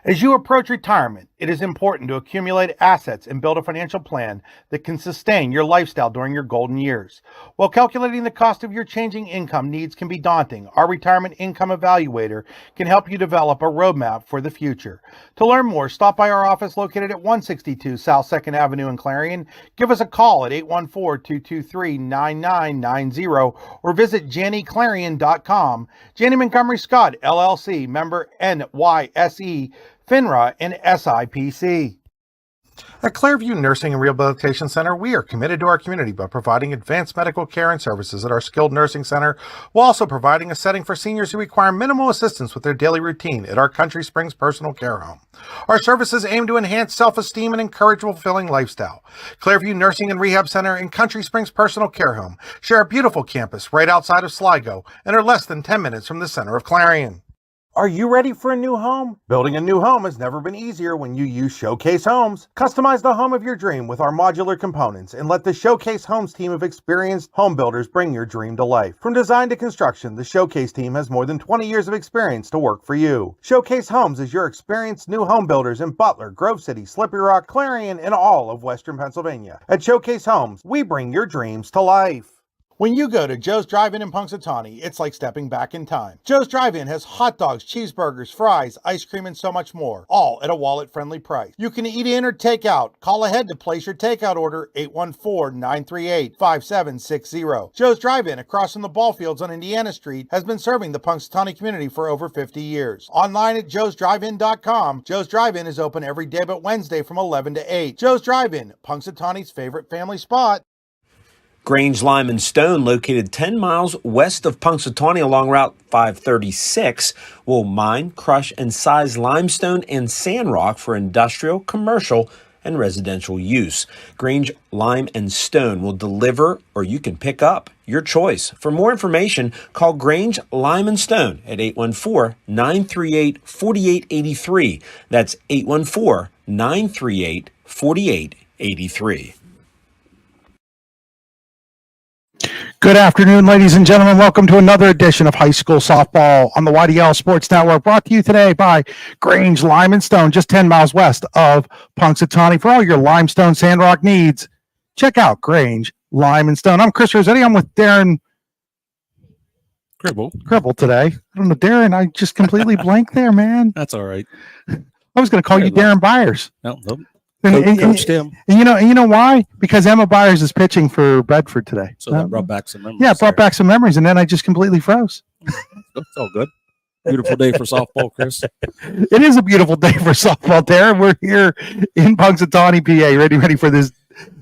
As you approach retirement, it is important to accumulate assets and build a financial plan that can sustain your lifestyle during your golden years. While calculating the cost of your changing income needs can be daunting, our Retirement Income Evaluator can help you develop a roadmap for the future. To learn more, stop by our office located at 162 South 2nd Avenue in Clarion. Give us a call at 814-223-9990 or visit JannyClarion.com. Janney Montgomery Scott, LLC, member NYSE, FINRA, and SIPC. At Clairview Nursing and Rehabilitation Center, we are committed to our community by providing advanced medical care and services at our skilled nursing center, while also providing a setting for seniors who require minimal assistance with their daily routine at our Country Springs Personal Care Home. Our services aim to enhance self-esteem and encourage a fulfilling lifestyle. Clairview Nursing and Rehab Center and Country Springs Personal Care Home share a beautiful campus right outside of Sligo and are less than 10 minutes from the center of Clarion. Are you ready for a new home? Building a new home has never been easier when you use Showcase Homes. Customize the home of your dream with our modular components and let the Showcase Homes team of experienced home builders bring your dream to life. From design to construction, the Showcase team has more than 20 years of experience to work for you. Showcase Homes is your experienced new home builders in Butler, Grove City, Slippery Rock, Clarion, and all of Western Pennsylvania. At Showcase Homes, we bring your dreams to life. When you go to Joe's Drive-In Punxsutawney, it's like stepping back in time. Joe's Drive-In has hot dogs, cheeseburgers, fries, ice cream, and so much more, all at a wallet-friendly price. You can eat in or take out. Call ahead to place your takeout order, 814-938-5760. Joe's Drive-In, across from the ball fields on Indiana Street, has been serving the Punxsutawney community for over 50 years. Online at joesdrivein.com, Joe's Drive-In is open every day but Wednesday from 11 to 8. Joe's Drive-In, Punxsutawney's favorite family spot. Grange, Lime, and Stone, located 10 miles west of Punxsutawney along Route 536, will mine, crush, and size limestone and sand rock for industrial, commercial, and residential use. Grange, Lime, and Stone will deliver, or you can pick up, your choice. For more information, call Grange, Lime, and Stone at 814-938-4883. That's 814-938-4883. Good afternoon, ladies and gentlemen. Welcome to another edition of High School Softball on the YDL Sports Network, brought to you today by Grange, Lime, and Stone, just 10 miles west of Punxsutawney. For all your limestone sandrock needs, check out Grange, Lime, and Stone. I'm Chris Rossetti. I'm with Darren Gribble today. I don't know, Darren, I just completely blanked there, man. That's all right. I was going to call you Darren Byers. No. Coach Tim. And you know why? Because Emma Byers is pitching for Bedford today. So that brought back some memories. Yeah, it brought back some memories, and then I just completely froze. It's all good. Beautiful day for softball, Chris. It is a beautiful day for softball, Darren. We're here in Punxsutawney, PA, ready for this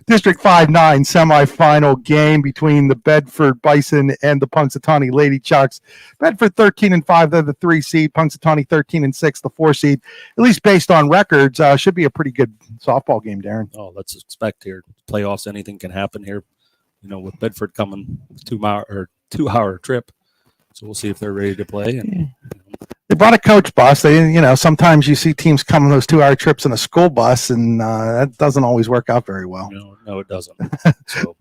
District 5-9 semifinal game between the Bedford Bison and the Punxsutawney Lady Chucks. Bedford 13-5, they're the 3 seed. Punxsutawney 13-6, the 4 seed. At least based on records, should be a pretty good softball game, Darren. Oh, let's expect here. Playoffs, anything can happen here. You know, with Bedford coming 2-hour trip. So we'll see if they're ready to play. And they brought a coach bus. Sometimes you see teams come on those 2-hour trips in a school bus, and that doesn't always work out very well. No, it doesn't.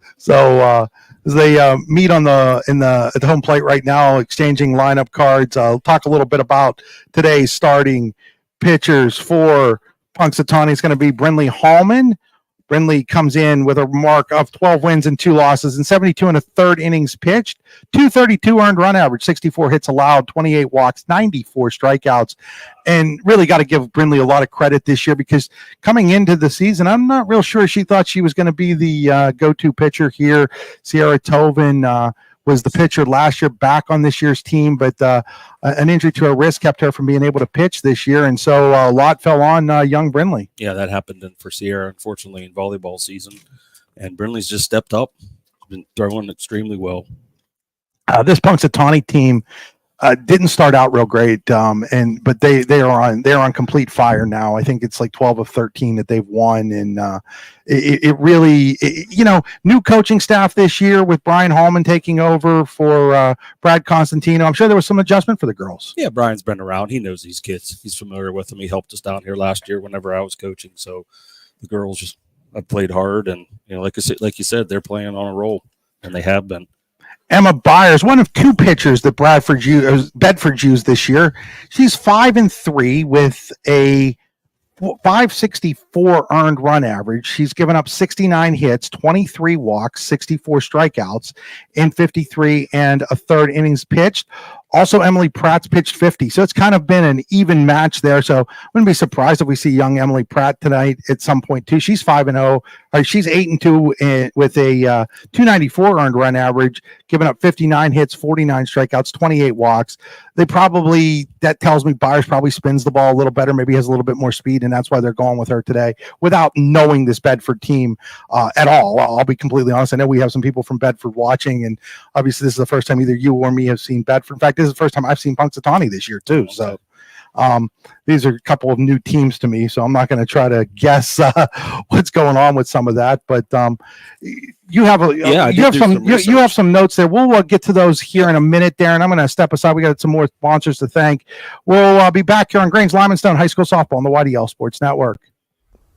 So as they meet at the home plate right now, exchanging lineup cards. I'll talk a little bit about today's starting pitchers for Punxsutawney. It's going to be Brindley Hallman. Brindley comes in with a mark of 12 wins and 2 losses and 72 and a third innings pitched, 232 earned run average, 64 hits allowed, 28 walks, 94 strikeouts. And really got to give Brindley a lot of credit this year, because coming into the season, I'm not real sure she thought she was going to be the go-to pitcher here. Sierra Tovin was the pitcher last year, back on this year's team, but an injury to her wrist kept her from being able to pitch this year, and so a lot fell on young Brindley. Yeah, that happened for Sierra, unfortunately, in volleyball season, and Brindley's just stepped up, been throwing extremely well. This Punxsutawney team didn't start out real great, but they are on complete fire now. I think it's like 12 of 13 that they've won, and it really, new coaching staff this year with Brian Hallman taking over for Brad Constantino. I'm sure there was some adjustment for the girls. Yeah, Brian's been around. He knows these kids. He's familiar with them. He helped us down here last year whenever I was coaching. So the girls just have played hard, and like you said, they're playing on a roll, and they have been. Emma Byers, one of two pitchers that Bedford's used this year. She's 5-3 with a 564 earned run average. She's given up 69 hits, 23 walks, 64 strikeouts in 53 and a third innings pitched. Also, Emily Pratt's pitched 50. So it's kind of been an even match there. So I wouldn't be surprised if we see young Emily Pratt tonight at some point too. She's 5-0. She's 8-2 with a 294 earned run average, giving up 59 hits, 49 strikeouts, 28 walks. That tells me Byers probably spins the ball a little better, maybe has a little bit more speed, and that's why they're going with her today without knowing this Bedford team at all. I'll be completely honest. I know we have some people from Bedford watching, and obviously this is the first time either you or me have seen Bedford. In fact, this is the first time I've seen Punxsutawney this year too. So these are a couple of new teams to me, so I'm not going to try to guess what's going on with some of that. But you have some notes there. We'll get to those here in a minute, Darren. I'm going to step aside. We got some more sponsors to thank. We'll be back here on Grange Lyman Stone High School Softball on the YDL Sports Network.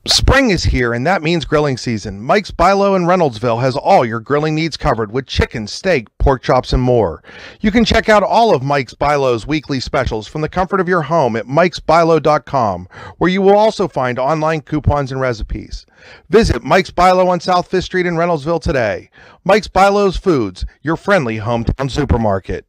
Spring is here, and that means grilling season. Mike's Bilo in Reynoldsville has all your grilling needs covered with chicken, steak, pork chops, and more. You can check out all of Mike's Bilo's weekly specials from the comfort of your home at mikesbilo.com, where you will also find online coupons and recipes. Visit Mike's Bilo on South 5th Street in Reynoldsville today. Mike's Bilo's Foods, your friendly hometown supermarket.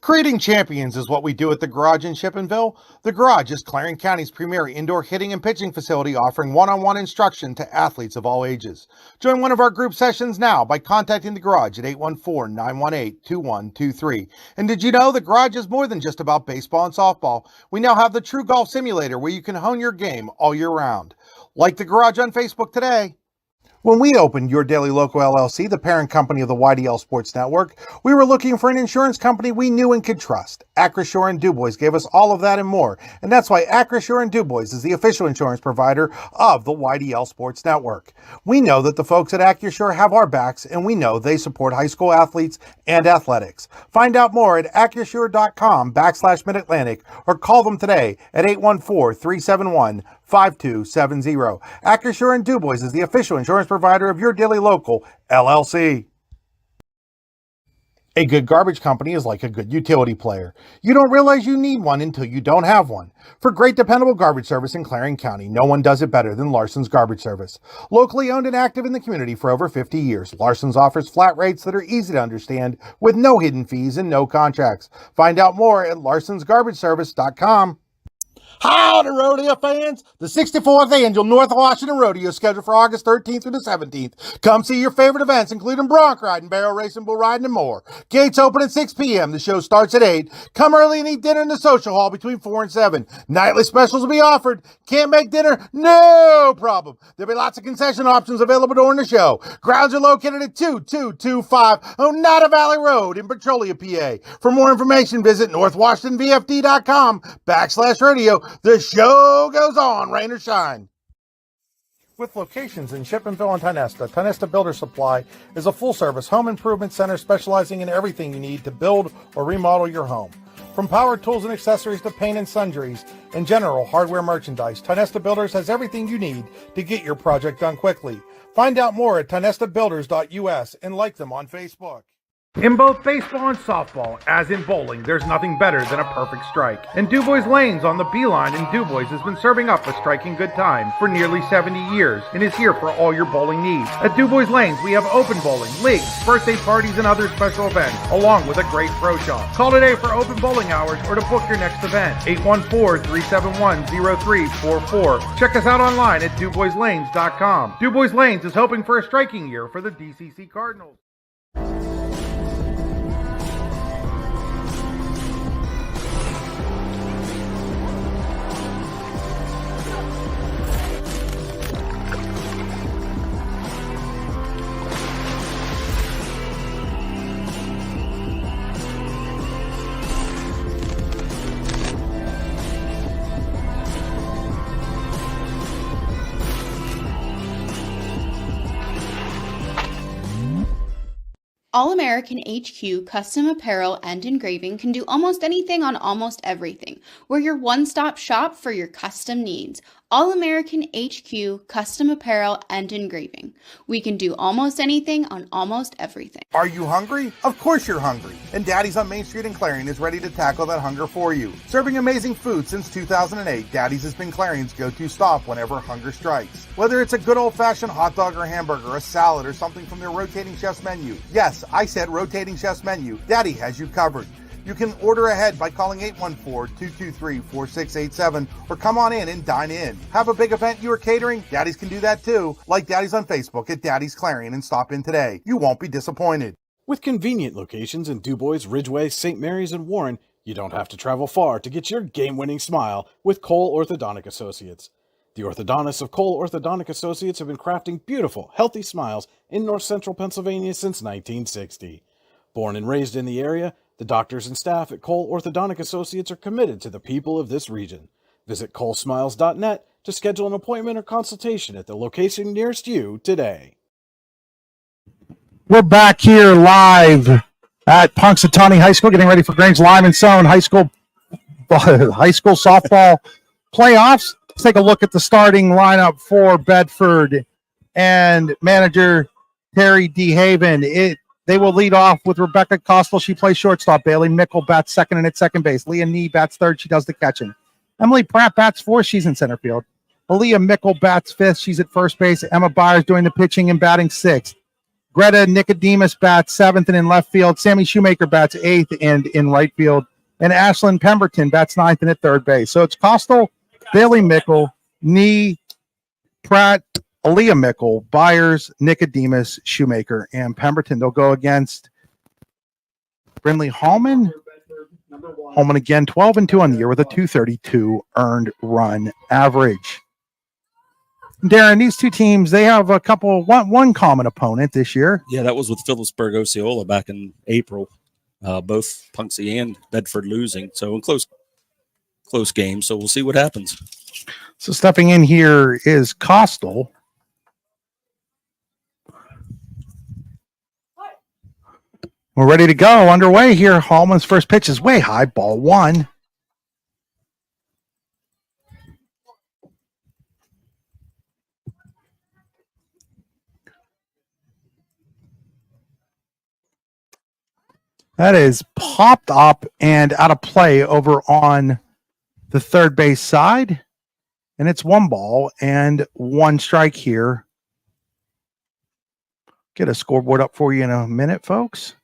Creating champions is what we do at the Garage in Shippenville. The Garage is Clarion County's premier indoor hitting and pitching facility, offering one-on-one instruction to athletes of all ages. Join one of our group sessions now by contacting the Garage at 814-918-2123. And did you know the Garage is more than just about baseball and softball? We now have the True Golf Simulator where you can hone your game all year round. Like the Garage on Facebook today. When we opened Your Daily Local LLC, the parent company of the YDL Sports Network, we were looking for an insurance company we knew and could trust. Acrisure and Dubois gave us all of that and more, and that's why Acrisure and Dubois is the official insurance provider of the YDL Sports Network. We know that the folks at Acrisure have our backs, and we know they support high school athletes and athletics. Find out more at acrisure.com/Mid-Atlantic or call them today at 814-371-5270. Acrisure and Dubois is the official insurance provider of Your Daily Local LLC. A good garbage company is like a good utility player. You don't realize you need one until you don't have one. For great dependable garbage service in Clarion County, no one does it better than Larson's Garbage Service. Locally owned and active in the community for over 50 years, Larson's offers flat rates that are easy to understand with no hidden fees and no contracts. Find out more at larsonsgarbageservice.com. Howdy, rodeo fans! The 64th Annual North Washington Rodeo is scheduled for August 13th through the 17th. Come see your favorite events, including bronc riding, barrel racing, bull riding, and more. Gates open at 6 p.m. The show starts at 8. Come early and eat dinner in the social hall between 4 and 7. Nightly specials will be offered. Can't make dinner? No problem. There'll be lots of concession options available during the show. Grounds are located at 2225 Oneida Valley Road in Petrolia, PA. For more information, visit northwashingtonvfd.com/rodeo. The show goes on, rain or shine. With locations in Shippenville and Tionesta, Tionesta Builder Supply is a full-service home improvement center specializing in everything you need to build or remodel your home. From power tools and accessories to paint and sundries and general hardware merchandise, Tionesta Builders has everything you need to get your project done quickly. Find out more at tionestabuilders.us and like them on Facebook. In both baseball and softball, as in bowling, there's nothing better than a perfect strike. And Dubois Lanes on the Beeline in Dubois has been serving up a striking good time for nearly 70 years and is here for all your bowling needs. At Dubois Lanes, we have open bowling, leagues, birthday parties, and other special events, along with a great pro shop. Call today for open bowling hours or to book your next event. 814-371-0344. Check us out online at DuboisLanes.com. Dubois Lanes is hoping for a striking year for the DCC Cardinals. All-American HQ Custom Apparel and Engraving can do almost anything on almost everything. We're your one-stop shop for your custom needs. All American HQ, custom apparel, and engraving. We can do almost anything on almost everything. Are you hungry? Of course you're hungry. And Daddy's on Main Street in Clarion is ready to tackle that hunger for you. Serving amazing food since 2008, Daddy's has been Clarion's go-to stop whenever hunger strikes. Whether it's a good old-fashioned hot dog or hamburger, a salad, or something from their rotating chef's menu. Yes, I said rotating chef's menu. Daddy has you covered. You can order ahead by calling 814-223-4687 or come on in and dine in. Have a big event you are catering? Daddy's can do that too. Like Daddy's on Facebook at Daddy's Clarion and stop in today. You won't be disappointed. With convenient locations in DuBois, Ridgeway, St. Mary's, and Warren, you don't have to travel far to get your game-winning smile with Cole Orthodontic Associates. The orthodontists of Cole Orthodontic Associates have been crafting beautiful, healthy smiles in North Central Pennsylvania since 1960. Born and raised in the area, the doctors and staff at Cole Orthodontic Associates are committed to the people of this region. Visit colesmiles.net to schedule an appointment or consultation at the location nearest you today. We're back here live at Punxsutawney High School, getting ready for Grange Lyman Stone High School softball playoffs. Let's take a look at the starting lineup for Bedford and manager Terry DeHaven. They will lead off with Rebecca Costel. She plays shortstop. Bailey Mickle bats second and at second base. Leah Nee bats third. She does the catching. Emily Pratt bats fourth. She's in center field. Aaliyah Mickle bats fifth. She's at first base. Emma Byers doing the pitching and batting sixth. Greta Nicodemus bats seventh and in left field. Sammy Shoemaker bats eighth and in right field. And Ashlyn Pemberton bats ninth and at third base. So it's Costel, Bailey Mickle, Nee, Pratt, Aaliyah Mickle, Byers, Nicodemus, Shoemaker, and Pemberton. They'll go against Brindley Hallman. Hallman again, 12-2 on the year with a 232 earned run average. Darren, these two teams, they have one common opponent this year. Yeah, that was with Phillipsburg Osceola back in April. Both Punxsutawney and Bedford losing. So in close game. So we'll see what happens. So stepping in here is Costel. We're ready to go. Underway here. Hallman's first pitch is way high. Ball one. That is popped up and out of play over on the third base side. And it's one ball and one strike here. Get a scoreboard up for you in a minute, folks.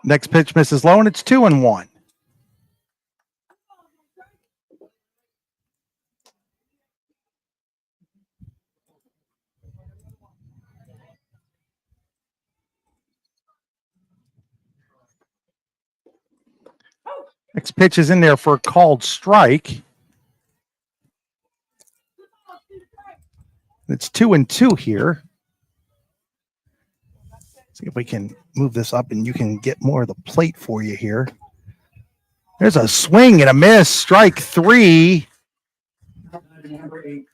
Next pitch misses low, and it's 2-1. Next pitch is in there for a called strike. It's 2-2 here. See if we can move this up and you can get more of the plate for you here. There's a swing and a miss. Strike three.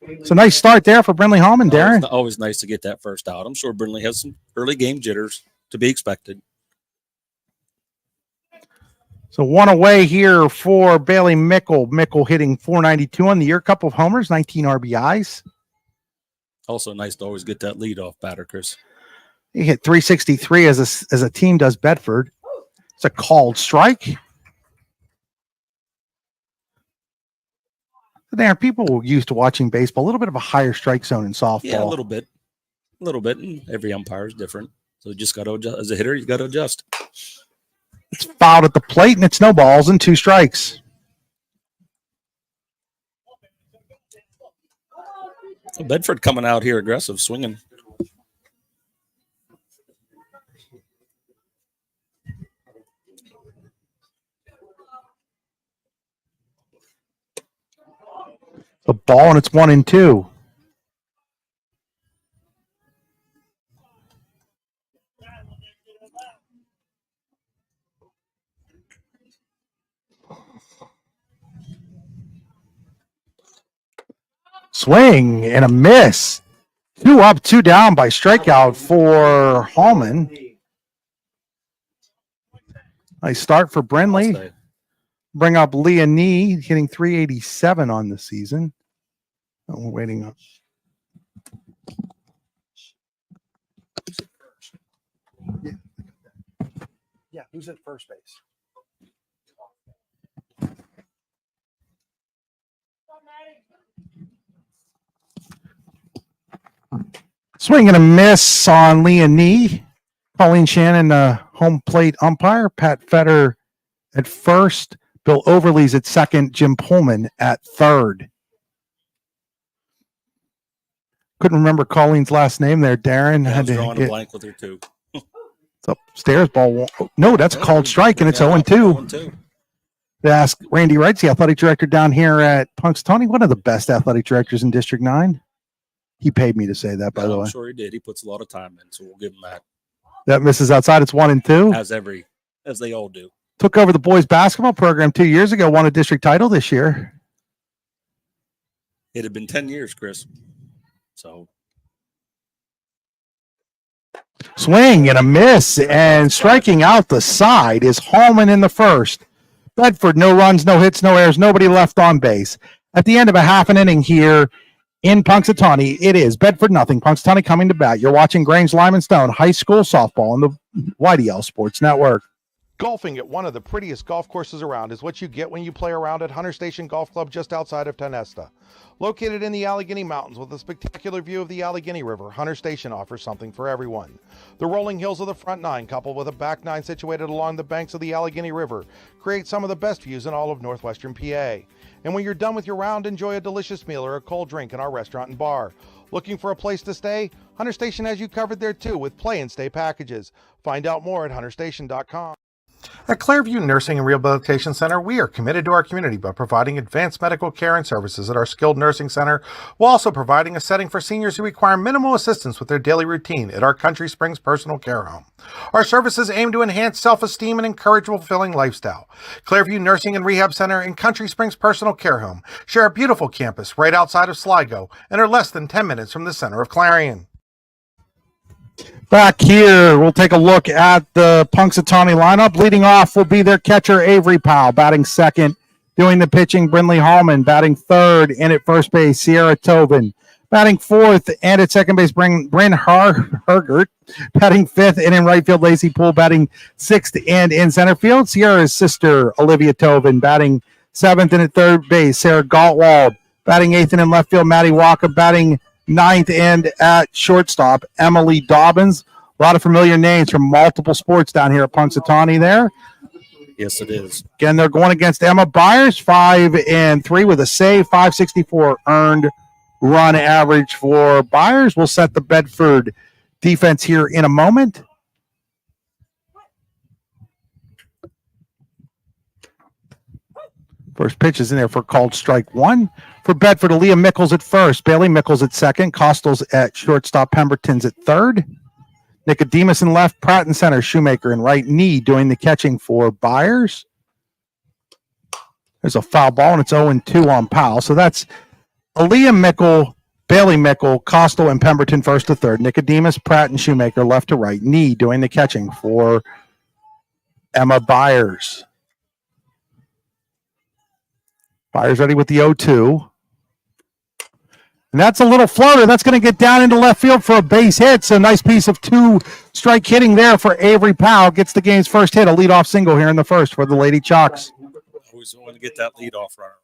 It's a nice start there for Brindley Hallman, Darren. Always nice to get that first out. I'm sure Brindley has some early game jitters to be expected. So one away here for Bailey Mickle. Mickle hitting .492 on the year. Couple of homers, 19 RBIs. Also nice to always get that leadoff batter, Chris. He hit .363 as a team does Bedford. It's a called strike. There, people used to watching baseball, a little bit of a higher strike zone in softball. Yeah, a little bit. And every umpire is different. So you just got to adjust. As a hitter, you got to adjust. It's fouled at the plate, and it's no balls and 2 strikes. Bedford coming out here aggressive, swinging. The ball, and it's 1-2. Swing and a miss. 2 up, 2 down by strikeout for Hallman. Nice start for Brindley. Bring up Leah Nee, hitting 387 on the season. Oh, we're waiting on. Yeah, who's at first base? Swing and a miss on Leah Nee. Colleen Shannon, home plate umpire. Pat Fetter at first. Bill Overly's at second. Jim Pullman at third. Couldn't remember Colleen's last name there, Darren. I was drawing a blank with her, too. It's upstairs. Ball. No, that's a called strike, and it's 0-2. They asked Randy Wright, the athletic director down here at Punxsutawney, one of the best athletic directors in District 9. He paid me to say that, by the way. I'm sure he did. He puts a lot of time in, so we'll give him that. That misses outside. It's 1-2. As they all do. Took over the boys basketball program 2 years ago, won a district title this year. It had been 10 years, Chris. So. Swing and a miss, and striking out the side is Hallman in the first. Bedford, no runs, no hits, no errors, nobody left on base. At the end of a half an inning here in Punxsutawney, it is Bedford nothing. Punxsutawney coming to bat. You're watching Grange Lyman Stone High School Softball on the YDL Sports Network. Golfing at one of the prettiest golf courses around is what you get when you play around at Hunter Station Golf Club just outside of Tonesta. Located in the Allegheny Mountains with a spectacular view of the Allegheny River, Hunter Station offers something for everyone. The rolling hills of the front nine, coupled with a back nine situated along the banks of the Allegheny River, create some of the best views in all of northwestern PA. And when you're done with your round, enjoy a delicious meal or a cold drink in our restaurant and bar. Looking for a place to stay? Hunter Station has you covered there too with play and stay packages. Find out more at hunterstation.com. At Clairview Nursing and Rehabilitation Center, we are committed to our community by providing advanced medical care and services at our skilled nursing center, while also providing a setting for seniors who require minimal assistance with their daily routine at our Country Springs Personal Care Home. Our services aim to enhance self-esteem and encourage a fulfilling lifestyle. Clairview Nursing and Rehab Center and Country Springs Personal Care Home share a beautiful campus right outside of Sligo and are less than 10 minutes from the center of Clarion. Back here, we'll take a look at the Punxsutawney lineup. Leading off will be their catcher, Avery Powell. Batting second, doing the pitching, Brindley Hallman. Batting third, and at first base, Sierra Tobin. Batting fourth, and at second base, Bryn Hergert. Batting fifth, and in right field, Lacey Poole. Batting sixth, and in center field, Sierra's sister, Olivia Tobin. Batting seventh, and at third base, Sarah Galtwald. Batting eighth, and in left field, Maddie Walker. Batting ninth, and at shortstop, Emily Dobbins. A lot of familiar names from multiple sports down here at Punxsutawney there. Yes, it is. Again, they're going against Emma Byers, 5-3 with a save, 564 earned run average for Byers. We'll set the Bedford defense here in a moment. First pitch is in there for called strike one. For Bedford, Aaliyah Mickles at first, Bailey Mickles at second, Costals at shortstop, Pemberton's at third. Nicodemus in left, Pratt in center, Shoemaker in right, Knee doing the catching for Byers. There's a foul ball, and it's 0-2 on Powell. So that's Aaliyah Mickle, Bailey Mickle, Costal, and Pemberton first to third. Nicodemus, Pratt, and Shoemaker left to right. Knee doing the catching for Emma Byers. Byers ready with the 0-2. And that's a little floater. That's going to get down into left field for a base hit. So nice piece of two-strike hitting there for Avery Powell. Gets the game's first hit, a leadoff single here in the first for the Lady Chalks. Always want to get that leadoff runner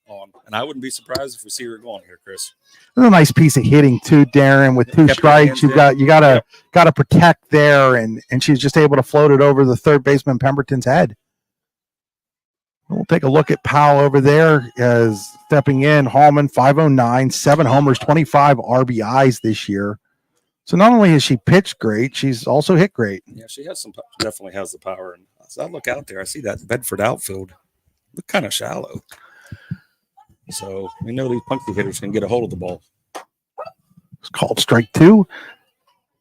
on. And I wouldn't be surprised if we see her going here, Chris. That's a nice piece of hitting too, Darren. With two strikes, you gotta protect there, and she's just able to float it over the third baseman Pemberton's head. We'll take a look at Powell over there as stepping in. Hallman, 509, 7 homers, 25 RBIs this year. So not only has she pitched great, she's also hit great. Yeah, she has definitely has the power. And as I look out there, I see that Bedford outfield look kind of shallow. So we know these punky hitters can get a hold of the ball. It's called strike two.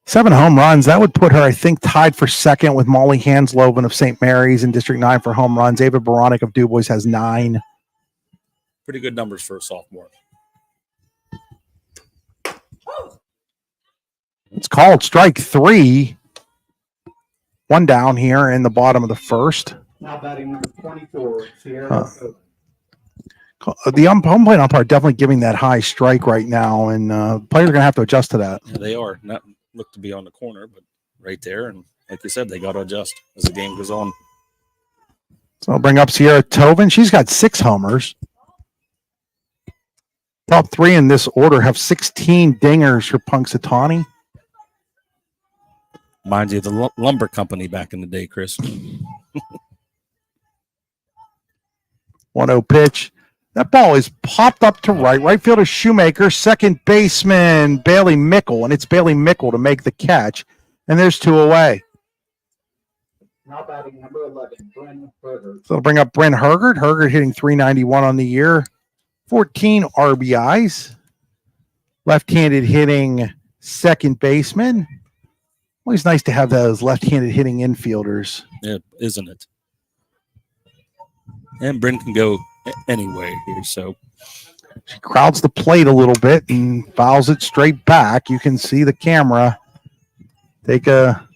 7 home runs. That would put her, I think, tied for second with Molly Hansloven of St. Mary's in District 9 for home runs. Ava Baronic of DuBois has 9. Pretty good numbers for a sophomore. It's called strike 3. One down here in the bottom of the first. Now batting number 24, Sierra. The home plate umpire definitely giving that high strike right now, and players are going to have to adjust to that. Yeah, they are. Not look to be on the corner, but right there. And like you said, they got to adjust as the game goes on. So I'll bring up Sierra Tobin. She's got 6 homers. Top 3 in this order have 16 dingers for Punxsutawney. Reminds you of the lumber company back in the day, Chris. 1-0 pitch. That ball is popped up to right. Right fielder Shoemaker. Second baseman Bailey Mickle. And it's Bailey Mickle to make the catch. And there's 2 away. Now batting number 11, Bryn Berger. So it'll bring up Bryn Hergert. Hergert hitting .391 on the year. 14 RBIs. Left-handed hitting second baseman. Always nice to have those left-handed hitting infielders. Yeah, isn't it? And Bryn can go anyway here, so. She crowds the plate a little bit and fouls it straight back. You can see the camera take a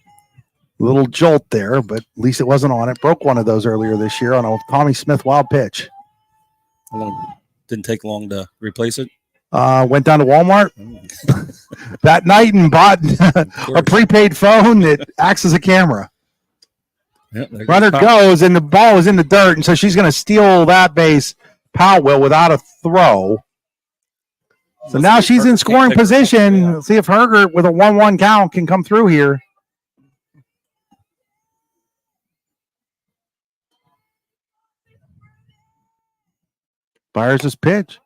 little jolt there, but at least it wasn't on it. Broke one of those earlier this year on a Tommy Smith wild pitch. How long? Didn't take long to replace it. Went down to Walmart that night and bought a prepaid phone that acts as a camera. Yeah, there Runner goes, and the ball is in the dirt, and so she's going to steal that base, Powell without a throw. So now she's in scoring position. Let's see if Hergert with a 1-1 count can come through here. Fires his pitch.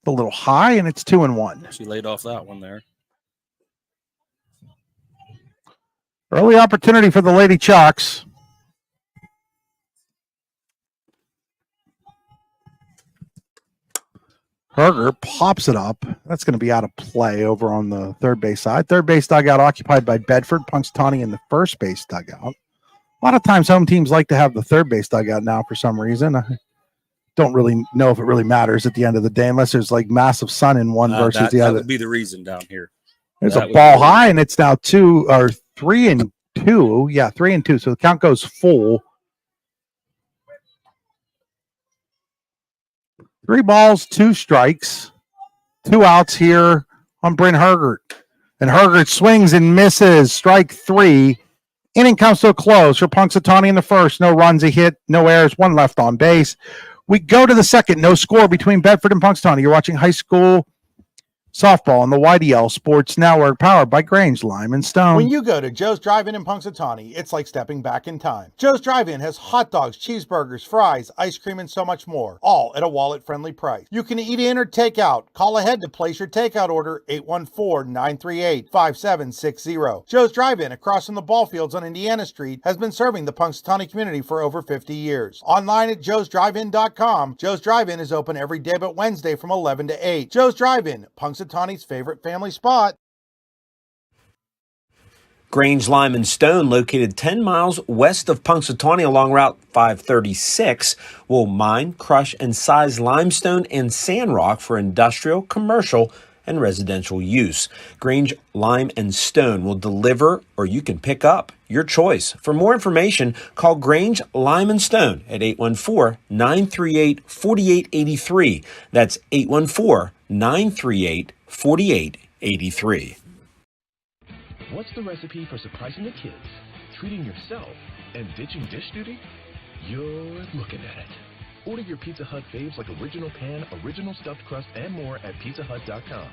A little high, and it's 2-1. She laid off that one there. Early opportunity for the Lady Chucks. Herger pops it up. That's going to be out of play over on the third base side. Third base dugout occupied by Bedford, Punxsutawney in the first base dugout. A lot of times home teams like to have the third base dugout now for some reason. I don't really know if it really matters at the end of the day unless there's like massive sun in one versus the other. That would be the reason down here. There's a ball high, and it's now 3-2. Yeah, 3-2. So the count goes full. 3 balls, 2 strikes, 2 outs here on Bryn Hergert. And Hergert swings and misses. Strike 3. Inning comes to a close for Punxsutawney in the first. No runs, a hit, no errors, 1 left on base. We go to the second. No score between Bedford and Punxsutawney. You're watching high school softball on the YDL Sports Network, powered by Grange, Lime, and Stone. When you go to Joe's Drive-In in Punxsutawney, it's like stepping back in time. Joe's Drive-In has hot dogs, cheeseburgers, fries, ice cream, and so much more, all at a wallet-friendly price. You can eat in or take out. Call ahead to place your takeout order, 814-938-5760. Joe's Drive-In, across from the ball fields on Indiana Street, has been serving the Punxsutawney community for over 50 years. Online at joesdrivein.com. Joe's Drive-In is open every day but Wednesday from 11 to 8. Joe's Drive-In, Punxsutawney's favorite family spot. Grange, Lime, and Stone, located 10 miles west of Punxsutawney along Route 536, will mine, crush, and size limestone and sand rock for industrial, commercial, and residential use. Grange, Lime, and Stone will deliver, or you can pick up. Your choice. For more information, call Grange, Lime, and Stone at 814-938-4883. That's 814-938-4883. What's the recipe for surprising the kids, treating yourself, and ditching dish duty? You're looking at it. Order your Pizza Hut faves like original pan, original stuffed crust, and more at pizzahut.com.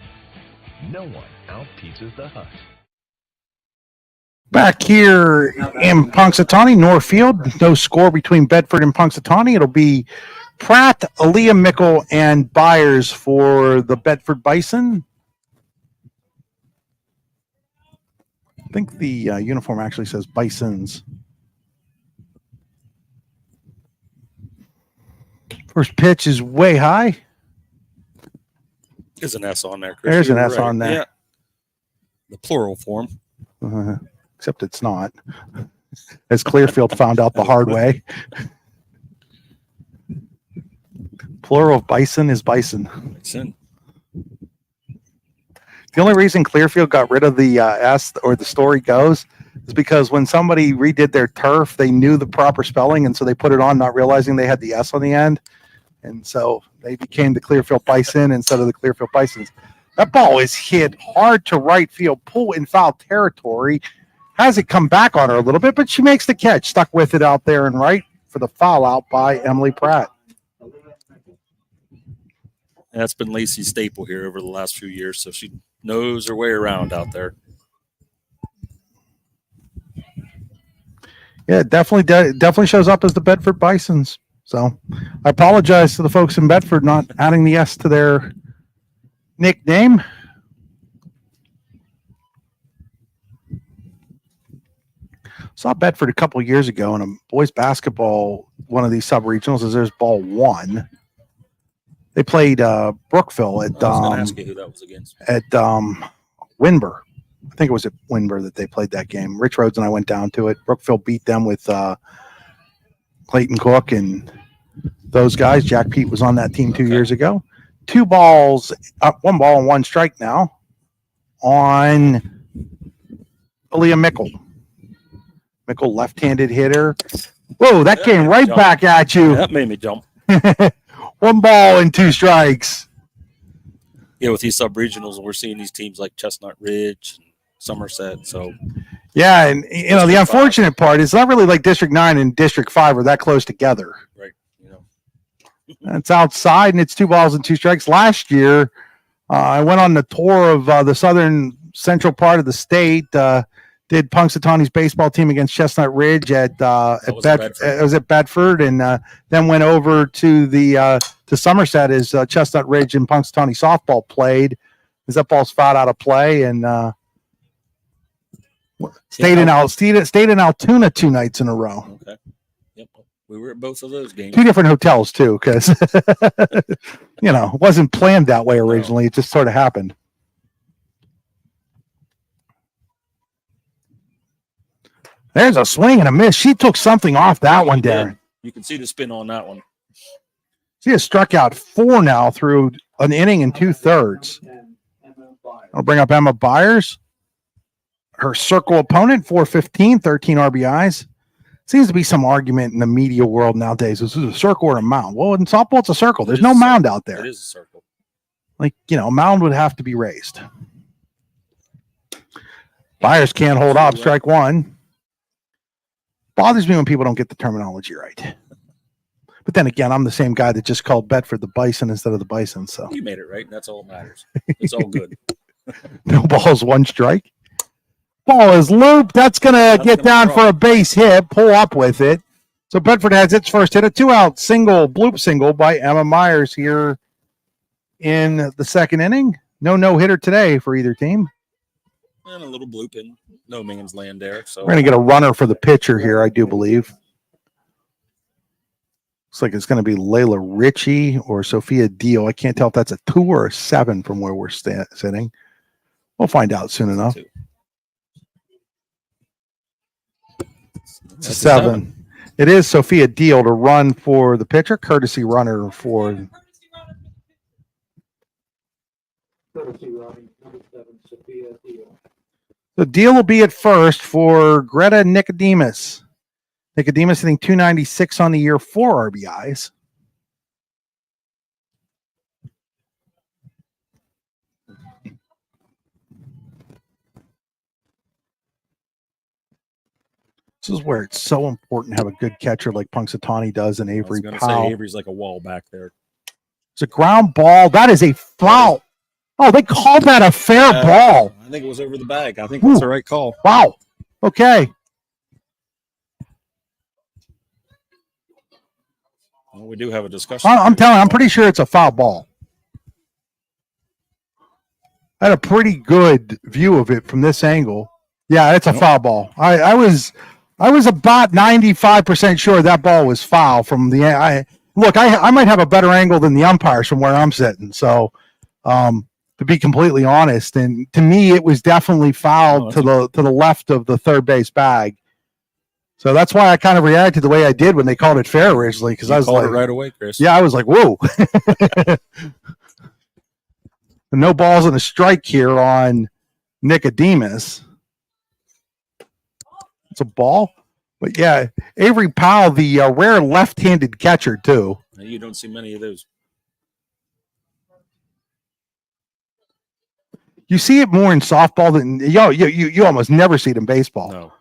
No one out-pizzas the Hut. Back here in Punxsutawney, Northfield, no score between Bedford and Punxsutawney. It'll be Pratt, Aaliyah Mickle, and Byers for the Bedford Bison. I think the uniform actually says Bisons. First pitch is way high. There's an S on there, Chris. There's an You're S on there. Yeah. The plural form. Except it's not. As Clearfield found out the hard way. Plural of bison is bison. Bison. The only reason Clearfield got rid of the S, or the story goes, is because when somebody redid their turf, they knew the proper spelling, and so they put it on, not realizing they had the S on the end, and so they became the Clearfield Bison instead of the Clearfield Bisons. That ball is hit hard to right field, pull in foul territory. Has it come back on her a little bit, but she makes the catch, stuck with it out there and right for the foul out by Emily Pratt. That's been Lacey's staple here over the last few years, so she knows her way around out there. Yeah, it definitely shows up as the Bedford Bisons. So I apologize to the folks in Bedford not adding the S to their nickname. Saw Bedford a couple of years ago in a boys basketball, one of these sub-regionals, as there's ball 1. They played Brookville at I was going to ask you who that was against. At Winber. I think it was at Winber that they played that game. Rich Rhodes and I went down to it. Brookville beat them with Clayton Cook and those guys. Jack Pete was on that team 2 years ago. 2 balls, 1 ball and 1 strike now on Aaliyah Mickle. Mickle, left-handed hitter. Whoa, that came right back at you. That made me jump. 1 ball and 2 strikes. Yeah, with these sub-regionals, we're seeing these teams like Chestnut Ridge and Somerset. So, yeah, and the unfortunate part is not really like District 9 and District 5 are that close together. Right. It's outside, and it's 2 balls and 2 strikes. Last year, I went on the tour of the southern central part of the state. Did Punxsutawney's baseball team against Chestnut Ridge at Bedford, and then went over to the to Somerset as Chestnut Ridge and Punxsutawney softball played. As that ball's fouled out of play, and stayed in Altoona 2 nights in a row. Okay. Yep. We were at both of those games. 2 different hotels too, because it wasn't planned that way originally. It just sort of happened. There's a swing and a miss. She took something off that one, Darren. You can see the spin on that one. She has struck out 4 now through an inning and 2/3. I'll bring up Emma Byers. Her circle opponent, 415, 13 RBIs. Seems to be some argument in the media world nowadays. Is this a circle or a mound? Well, in softball, it's a circle. There's no mound out there. It is a circle. A mound would have to be raised. Byers can't hold up. Strike 1. Bothers me when people don't get the terminology right. But then again, I'm the same guy that just called Bedford the Bison instead of the Bison. So you made it right. That's all that matters. It's all good. No balls, 1 strike. Ball is looped. That's going to get down for a base hit. Pull up with it. So Bedford has its first hit. A 2-out single, bloop single by Emma Myers here in the 2nd inning. No hitter today for either team. And a little bloop in no man's land there. So we're going to get a runner for the pitcher here, I do believe. Looks like it's going to be Layla Ritchie or Sophia Deal. I can't tell if that's a 2 or a 7 from where we're sitting. We'll find out soon enough. It's a 7. It is Sophia Deal to run for the pitcher, courtesy runner for. The deal will be at first for Greta Nicodemus. Nicodemus hitting 296 on the year, 4 RBIs. This is where it's so important to have a good catcher like Punxsutawney does and Avery Powell. I was going to say Avery's like a wall back there. It's a ground ball. That is a foul. Oh, they called that a fair ball. I think it was over the bag. I think that's the right call. Wow. Okay. Well, we do have a discussion. I'm telling you, I'm pretty sure it's a foul ball. I had a pretty good view of it from this angle. Yeah, it's a foul ball. I was about 95% sure that ball was foul from the. I might have a better angle than the umpires from where I'm sitting. So, to be completely honest, and to me, it was definitely fouled to the left of the third base bag. So that's why I kind of reacted the way I did when they called it fair originally, because I was called like, it right away, Chris. Yeah, I was like, whoa. No balls and a strike here on Nicodemus. It's a ball. But yeah, Avery Powell, the rare left-handed catcher too. You don't see many of those. You see it more in softball than you almost never see it in baseball. No.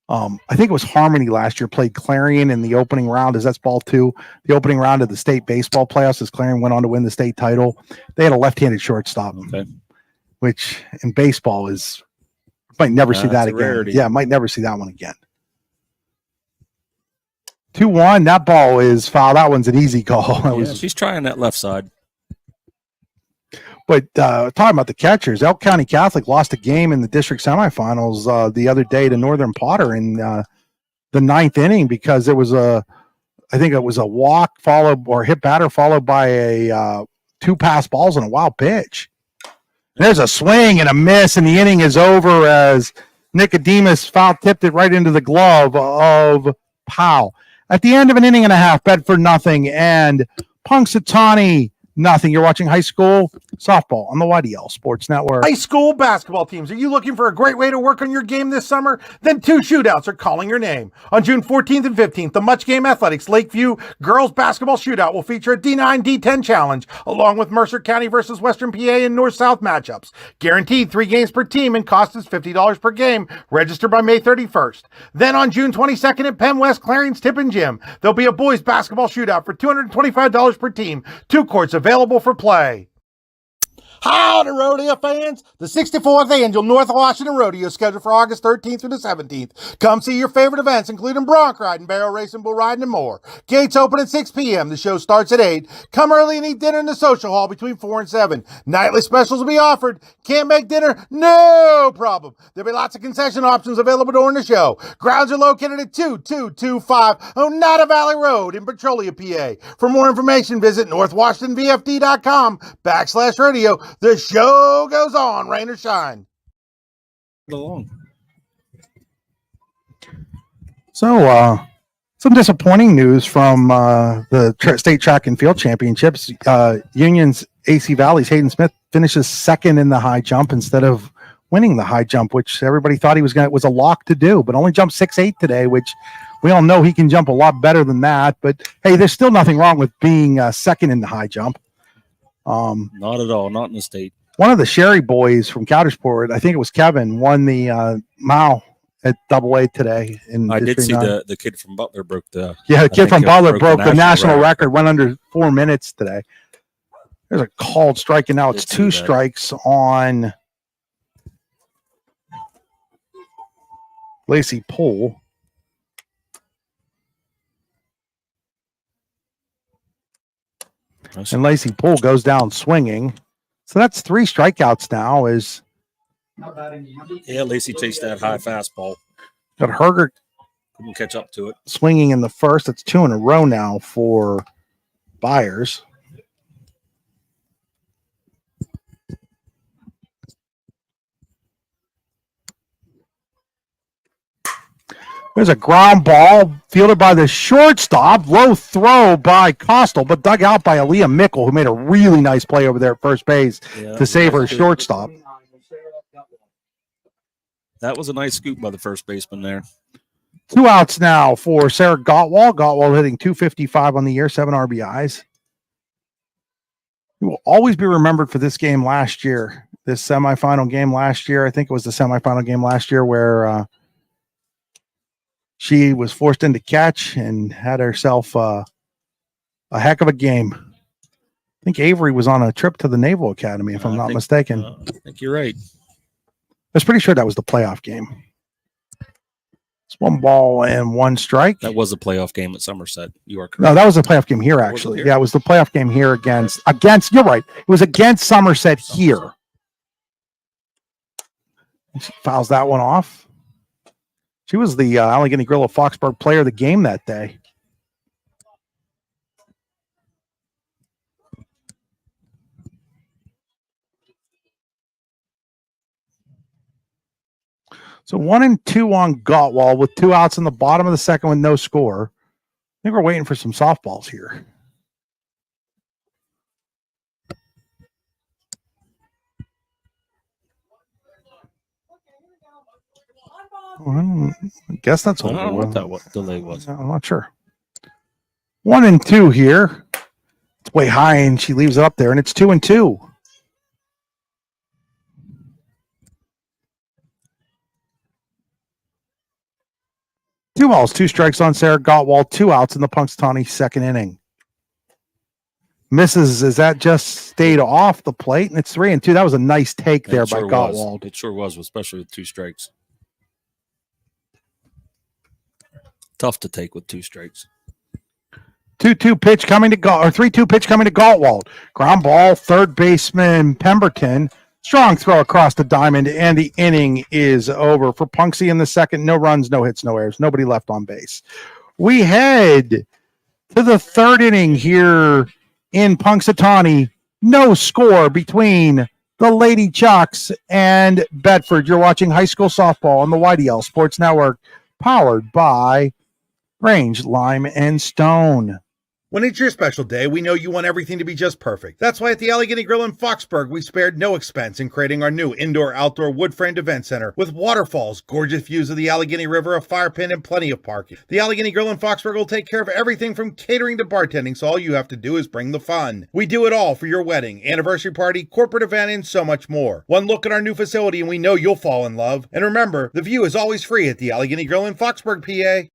I think it was Harmony last year played Clarion in the opening round. That's ball 2. The opening round of the state baseball playoffs as Clarion went on to win the state title. They had a left-handed shortstop, which in baseball is might never see that again. Rarity. Yeah, might never see that one again. 2-1. That ball is foul. That one's an easy call. She's trying that left side. But talking about the catchers, Elk County Catholic lost a game in the district semifinals the other day to Northern Potter in the 9th inning because it was I think it was a walk followed or hit batter followed by a 2 pass balls and a wild pitch. There's a swing and a miss, and the inning is over as Nicodemus foul tipped it right into the glove of Powell. At the end of an inning and a half, Bedford nothing and Punxsutawney nothing. You're watching high school softball on the YDL Sports Network. High school basketball teams. Are you looking for a great way to work on your game this summer? Then 2 shootouts are calling your name. On June 14th and 15th, the Much Game Athletics Lakeview Girls Basketball Shootout will feature a D9, D10 challenge, along with Mercer County versus Western PA and North-South matchups. Guaranteed 3 games per team and cost is $50 per game. Register by May 31st. Then on June 22nd at Penn West Clarion's Tip and Gym, there'll be a boys basketball shootout for $225 per team. 2 courts available for play. Howdy, rodeo fans! The 64th Annual North Washington Rodeo is scheduled for August 13th through the 17th. Come see your favorite events, including bronc riding, barrel racing, bull riding, and more. Gates open at 6 p.m. The show starts at 8. Come early and eat dinner in the social hall between 4 and 7. Nightly specials will be offered. Can't make dinner? No problem. There'll be lots of concession options available during the show. Grounds are located at 2225 Oneida Valley Road in Petrolia, PA. For more information, visit northwashingtonvfd.com/rodeo. The show goes on, rain or shine. So, some disappointing news from the state track and field championships. Union's AC Valley's Hayden Smith finishes 2nd in the high jump instead of winning the high jump, which everybody thought was a lock to do, but only jumped 6'8" today, which we all know he can jump a lot better than that. But hey, there's still nothing wrong with being 2nd in the high jump. Not at all. Not in the state. One of the Sherry boys from Coudersport, I think it was Kevin, won the Mao at AA today. I did see the kid from Butler broke the. Yeah, the kid from Butler broke the national record. Went under 4 minutes today. There's a called strike, and now it's 2 strikes on Lacey Poole. And Lacey Poole goes down swinging. So that's 3 strikeouts now. Lacey chased that high fastball. But Herger couldn't catch up to it. Swinging in the first. It's 2 in a row now for Byers. There's a ground ball fielded by the shortstop. Low throw by Costal, but dug out by Aaliyah Mickle, who made a really nice play over there at first base to save her shortstop. That was a nice scoop by the first baseman there. 2 outs now for Sarah Gottwald. Gottwald hitting .255 on the year, 7 RBIs. He will always be remembered for this game last year, this semifinal game last year. I think it was the semifinal game last year where she was forced into catch and had herself a heck of a game. I think Avery was on a trip to the Naval Academy, if I'm not mistaken. I think you're right. I was pretty sure that was the playoff game. It's 1 ball and 1 strike. That was a playoff game at Somerset. You are correct. No, that was the playoff game here, actually. Yeah, it was the playoff game here against, you're right. It was against Somerset here. She fouls that one off. She was the Allegheny Grill of Foxburg player of the game that day. So 1 and 2 on Gottwald with 2 outs in the bottom of the second with no score. I think we're waiting for some softballs here. Well, I guess that's I don't know what what that delay was. I'm not sure. 1 and 2 here. It's way high, and she leaves it up there, and it's 2 and 2. Two balls, 2 strikes on Sarah Gottwald, 2 outs in the Punxsutawney second inning. Misses, is that just stayed off the plate? And it's 3 and 2. That was a nice take there by Gottwald. It sure was, especially with 2 strikes. Tough to take with 2 strikes. 2-2 pitch coming to 3-2 pitch coming to Gottwald. Ground ball, third baseman Pemberton. Strong throw across the diamond, and the inning is over for Punxsy in the second. No runs, no hits, no errors. Nobody left on base. We head to the third inning here in Punxsutawney. No score between the Lady Chucks and Bedford. You're watching high school softball on the YDL Sports Network, powered by Range, Lime, and Stone. When it's your special day, we know you want everything to be just perfect. That's why at the Allegheny Grill in Foxburg, we spared no expense in creating our new indoor-outdoor wood-framed event center with waterfalls, gorgeous views of the Allegheny River, a fire pit, and plenty of parking. The Allegheny Grill in Foxburg will take care of everything from catering to bartending, so all you have to do is bring the fun. We do it all for your wedding, anniversary party, corporate event, and so much more. One look at our new facility and we know you'll fall in love. And remember, the view is always free at the Allegheny Grill in Foxburg, PA.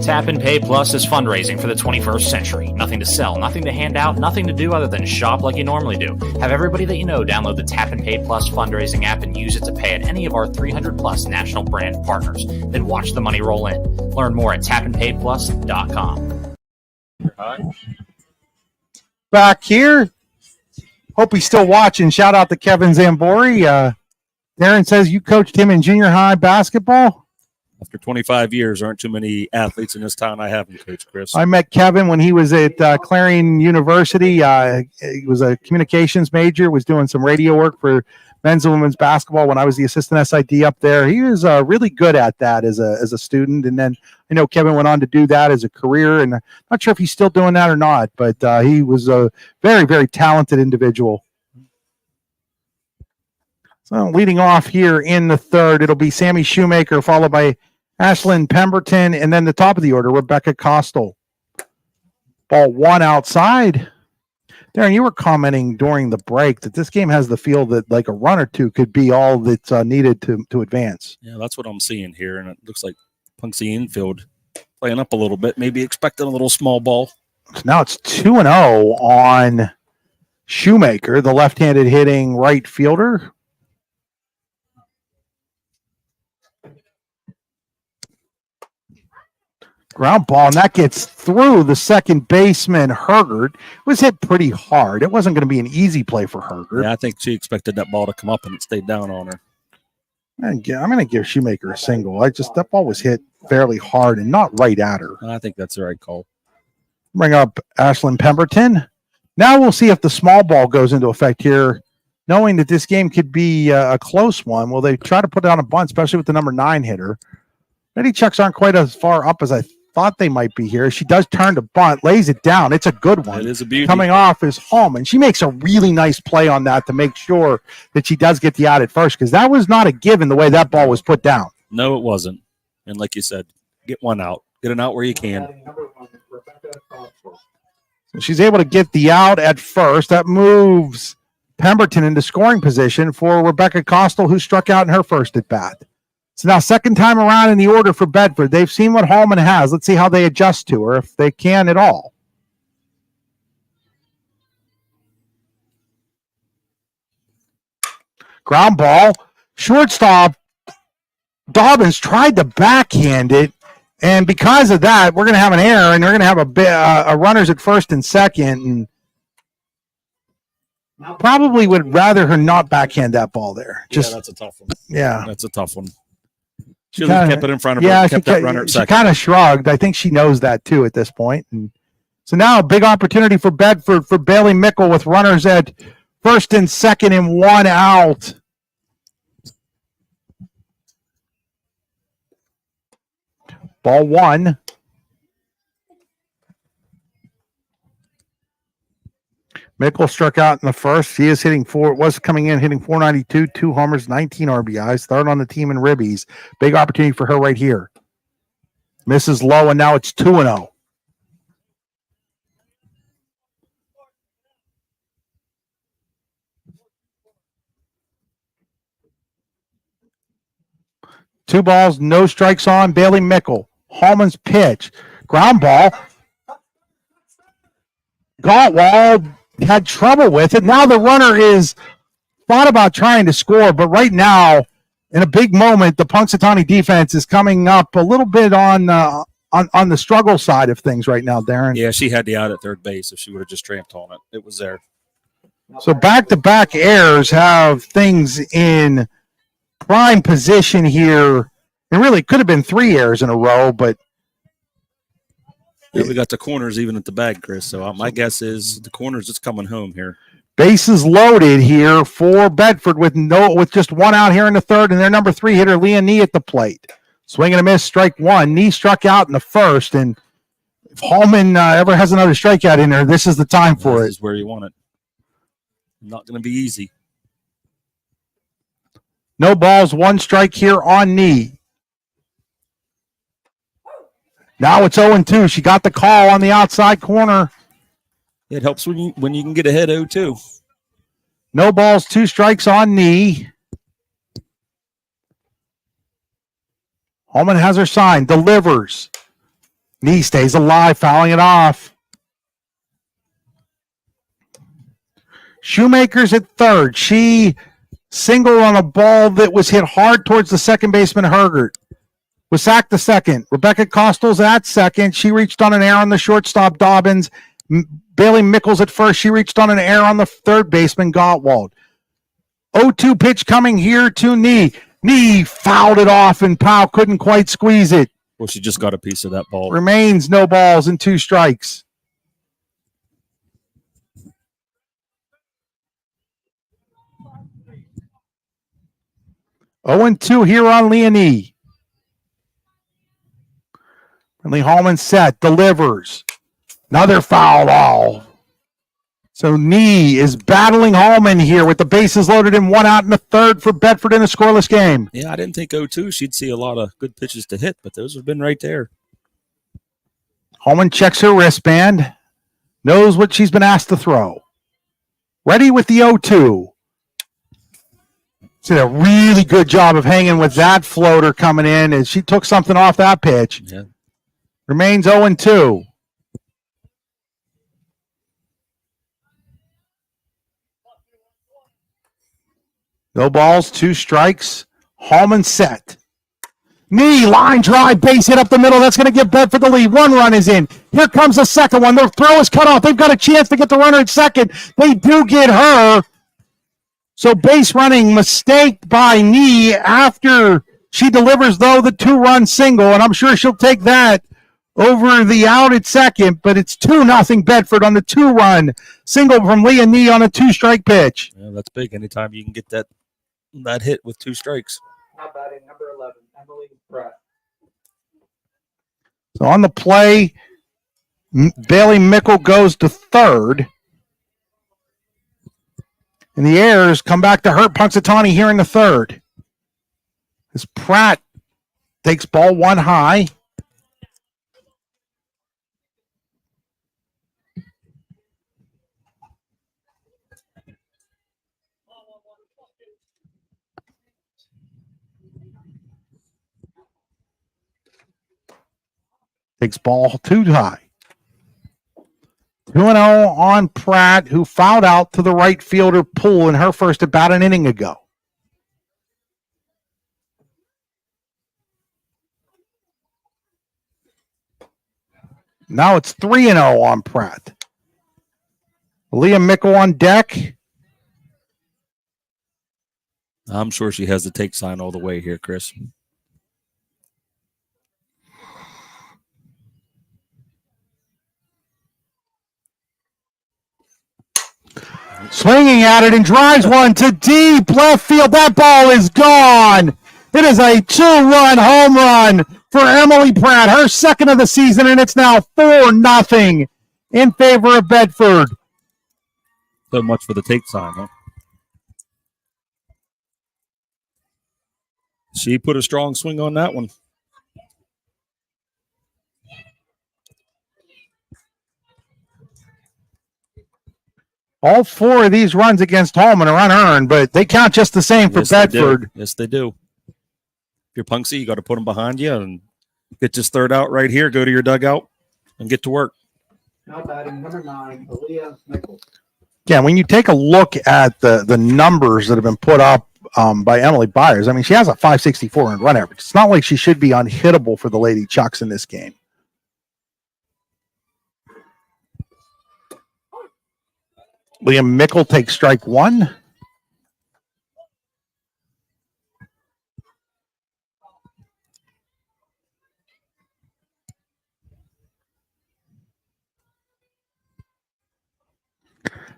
Tap and Pay Plus is fundraising for the 21st century. Nothing to sell, nothing to hand out, nothing to do other than shop like you normally do. Have everybody that you know download the Tap and Pay Plus fundraising app and use it to pay at any of our 300 plus national brand partners. Then watch the money roll in. Learn more at tapandpayplus.com. Back here. Hope he's still watching. Shout out to Kevin Zambori. Darren says you coached him in junior high basketball. After 25 years, aren't too many athletes in this town I haven't coached, Chris. I met Kevin when he was at Clarion University. He was a communications major, was doing some radio work for men's and women's basketball when I was the assistant SID up there. He was really good at that as a student. And then I know Kevin went on to do that as a career, and I'm not sure if he's still doing that or not, but he was a very, very talented individual. So leading off here in the third, it'll be Sammy Shoemaker, followed by Ashlyn Pemberton, and then the top of the order, Rebecca Costel. Ball 1 outside. Darren, you were commenting during the break that this game has the feel that like a run or two could be all that's needed to advance. Yeah, that's what I'm seeing here, and it looks like Punxsy infield playing up a little bit, maybe expecting a little small ball. So now it's 2-0 on Shoemaker, the left-handed hitting right fielder. Ground ball, and that gets through the second baseman, Hergert. It was hit pretty hard. It wasn't going to be an easy play for Hergert. Yeah, I think she expected that ball to come up, and it stayed down on her. I'm going to give Shoemaker a single. That ball was hit fairly hard and not right at her. I think that's the right call. Bring up Ashlyn Pemberton. Now we'll see if the small ball goes into effect here, knowing that this game could be a close one. Will they try to put it on a bunt, especially with the number 9 hitter? Lady Chucks aren't quite as far up as I thought they might be here. She does turn to bunt, lays it down. It's a good one. It is a beauty. Coming off is home, and she makes a really nice play on that to make sure that she does get the out at first, because that was not a given the way that ball was put down. No, it wasn't. And like you said, get one out. Get an out where you can. So she's able to get the out at first. That moves Pemberton into scoring position for Rebecca Costel, who struck out in her first at bat. So now second time around in the order for Bedford. They've seen what Hallman has. Let's see how they adjust to her, if they can at all. Ground ball. Shortstop Dobbins tried to backhand it, and because of that, we're going to have an error, and they're going to have a runners at first and second, and probably would rather her not backhand that ball there. Yeah, that's a tough one. Yeah. That's a tough one. She would have kept it in front of her. Yeah, kept that runner at she second. kind of shrugged. I think she knows that too at this point. And so now a big opportunity for Bedford for Bailey Mickle with runners at first and second and 1 out. Ball 1. Mickle struck out in the first. He is hitting coming in hitting 492, 2 homers, 19 RBIs, third on the team in ribbies. Big opportunity for her right here. Misses low, and now it's 2-0. Two balls, no strikes on Bailey Mickle. Hallman's pitch. Ground ball. Gottwald had trouble with it. Now the runner is thought about trying to score, but right now, in a big moment, the Punxsutawney defense is coming up a little bit on the struggle side of things right now, Darren. Yeah, she had the out at third base. If she would have just tramped on it, it was there. So back-to-back errors have things in prime position here. It really could have been 3 errors in a row, but yeah, we got the corners even at the bag, Chris. So my guess is the corners is coming home here. Bases loaded here for Bedford with just 1 out here in the third, and their number 3 hitter, Leah Nee, at the plate. Swing and a miss, strike 1. Nee struck out in the first, and if Hallman ever has another strikeout in there, this is the time for it. This is where you want it. Not going to be easy. No balls, 1 strike here on Nee. Now it's 0-2. She got the call on the outside corner. It helps when you can get ahead 0-2. No balls, 2 strikes on Nee. Hallman has her sign, delivers. Nee stays alive, fouling it off. Shoemaker's at third. She singled on a ball that was hit hard towards the second baseman, Hergert. Was sacked to second. Rebecca Costle's at second. She reached on an error on the shortstop, Dobbins. Bailey Mickles at first. She reached on an error on the third baseman, Gottwald. 0-2 pitch coming here to Nee. Nee fouled it off, and Powell couldn't quite squeeze it. Well, she just got a piece of that ball. Remains no balls and 2 strikes. Oh, 2 here on Leonie. Lee Hallman set, delivers. Another foul ball. So Nee is battling Hallman here with the bases loaded and 1 out in the third for Bedford in a scoreless game. Yeah, I didn't think 0-2 she'd see a lot of good pitches to hit, but those have been right there. Hallman checks her wristband, knows what she's been asked to throw. Ready with the 0-2. Did a really good job of hanging with that floater coming in as she took something off that pitch. Yeah. Remains 0-2. No balls, 2 strikes. Hallman set. Nee, line drive, base hit up the middle. That's going to give Bedford the lead. 1 run is in. Here comes the second one. Their throw is cut off. They've got a chance to get the runner at second. They do get her. So base running mistake by Nee after she delivers, though, the 2-run single. And I'm sure she'll take that over the out at second. But it's 2-0 Bedford on the 2-run single from Leah Nee on a 2-strike pitch. Yeah, that's big. Anytime you can get that hit with 2 strikes. Now batting number 11, Emily Pratt. So on the play, Bailey Mickle goes to third. And the errors come back to hurt Punxsutawney here in the third. As Pratt takes ball 1 high. Takes ball 2 high. 2-0 on Pratt, who fouled out to the right fielder Poole in her first at bat an inning ago. Now it's 3-0 on Pratt. Leah Mickle on deck. I'm sure she has the take sign all the way here, Chris. Swinging at it and drives one to deep left field. That ball is gone. It is a 2-run home run for Emily Pratt, her second of the season, and it's now 4-0 in favor of Bedford. So much for the take sign, huh? She put a strong swing on that one. All 4 of these runs against Holman are unearned, but they count just the same for Bedford. Yes, they do. If you're Punxsy, you got to put them behind you and get this third out right here. Go to your dugout and get to work. Now batting number 9, Aaliyah Nichols. Yeah, when you take a look at the numbers that have been put up by Emily Byers, I mean, she has a 564 in run average. It's not like she should be unhittable for the Lady Chucks in this game. Liam Mickle takes strike 1.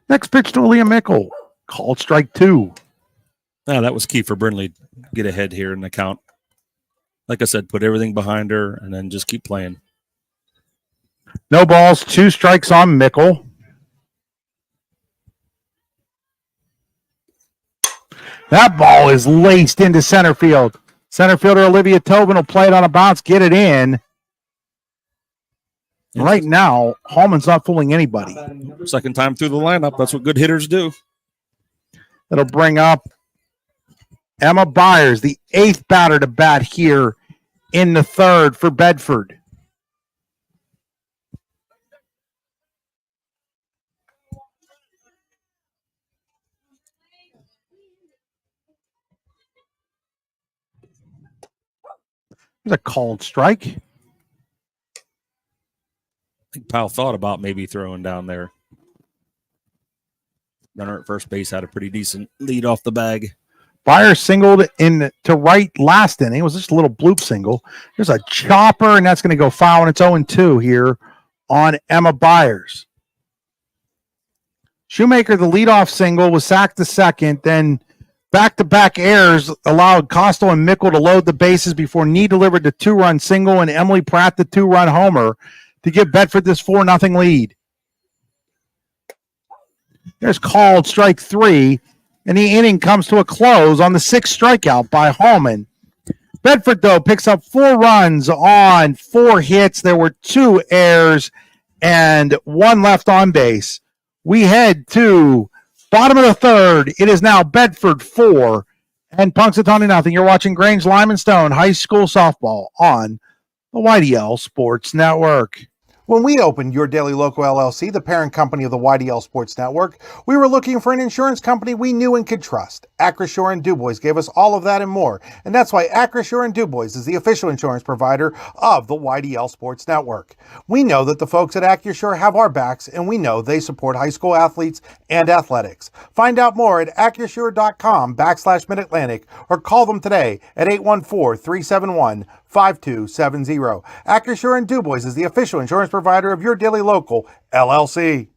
Next pitch to Liam Mickle. Called strike 2. Now, that was key for Brindley to get ahead here in the count. Like I said, put everything behind her and then just keep playing. No balls, 2 strikes on Mickle. That ball is laced into center field. Center fielder Olivia Tobin will play it on a bounce, get it in. Right now, Hallman's not fooling anybody. Second time through the lineup. That's what good hitters do. That'll bring up Emma Byers, the 8th batter to bat here in the 3rd for Bedford. There's a called strike. I think Powell thought about maybe throwing down there. Runner at first base had a pretty decent lead off the bag. Byers singled in to right last inning. It was just a little bloop single. There's a chopper, and that's going to go foul, and it's 0-2 here on Emma Byers. Shoemaker, the leadoff single, was sacked to second. Then back-to-back errors allowed Costo and Mickle to load the bases before Nee delivered the 2-run single and Emily Pratt the 2-run homer to give Bedford this 4-0 lead. There's called strike 3, and the inning comes to a close on the 6th strikeout by Hallman. Bedford, though, picks up 4 runs on 4 hits. There were 2 errors and 1 left on base. We head to bottom of the 3rd. It is now Bedford 4 and Punxsutawney nothing. You're watching Grange Lyman Stone High School Softball on the YDL Sports Network. When we opened Your Daily Local LLC, the parent company of the YDL Sports Network, we were looking for an insurance company we knew and could trust. Acrisure and Dubois gave us all of that and more, and that's why Acrisure and Dubois is the official insurance provider of the YDL Sports Network. We know that the folks at Acrisure have our backs, and we know they support high school athletes and athletics. Find out more at acrisure.com/Mid-Atlantic or call them today at 814-371-5270. Acrisure and Dubois is the official insurance provider of Your Daily Local LLC.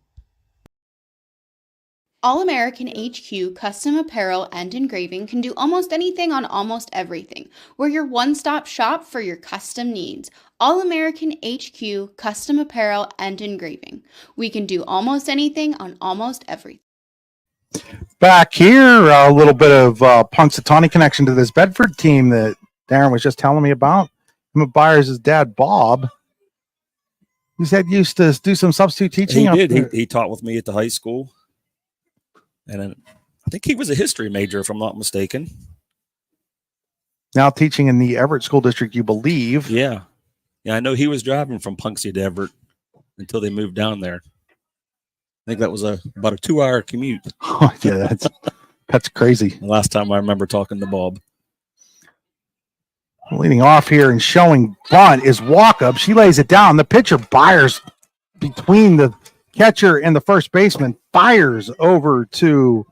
All-American HQ Custom Apparel and Engraving can do almost anything on almost everything. We're your one-stop shop for your custom needs. All-American HQ Custom Apparel and Engraving. We can do almost anything on almost everything. Back here, a little bit of Punxsutawney connection to this Bedford team that Darren was just telling me about. Emma Byers' dad, Bob, he said used to do some substitute teaching. He did. He taught with me at the high school. And then I think he was a history major, if I'm not mistaken. Now teaching in the Everett School District, you believe. Yeah. Yeah, I know he was driving from Punxsutawney to Everett until they moved down there. I think that was about a 2-hour commute. Oh, yeah, that's crazy. The last time I remember talking to Bob. Leading off here and showing bunt is Walkup. She lays it down. The pitcher Byers between the catcher and the first baseman, fires over to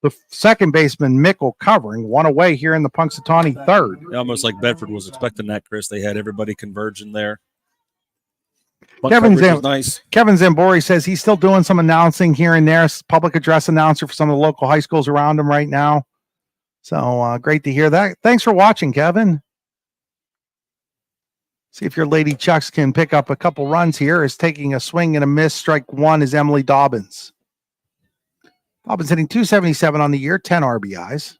the second baseman, Mickle, covering. 1 away here in the Punxsutawney 3rd. Almost like Bedford was expecting that, Chris. They had everybody converging there. Kevin nice. Zambori says he's still doing some announcing here and there, public address announcer for some of the local high schools around him right now. So great to hear that. Thanks for watching, Kevin. See if your Lady Chucks can pick up a couple runs here. Is taking a swing and a miss. Strike 1 is Emily Dobbins. Dobbins hitting 277 on the year, 10 RBIs.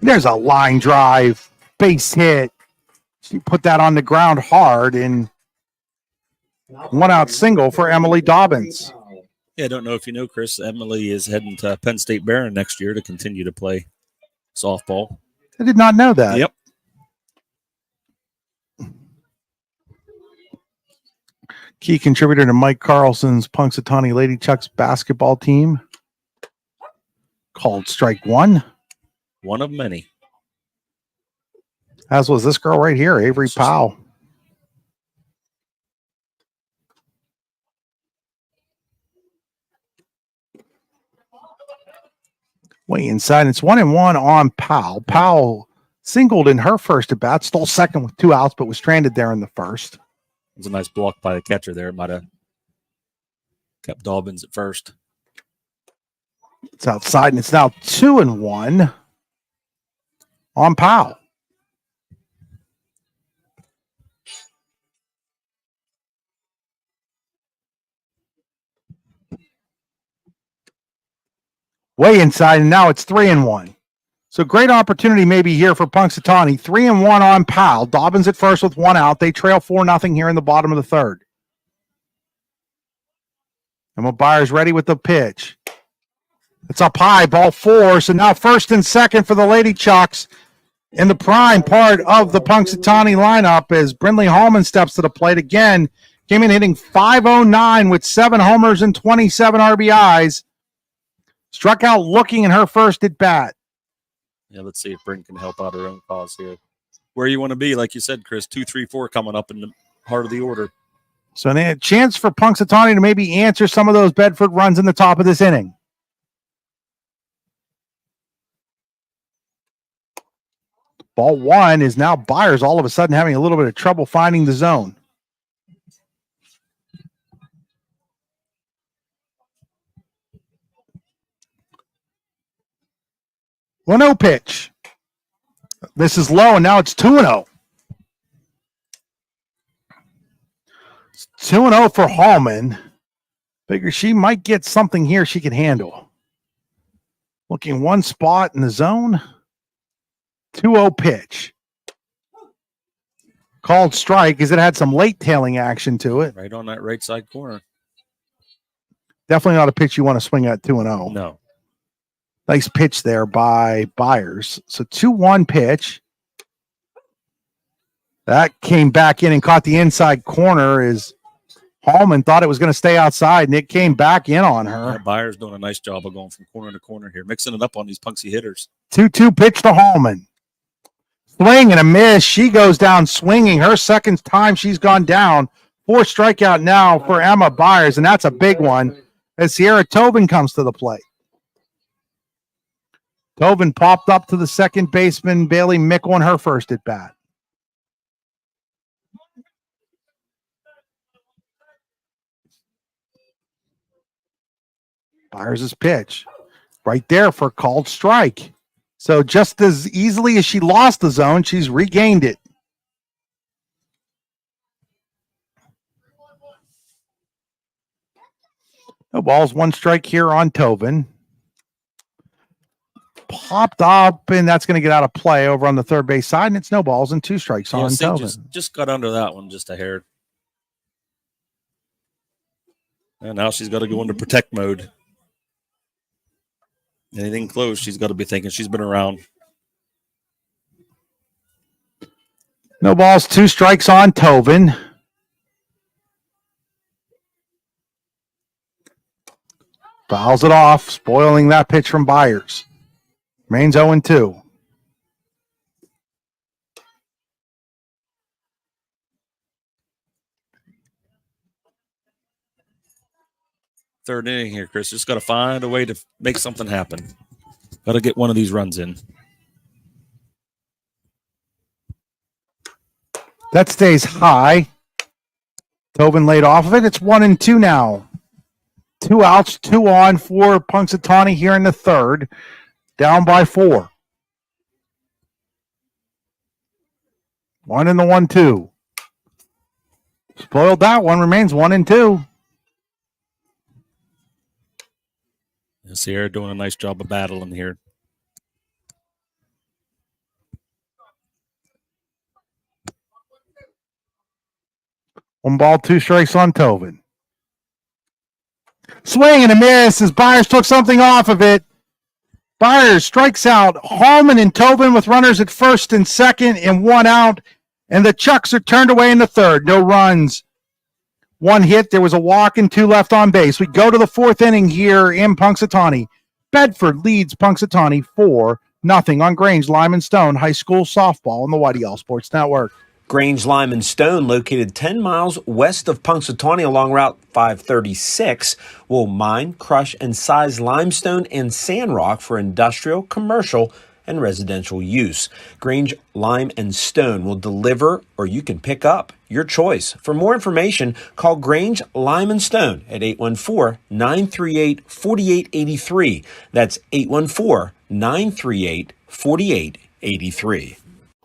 There's a line drive, base hit. She put that on the ground hard, and one out single for Emily Dobbins. Yeah, I don't know if you know, Chris, Emily is heading to Penn State Barron next year to continue to play softball. I did not know that. Yep. Key contributor to Mike Carlson's Punxsutawney Lady Chucks basketball team. Called strike one. One of many. As was this girl right here, Avery Powell. Way inside. It's 1-1 on Powell. Powell singled in her first at bat, stole second with 2 outs, but was stranded there in the first. It was a nice block by the catcher there. It might have kept Dobbins at first. It's outside, and it's now 2-1 on Powell. Way inside, and now it's 3-1. So great opportunity maybe here for Punxsutawney. 3-1 on Powell. Dobbins at first with 1 out. They trail 4-0 here in the bottom of the third. Emma Byers ready with the pitch. It's up high, ball 4. So now first and second for the Lady Chucks in the prime part of the Punxsutawney lineup as Brindley Hallman steps to the plate again. Came in hitting .509 with 7 homers and 27 RBIs. Struck out looking in her first at bat. Yeah, let's see if Bryn can help out her own cause here. Where you want to be, like you said, Chris, 2, 3, 4 coming up in the heart of the order. So a chance for Punxsutawney to maybe answer some of those Bedford runs in the top of this inning. Ball 1 is now Byers all of a sudden having a little bit of trouble finding the zone. 1-0 pitch. This is low, and now it's 2-0. 2-0 for Hallman. Figure she might get something here she can handle. Looking one spot in the zone. 2-0 pitch. Called strike as it had some late tailing action to it. Right on that right side corner. Definitely not a pitch you want to swing at 2-0. No. Nice pitch there by Byers. So 2-1 pitch. That came back in and caught the inside corner as Hallman thought it was going to stay outside, and it came back in on her. Yeah, Byers doing a nice job of going from corner to corner here, mixing it up on these punksy hitters. 2-2 pitch to Hallman. Swing and a miss. She goes down swinging. Her second time she's gone down. 4 strikeout now for Emma Byers, and that's a big one as Sierra Tobin comes to the plate. Tobin popped up to the second baseman, Bailey Mickle, in her first at bat. Byers' pitch right there for called strike. So just as easily as she lost the zone, she's regained it. No balls, 1 strike here on Tobin. Popped up, and that's going to get out of play over on the third base side, and it's no balls and 2 strikes on Tobin. Just got under that one just a hair. And now she's got to go into protect mode. Anything close, she's got to be thinking she's been around. No balls, 2 strikes on Tobin. Fouls it off, spoiling that pitch from Byers. Remains 0-2. Third inning here, Chris. Just got to find a way to make something happen. Got to get one of these runs in. That stays high. Tobin laid off of it. It's 1-2 now. 2 outs, 2 on for Punxsutawney here in the third. Down by 4. 1 in the 1-2. Spoiled that one. Remains 1-2. And Sierra doing a nice job of battling here. One ball, 2 strikes on Tobin. Swing and a miss as Byers took something off of it. Byers strikes out Hallman and Tobin with runners at first and second and 1 out. And the Chucks are turned away in the third. No runs. 1 hit. There was a walk and 2 left on base. We go to the 4th inning here in Punxsutawney. Bedford leads Punxsutawney 4-0 on Grange Lyman Stone High School Softball on the YDL Sports Network. Grange Lyman Stone, located 10 miles west of Punxsutawney along Route 536, will mine, crush, and size limestone and sand rock for industrial, commercial, and residential use. Grange Lime and Stone will deliver, or you can pick up, your choice. For more information, call Grange Lime and Stone at 814-938-4883. That's 814-938-4883.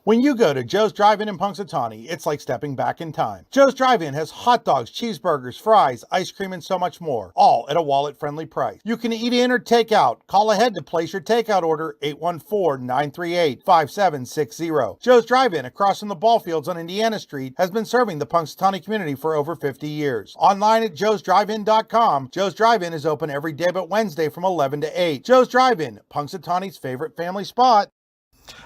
When you go to Joe's Drive-In in Punxsutawney, it's like stepping back in time. Joe's Drive-In has hot dogs, cheeseburgers, fries, ice cream, and so much more, all at a wallet-friendly price. You can eat in or take out. Call ahead to place your takeout order, 814-938-5760. Joe's Drive-In, across from the ball fields on Indiana Street, has been serving the Punxsutawney community for over 50 years. Online at joesdrivein.com, Joe's Drive-In is open every day but Wednesday from 11 to 8. Joe's Drive-In, Punxsutawney's favorite family spot.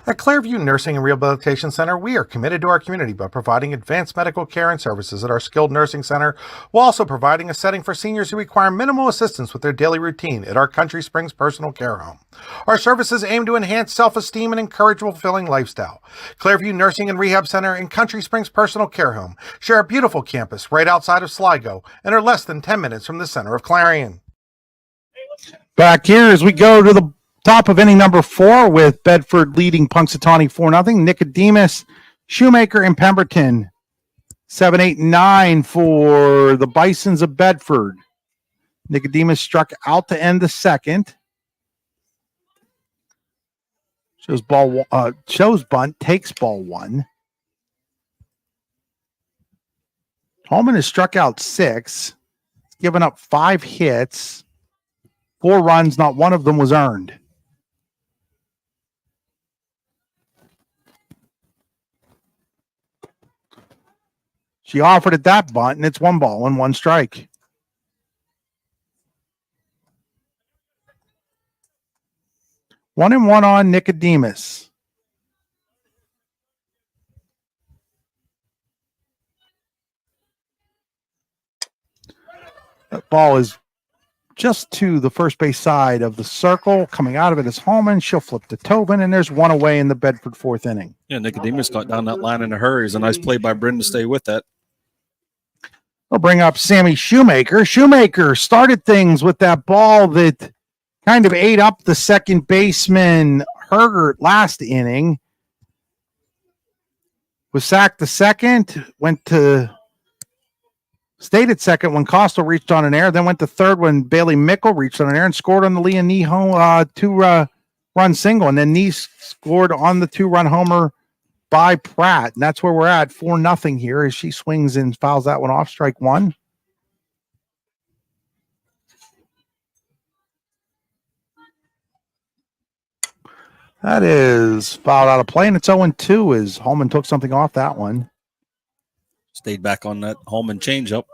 At Clairview Nursing and Rehabilitation Center, we are committed to our community by providing advanced medical care and services at our skilled nursing center, while also providing a setting for seniors who require minimal assistance with their daily routine at our Country Springs Personal Care Home. Our services aim to enhance self-esteem and encourage a fulfilling lifestyle. Clairview Nursing and Rehab Center and Country Springs Personal Care Home share a beautiful campus right outside of Sligo and are less than 10 minutes from the center of Clarion. Back here as we go to the top of inning number 4 with Bedford leading Punxsutawney 4-0. Nicodemus, Shoemaker, and Pemberton 7, 8, 9 for the Bisons of Bedford. Nicodemus struck out to end the second. Shows bunt, takes ball 1. Holman has struck out 6, given up 5 hits, 4 runs, not one of them was earned. She offered at that bunt, and it's 1 ball and 1 strike. One and one on Nicodemus. That ball is just to the first base side of the circle. Coming out of it is Holman. She'll flip to Tobin, and there's 1 away in the Bedford 4th inning. Yeah, Nicodemus got down that line in a hurry. It's a nice play by Brendan to stay with that. We'll bring up Sammy Shoemaker. Shoemaker started things with that ball that kind of ate up the second baseman Hergert last inning. Was sacked the second, stayed at second when Costa reached on an error, then went to third when Bailey Mickle reached on an error and scored on the Leah Nee 2-run single. And then Nee scored on the 2-run homer by Pratt. And that's where we're at, 4-0 here as she swings and fouls that one off, strike 1. That is fouled out of play, and it's 0-2 as Holman took something off that one. Stayed back on that Holman changeup,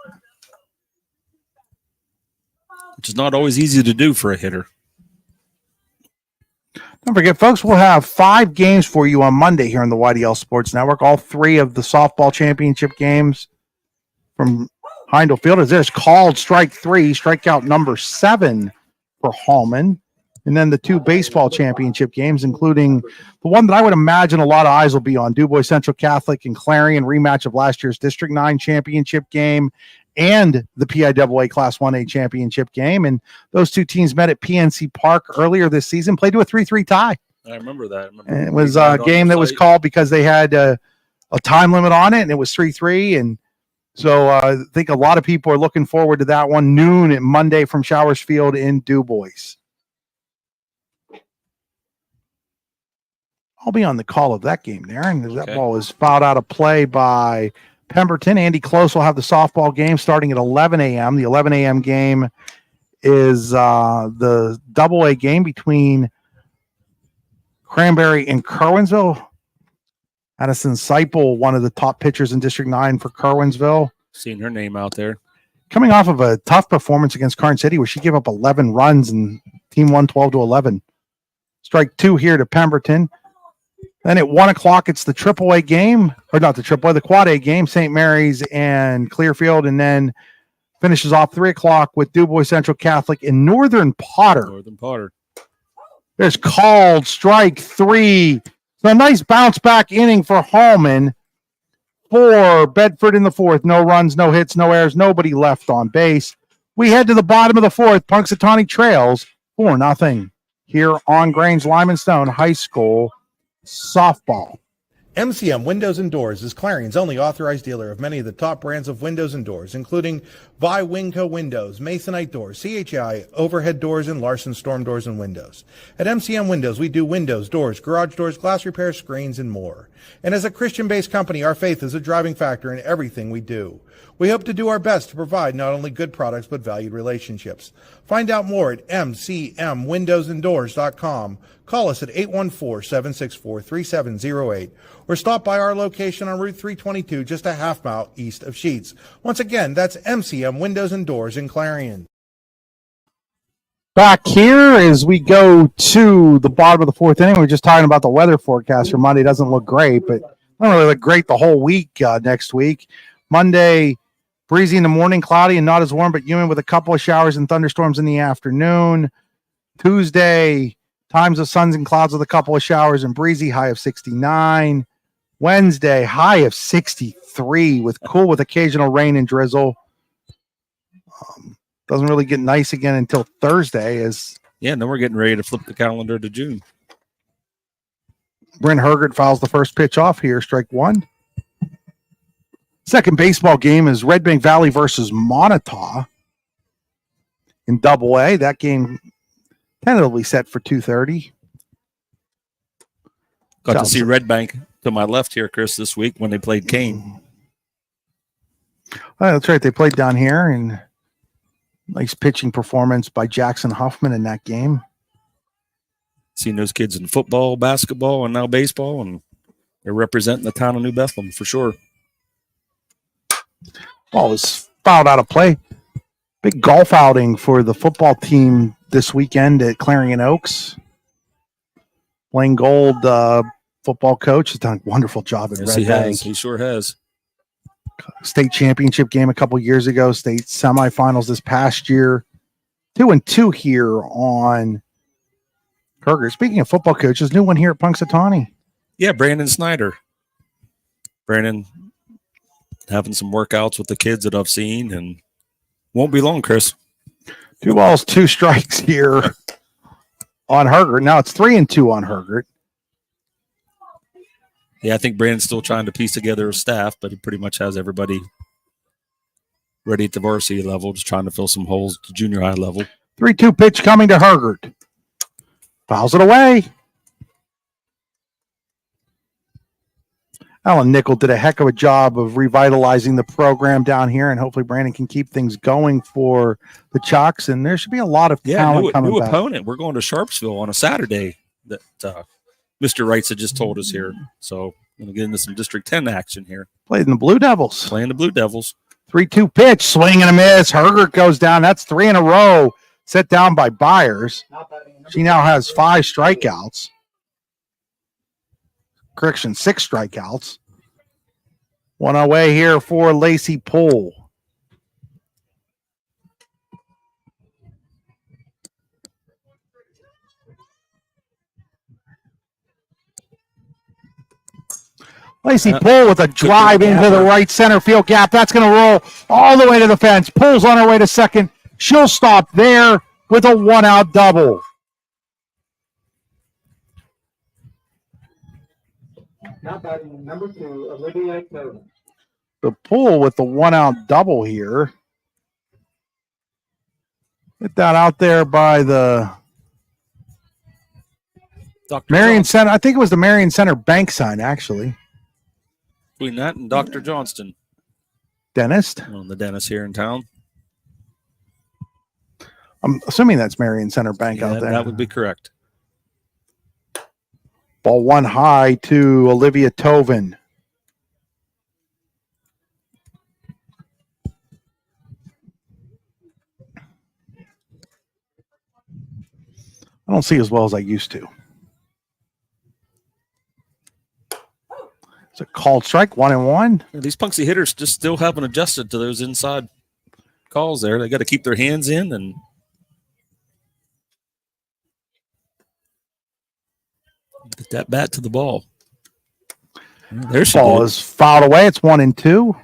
which is not always easy to do for a hitter. Don't forget, folks, we'll have 5 games for you on Monday here on the YDL Sports Network. All 3 of the softball championship games from Heindel Field. As there's called strike 3, strikeout number 7 for Holman. And then the 2 baseball championship games, including the one that I would imagine a lot of eyes will be on, Du Bois Central Catholic and Clarion, rematch of last year's District 9 championship game and the PIAA Class 1A championship game. And those 2 teams met at PNC Park earlier this season, played to a 3-3 tie. I remember that. And it was a game that was called because they had a time limit on it, and it was 3-3. And so I think a lot of people are looking forward to that one, noon at Monday from Showers Field in Du Bois. I'll be on the call of that game there, and that ball is fouled out of play by Pemberton. Andy Close will have the softball game starting at 11 a.m. The 11 a.m. game is the double-A game between Cranberry and Kerwinsville. Addison Seipel, one of the top pitchers in District 9 for Kerwinsville. Seeing her name out there. Coming off of a tough performance against Karn City where she gave up 11 runs and team won 12-11. Strike 2 here to Pemberton. Then at 1 o'clock, it's the triple-A game, or not the triple-A, the quad-A game, St. Mary's and Clearfield, and then finishes off 3 o'clock with DuBois Central Catholic and Northern Potter. Northern Potter. There's called strike 3. So a nice bounce back inning for Hallman for Bedford in the 4th. No runs, no hits, no errors, nobody left on base. We head to the bottom of the 4th. Punxsutawney trails 4-0 here on Grange Lyman Stone High School softball. MCM Windows and Doors is Clarion's only authorized dealer of many of the top brands of windows and doors, including Vi Winco Windows, Masonite Doors, CHI Overhead Doors, and Larson Storm Doors and Windows. At MCM Windows, we do windows, doors, garage doors, glass repair, screens, and more. And as a Christian-based company, our faith is a driving factor in everything we do. We hope to do our best to provide not only good products, but valued relationships. Find out more at mcmwindowsanddoors.com. Call us at 814-764-3708 or stop by our location on Route 322, just a half mile east of Sheets. Once again, that's MCM Windows and Doors in Clarion. Back here as we go to the bottom of the 4th inning, we're just talking about the weather forecast for Monday. It doesn't look great, but it doesn't really look great the whole week next week. Monday, breezy in the morning, cloudy and not as warm, but humid with a couple of showers and thunderstorms in the afternoon. Tuesday, times of suns and clouds with a couple of showers and breezy, high of 69. Wednesday, high of 63 with cool with occasional rain and drizzle. Doesn't really get nice again until Thursday. Then we're getting ready to flip the calendar to June. Brent Hergert fouls the first pitch off here, strike 1. Second baseball game is Red Bank Valley versus Montauk in Double-A. That game tentatively set for 2:30. Got to see Red Bank to my left here, Chris, this week when they played Kane. That's right. They played down here, and nice pitching performance by Jackson Huffman in that game. Seeing those kids in football, basketball, and now baseball, and they're representing the town of New Bethlehem for sure. Ball was fouled out of play. Big golf outing for the football team this weekend at Clarion Oaks. Blaine Gold, football coach, has done a wonderful job at Red Bank. He sure has. State championship game a couple years ago, state semifinals this past year. 2-2 here on Herger. Speaking of football coaches, new one here at Punxsutawney. Yeah, Brandon Snyder. Brandon having some workouts with the kids that I've seen, and won't be long, Chris. 2 balls, 2 strikes here on Herger. Now it's 3-2 on Herger. Yeah, I think Brandon's still trying to piece together a staff, but he pretty much has everybody ready at the varsity level, just trying to fill some holes at the junior high level. 3-2 pitch coming to Hergert. Fouls it away. Alan Nickel did a heck of a job of revitalizing the program down here, and hopefully Brandon can keep things going for the Chalks, and there should be a lot of talent coming new back. Opponent. We're going to Sharpsville on a Saturday that Mr. Wrights had just told us here. So going to get into some District 10 action here. Playing the Blue Devils. 3-2 pitch, swing and a miss. Hergert goes down. That's 3 in a row. Set down by Byers. She now has 5 strikeouts. Correction, 6 strikeouts. One away here for Lacey Poole. Lacey Poole with a drive into the right center field gap. That's going to roll all the way to the fence. Pulls on her way to second. She'll stop there with a 1-out double. Now batting number 2, Olivia Coda. The Poole with the 1-out double here. Get that out there by the Dr. Marion Johnston. Center. I think it was the Marion Center bank sign, actually. Between that and Dr. Johnston. Dentist. Well, the dentist here in town. I'm assuming that's Marion Center Bank Yeah, out there. that would be correct. Ball one high to Olivia Tovin. I don't see as well as I used to. It's a called strike, 1-1. These Punxsutawney hitters just still haven't adjusted to those inside calls there. They got to keep their hands in and get that bat to the ball. There's the ball is fouled away. It's 1-2.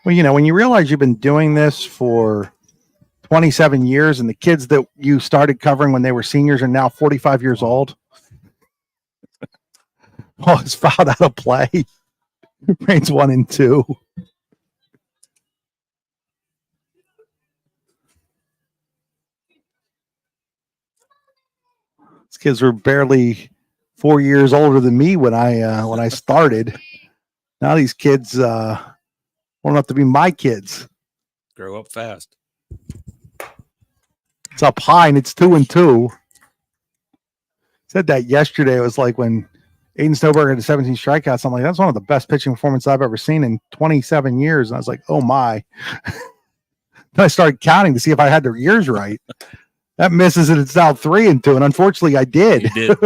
Well, you know, when you realize you've been doing this for 27 years and the kids that you started covering when they were seniors are now 45 years old. Well, it's fouled out of play. Rains 1-2. These kids were barely 4 years older than me when I started. Now these kids won't have to be my kids. grow up fast. It's up high and it's 2-2. Said that yesterday. It was like when Aiden Snowberger had 17 strikeouts. I'm like, that's one of the best pitching performances I've ever seen in 27 years. And I was like, oh my. Then I started counting to see if I had the years right. That misses it. It's now 3-2. And unfortunately, I did. You did.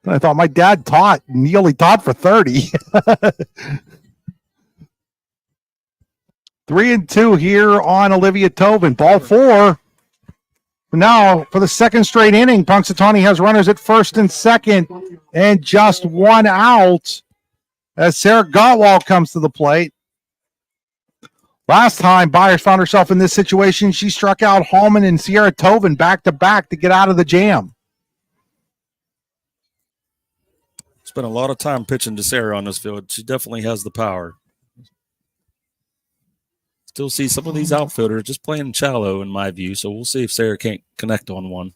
And I thought my dad taught, and he only taught for 30. 3-2 here on Olivia Tobin. Ball four. Now, for the second straight inning, Punxsutawney has runners at first and second, and just one out as Sarah Gottwald comes to the plate. Last time Byers found herself in this situation, she struck out Hallman and Sierra Tobin back-to-back to get out of the jam. Spent a lot of time pitching to Sarah on this field. She definitely has the power. Still see some of these outfielders just playing shallow in my view, so we'll see if Sarah can't connect on one.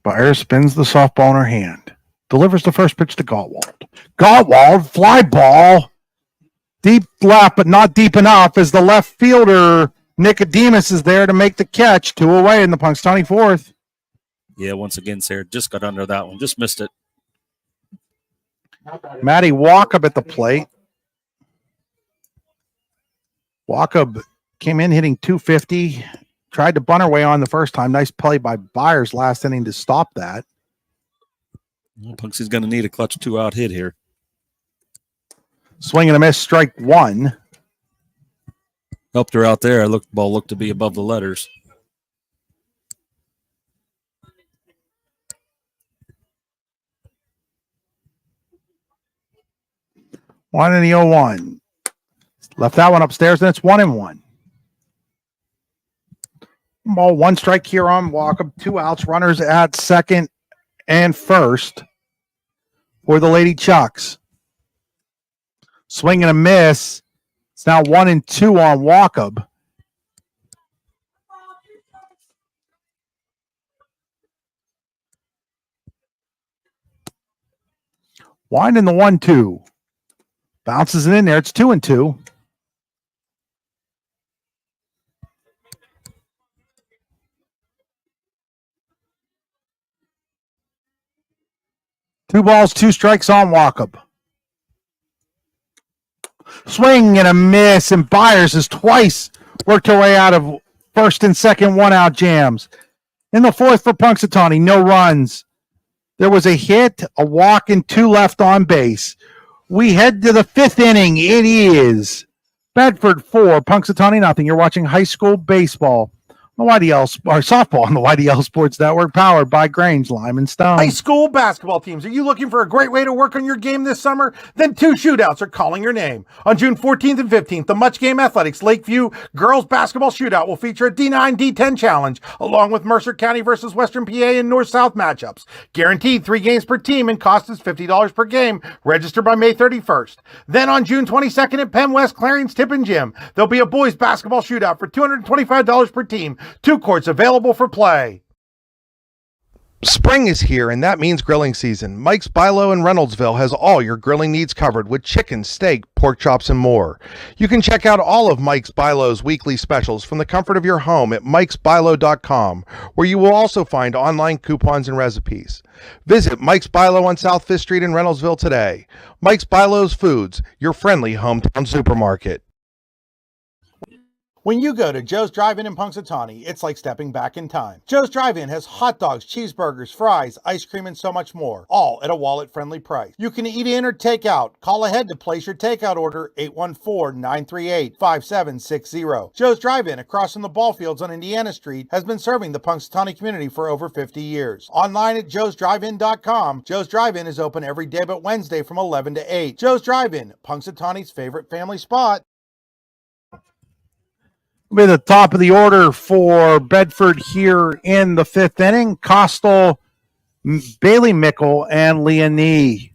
Byers spins the softball in her hand. Delivers the first pitch to Gottwald. Gottwald, fly ball. Deep left, but not deep enough as the left fielder, Nicodemus, is there to make the catch. 2 away in the Punxsutawney fourth. Yeah, once again, Sarah just got under that one. Just missed it. Maddie Walkup at the plate. Walkup came in hitting 250. Tried to bunt her way on the first time. Nice play by Byers last inning to stop that. Well, Punxsy's going to need a clutch 2-out hit here. Swing and a miss, strike one. Helped her out there. Ball looked to be above the letters. One in the 0-1. Left that one upstairs, and it's 1-1. Ball, one strike here on Walkup. 2 outs, runners at second and first for the Lady Chucks. Swing and a miss. It's now 1-2 on Walkup. Wind in the 1-2. Bounces it in there. It's 2-2. Two balls, 2 strikes on Walkup. Swing and a miss, and Byers has twice worked her way out of first and second 1-out jams. In the fourth for Punxsutawney, no runs. There was a hit, a walk, and 2 left on base. We head to the 5th inning. It is Bedford 4, Punxsutawney nothing. You're watching high school baseball The YDL or softball on the YDL Sports Network, powered by Grange, Lime, and Stone. High school basketball teams. Are you looking for a great way to work on your game this summer? Then 2 shootouts are calling your name. On June 14th and 15th, the Much Game Athletics Lakeview Girls Basketball Shootout will feature a D9 D10 challenge, along with Mercer County versus Western PA and North-South matchups. Guaranteed 3 games per team and cost is $50 per game. Register by May 31st. Then on June 22nd at Penn West Clarion's Tip and Gym, there'll be a boys basketball shootout for $225 per team. 2 courts available for play. Spring is here, and that means grilling season. Mike's Bilo in Reynoldsville has all your grilling needs covered with chicken, steak, pork chops, and more. You can check out all of Mike's Bilo's weekly specials from the comfort of your home at mikesbilo.com, where you will also find online coupons and recipes. Visit Mike's Bilo on South 5th Street in Reynoldsville today. Mike's Bilo's Foods, your friendly hometown supermarket. When you go to Joe's Drive-In Punxsutawney, it's like stepping back in time. Joe's Drive-In has hot dogs, cheeseburgers, fries, ice cream, and so much more, all at a wallet-friendly price. You can eat in or take out. Call ahead to place your takeout order, 814-938-5760. Joe's Drive-In, across from the ball fields on Indiana Street, has been serving the Punxsutawney community for over 50 years. Online at joesdrivein.com, Joe's Drive-In is open every day but Wednesday from 11 to 8. Joe's Drive-In, Punxsutawney's favorite family spot. Be the top of the order for Bedford here in the 5th inning. Costal, Bailey Mickle, and Leonie.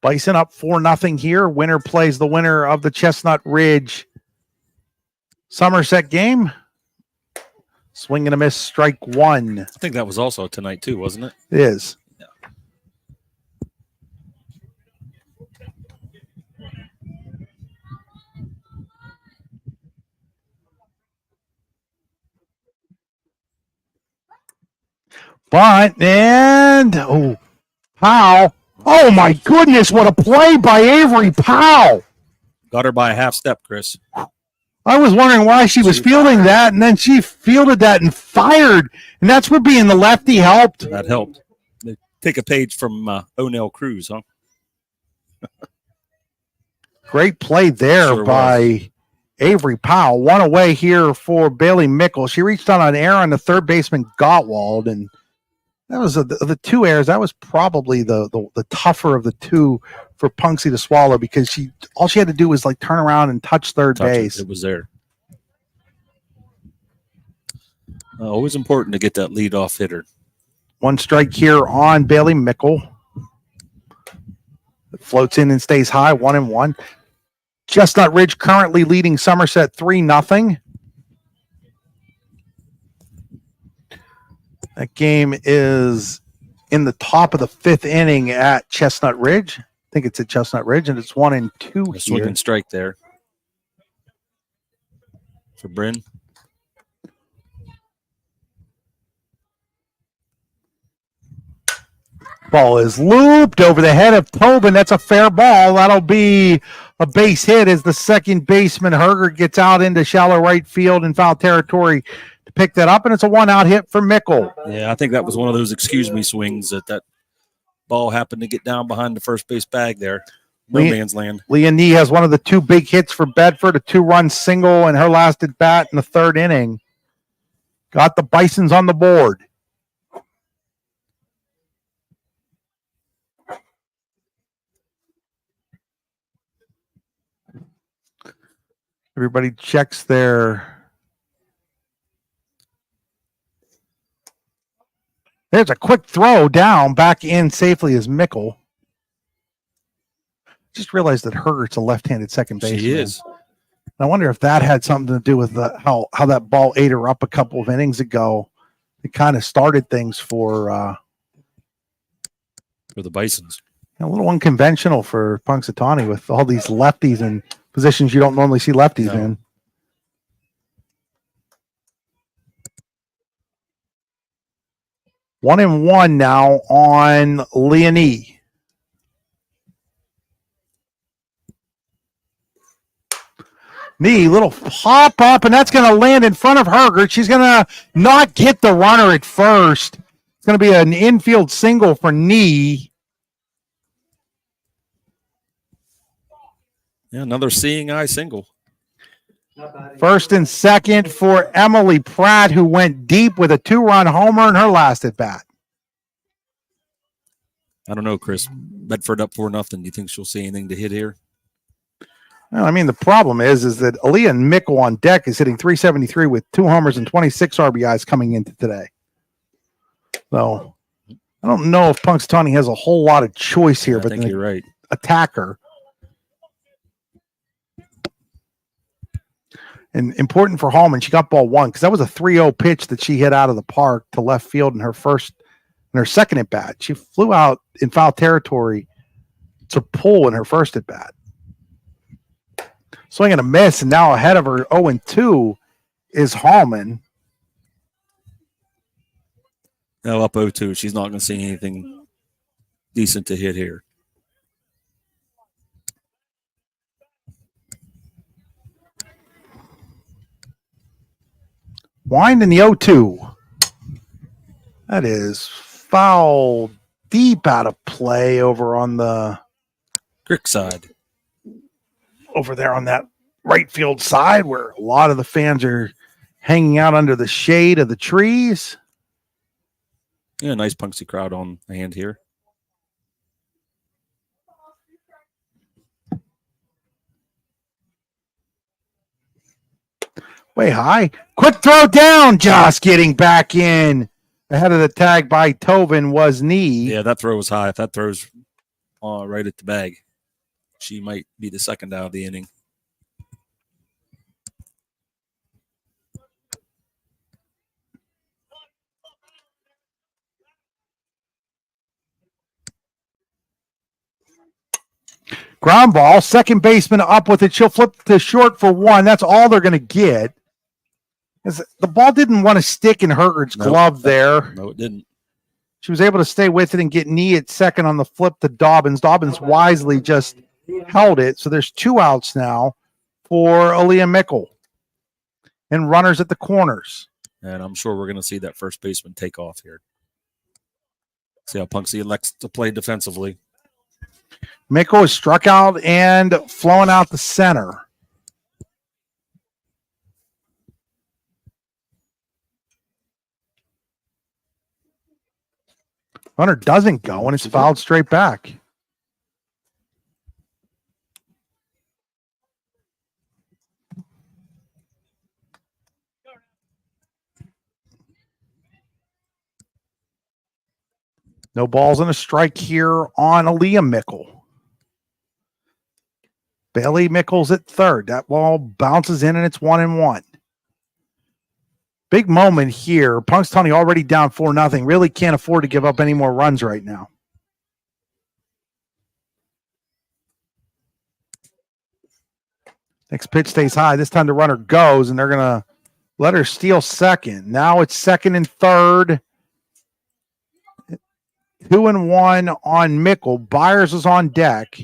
Bison up 4-0 here. Winner plays the winner of the Chestnut Ridge Somerset game. Swing and a miss, strike 1. I think that was also tonight too, wasn't it? It is. Bunt and Powell. Oh my goodness, what a play by Avery Powell. Got her by a half step, Chris. I was wondering why she was fielding that, and then she fielded that and fired. And that's where being the lefty helped. That helped. They take a page from O'Neill Cruz, huh? Great play there by Avery Powell. 1 away here for Bailey Mickle. She reached on an error on the third baseman Gottwald, and that was the 2 errors. That was probably the tougher of the 2 for Punxsy to swallow, because all she had to do was like turn around and touch third base. It was there. Always important to get that leadoff hitter. 1 strike here on Bailey Mickle. It floats in and stays high, 1-1. Chestnut Ridge currently leading Somerset 3-0. That game is in the top of the 5th inning at Chestnut Ridge. I think it's at Chestnut Ridge, and it's 1-2 here. Swinging strike there for Bryn. Ball is looped over the head of Tobin. That's a fair ball. That'll be a base hit as the second baseman Herger gets out into shallow right field in foul territory to pick that up, and it's a 1-out hit for Mickle. Yeah, I think that was one of those excuse me swings that ball happened to get down behind the first base bag there. No man's land. Leonie has one of the 2 big hits for Bedford, a 2-run single in her last at bat in the 3rd inning. Got the Bisons on the board. Everybody checks their. There's a quick throw down, back in safely as Mickle. Just realized that Hergert's a left-handed second baseman. She is. I wonder if that had something to do with how that ball ate her up a couple of innings ago. It kind of started things for the Bisons. A little unconventional for Punxsutawney with all these lefties in positions you don't normally see lefties in. 1-1 now on Leonie. Knee, little pop up, and that's going to land in front of Hergert. She's going to not get the runner at first. It's going to be an infield single for Knee. Yeah, another seeing eye single. First and second for Emily Pratt, who went deep with a 2-run homer in her last at bat. I don't know, Chris. Bedford up 4-0. Do you think she'll see anything to hit here? Well, I mean, the problem is that Aaliyah Mickle on deck is hitting 373 with 2 homers and 26 RBIs coming into today. So I don't know if Punxsutawney has a whole lot of choice here, but I think you're right. Attacker. And important for Hallman, she got ball 1 because that was a 3-0 pitch that she hit out of the park to left field in her second at bat. She flew out in foul territory to pull in her first at bat. Swing and a miss, and now ahead of her 0-2 is Hallman. Now up 0-2. She's not going to see anything decent to hit here. Wind in the 0-2. That is foul deep out of play over on the Crick side. Over there on that right field side where a lot of the fans are hanging out under the shade of the trees. Yeah, nice Punxsutawney crowd on hand here. Way high. Quick throw down. Joss getting back in. Ahead of the tag by Tobin was knee. Yeah, that throw was high. If that throw's right at the bag, she might be the second out of the inning. Ground ball. Second baseman up with it. She'll flip to short for 1. That's all they're going to get. The ball didn't want to stick in Hergert's glove there. No, it didn't. She was able to stay with it and get knee at second on the flip to Dobbins. Dobbins wisely just held it. So there's 2 outs now for Aaliyah Mickle. And runners at the corners. And I'm sure we're going to see that first baseman take off here. See how Punxsutawney elects to play defensively. Mickle is struck out and flowing out the center. Runner doesn't go, and it's fouled straight back. No balls and a strike here on Aaliyah Mickle. Bailey Mickle's at third. That ball bounces in, and it's 1-1. Big moment here. Punxsutawney already down 4-0. Really can't afford to give up any more runs right now. Next pitch stays high. This time the runner goes, and they're going to let her steal second. Now it's second and third. 2-1 on Mickle. Byers is on deck.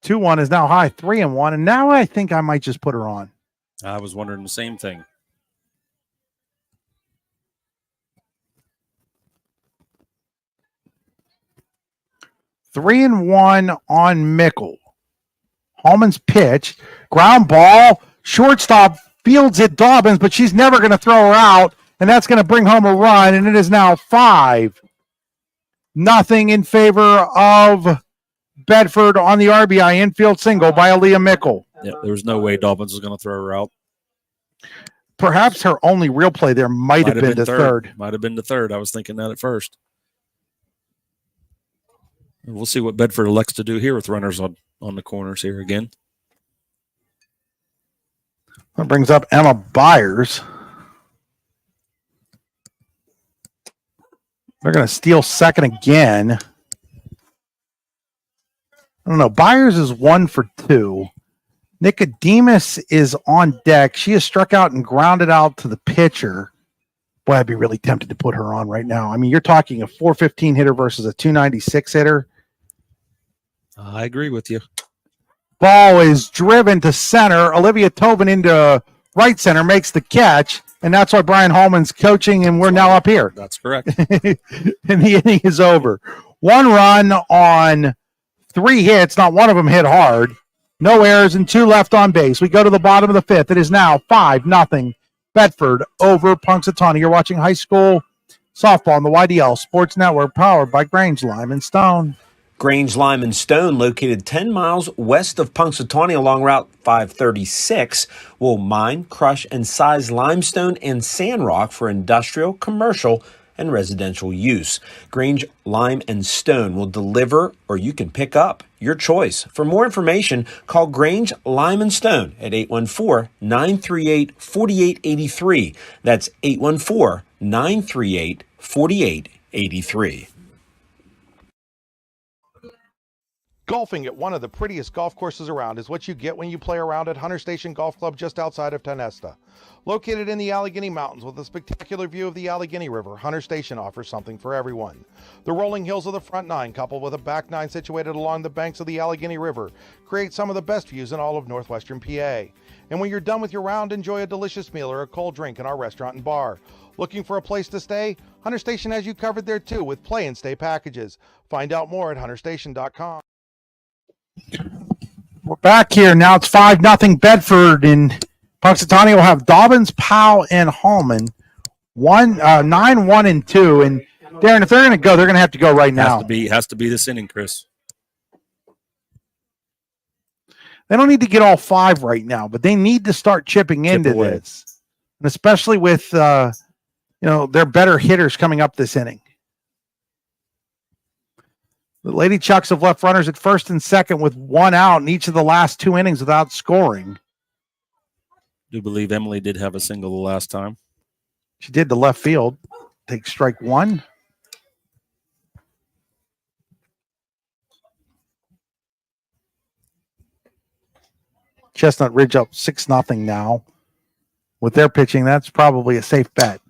Two one is now high, 3-1, and now I think I might just put her on. I was wondering the same thing. Three and one on Mickle. Hallman's pitch, ground ball, shortstop fields it Dobbins, but she's never going to throw her out, and that's going to bring home a run, and it is now 5-0 in favor of Bedford on the RBI infield single by Aaliyah Mickle. Yeah, there was no way Dobbins was going to throw her out. Perhaps her only real play there might have been the third. Might have been the third. I was thinking that at first. And we'll see what Bedford elects to do here with runners on the corners here again. That brings up Emma Byers. They're going to steal second again. I don't know. Byers is 1 for 2. Nicodemus is on deck. She has struck out and grounded out to the pitcher. Boy, I'd be really tempted to put her on right now. I mean, you're talking a 415 hitter versus a 296 hitter. I agree with you. Ball is driven to center. Olivia Tobin into right center, makes the catch, and that's why Brian Hallman's coaching, and we're now up here. That's correct. And the inning is over. 1 run on 3 hits, not one of them hit hard. No errors and 2 left on base. We go to the bottom of the 5th. It is now 5-0 Bedford over Punxsutawney. You're watching high school softball on the YDL Sports Network, powered by Grange, Lime, and Stone. Grange, Lime, and Stone, located 10 miles west of Punxsutawney along Route 536, will mine, crush, and size limestone and sand rock for industrial, commercial, and residential use. Grange, Lime, and Stone will deliver, or you can pick up, your choice. For more information, call Grange, Lime, and Stone at 814-938-4883. That's 814-938-4883. Golfing at one of the prettiest golf courses around is what you get when you play around at Hunter Station Golf Club just outside of Tonesta. Located in the Allegheny Mountains with a spectacular view of the Allegheny River, Hunter Station offers something for everyone. The rolling hills of the front 9, coupled with a back 9 situated along the banks of the Allegheny River, create some of the best views in all of northwestern PA. And when you're done with your round, enjoy a delicious meal or a cold drink in our restaurant and bar. Looking for a place to stay? Hunter Station has you covered there too with play and stay packages. Find out more at hunterstation.com. We're back here. Now it's 5-0 Bedford, and Punxsutawney will have Dobbins, Powell, and Hallman. 9-1-2. And Darren, if they're going to go, they're going to have to go right now. Has to be this inning, Chris. They don't need to get all 5 right now, but they need to start chipping into this, and especially with their better hitters coming up this inning. The Lady Chucks have left runners at first and second with 1 out in each of the last 2 innings without scoring. I do believe Emily did have a single the last time. She did to left field. Take strike 1. Chestnut Ridge up 6-0 now. With their pitching, that's probably a safe bet.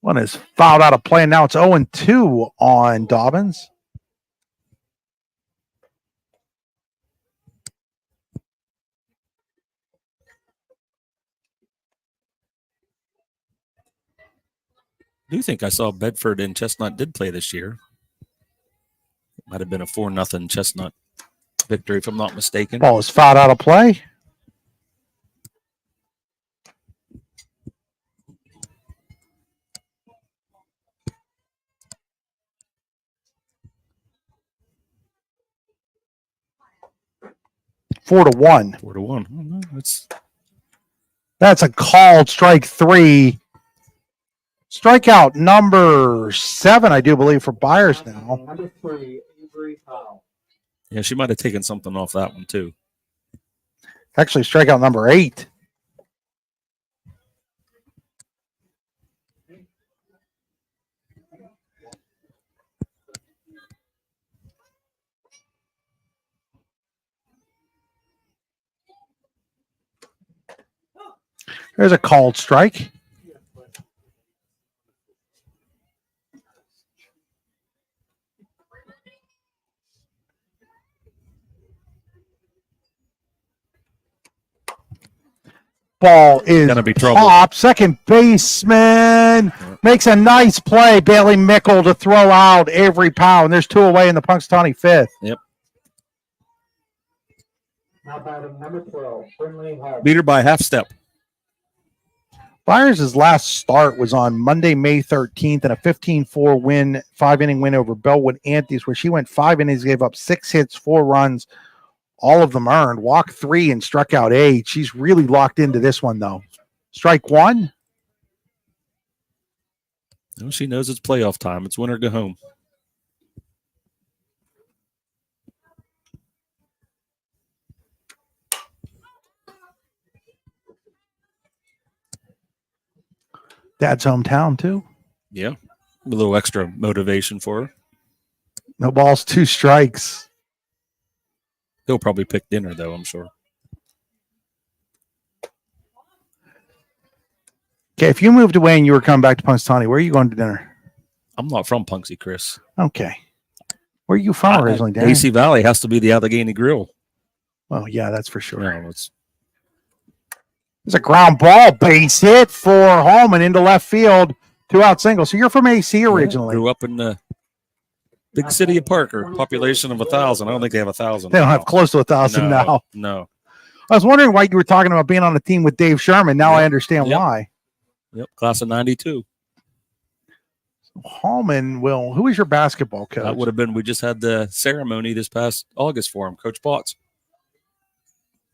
One is fouled out of play, and now it's 0-2 on Dobbins. I do think I saw Bedford and Chestnut did play this year. It might have been a 4-0 Chestnut victory, if I'm not mistaken. Ball is fouled out of play. Four to one. 4-1. Oh, no, that's a called strike 3. Strikeout number 7, I do believe, for Byers now. Number 3, Avery Powell. Yeah, she might have taken something off that one, too. Actually, strikeout number 8. There's a called strike. Ball is gonna be trouble. Top. Second baseman makes a nice play. Bailey Mickle to throw out Avery Powell, and there's 2 away in the Punxsutawney 5th. Yep. Now batting number 12, Finley Hall. Beat her by a half step. Byers' last start was on Monday, May 13th, in a 15-4 win, 5-inning win over Bellwood Antes, where she went 5 innings, gave up 6 hits, 4 runs, all of them earned, walked 3 and struck out 8. She's really locked into this one, though. Strike 1. Well, she knows it's playoff time. It's win or go home. Dad's hometown, too. Yeah. A little extra motivation for her. No balls, 2 strikes. He'll probably pick dinner, though, I'm sure. Okay, if you moved away and you were coming back to Punxsutawney, where are you going to dinner? I'm not from Punxsutawney, Chris. Okay. Where are you from originally, Dan? AC Valley has to be the Allegheny Grill. Well, yeah, that's for sure. No, There's a ground ball, base hit for Holman into left field. 2-out single. So you're from AC originally. Grew up in the big city of Parker, population of 1,000. I don't think they have 1,000. They don't have close to 1,000 now. No. I was wondering why you were talking about being on a team with Dave Sherman. Now I understand why. Yep, class of 92. Hallman who is your basketball coach? That would have been, we just had the ceremony this past August for him, Coach Botts.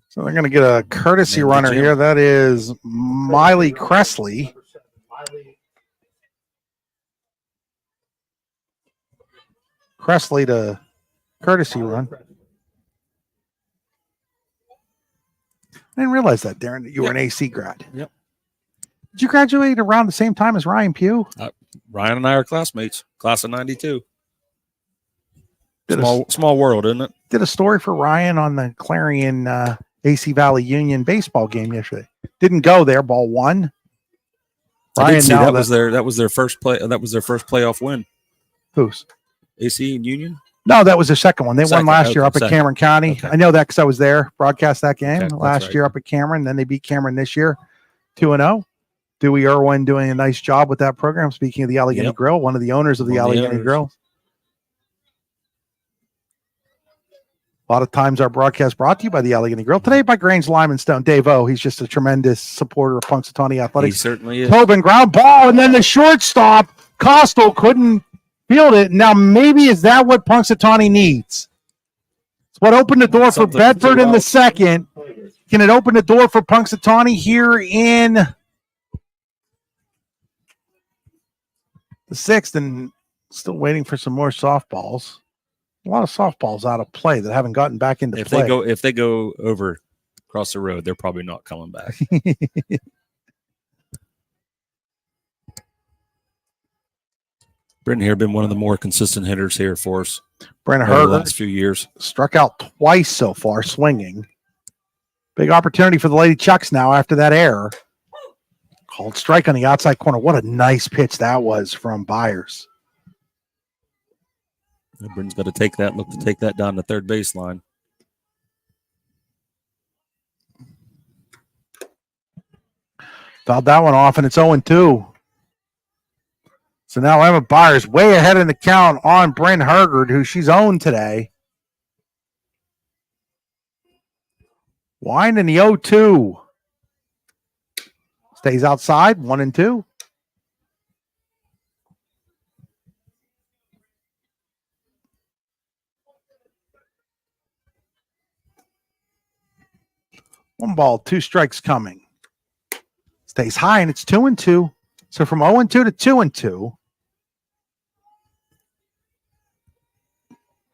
So they're going to get a courtesy runner here. That is Miley Cressley. Cressley to courtesy run. I didn't realize that, Darren, that you were an AC grad. Yep. Did you graduate around the same time as Ryan Pugh? Ryan and I are classmates, class of 92. Small world, isn't it? Did a story for Ryan on the Clarion AC Valley Union baseball game yesterday. Didn't go there. Ball one. Ryan, that was their first play. That was their first playoff win. Whose? AC and Union. No, that was their second one. They won last year up at Cameron County. Okay. I know that because I was there, broadcast that game last year up at Cameron. Then they beat Cameron this year, 2-0. Dewey Irwin doing a nice job with that program. Speaking of the Allegheny Grill, one of the owners of the Allegheny Grill. A lot of times our broadcast brought to you by the Allegheny Grill. Today by Grange Lime and Stone. Dave O, he's just a tremendous supporter of Punxsutawney Athletics. He certainly is. Tobin ground ball, and then the shortstop, Costal, couldn't field it. Now maybe is that what Punxsutawney needs? It's what opened the door for Bedford in the second. Can it open the door for Punxsutawney here in the sixth? And still waiting for some more softballs. A lot of softballs out of play that haven't gotten back into play. If they go over across the road, they're probably not coming back. Brenton here been one of the more consistent hitters here for us. Brenton Herger, the last few years, struck out twice so far, swinging. Big opportunity for the Lady Chucks now after that error. Called strike on the outside corner. What a nice pitch that was from Byers. Brenton's got to take that down the third baseline. Fouled that one off, and it's 0-2. So now Emma Byers way ahead in the count on Bryn Hergard, who she's owned today. Wine in the 0-2. Stays outside, 1-2. One ball, two strikes coming. Stays high, and it's 2-2. So from 0-2 to 2-2.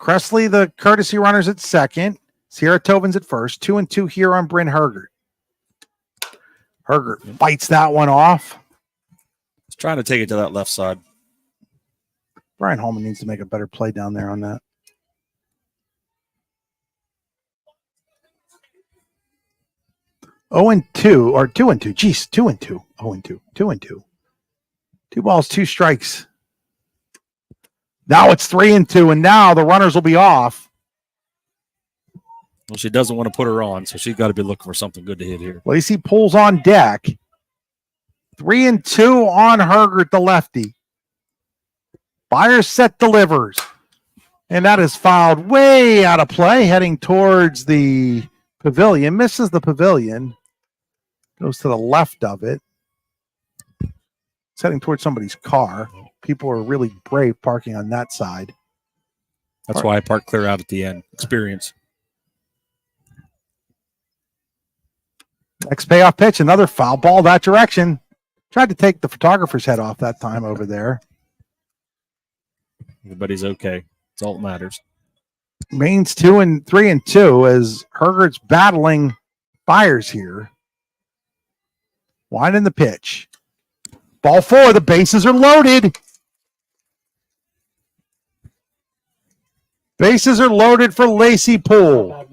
Cressley, the courtesy runners at second. Sierra Tobin's at first. 2-2 here on Bryn Hergard. Hergard fights that one off. He's trying to take it to that left side. Brian Holman needs to make a better play down there on that. Oh and 2 or 2-2. Jeez, 2-2. 0-2. 2-2. 2 balls, 2 strikes. Now it's 3-2, and now the runners will be off. Well, she doesn't want to put her on, so she's got to be looking for something good to hit here. Lacey pulls on deck. 3-2 on Hergard, the lefty. Byers set delivers. And that is fouled way out of play, heading towards the pavilion. Misses the pavilion. Goes to the left of it. It's heading towards somebody's car. People are really brave parking on that side. That's why I park clear out at the end. Experience. Next payoff pitch, another foul ball that direction. Tried to take the photographer's head off that time over there. Everybody's okay. That's all that matters. Remains 3-2 as Hergard's battling Byers here. Winding the pitch. Ball 4, the bases are loaded. Bases are loaded for Lacey Poole.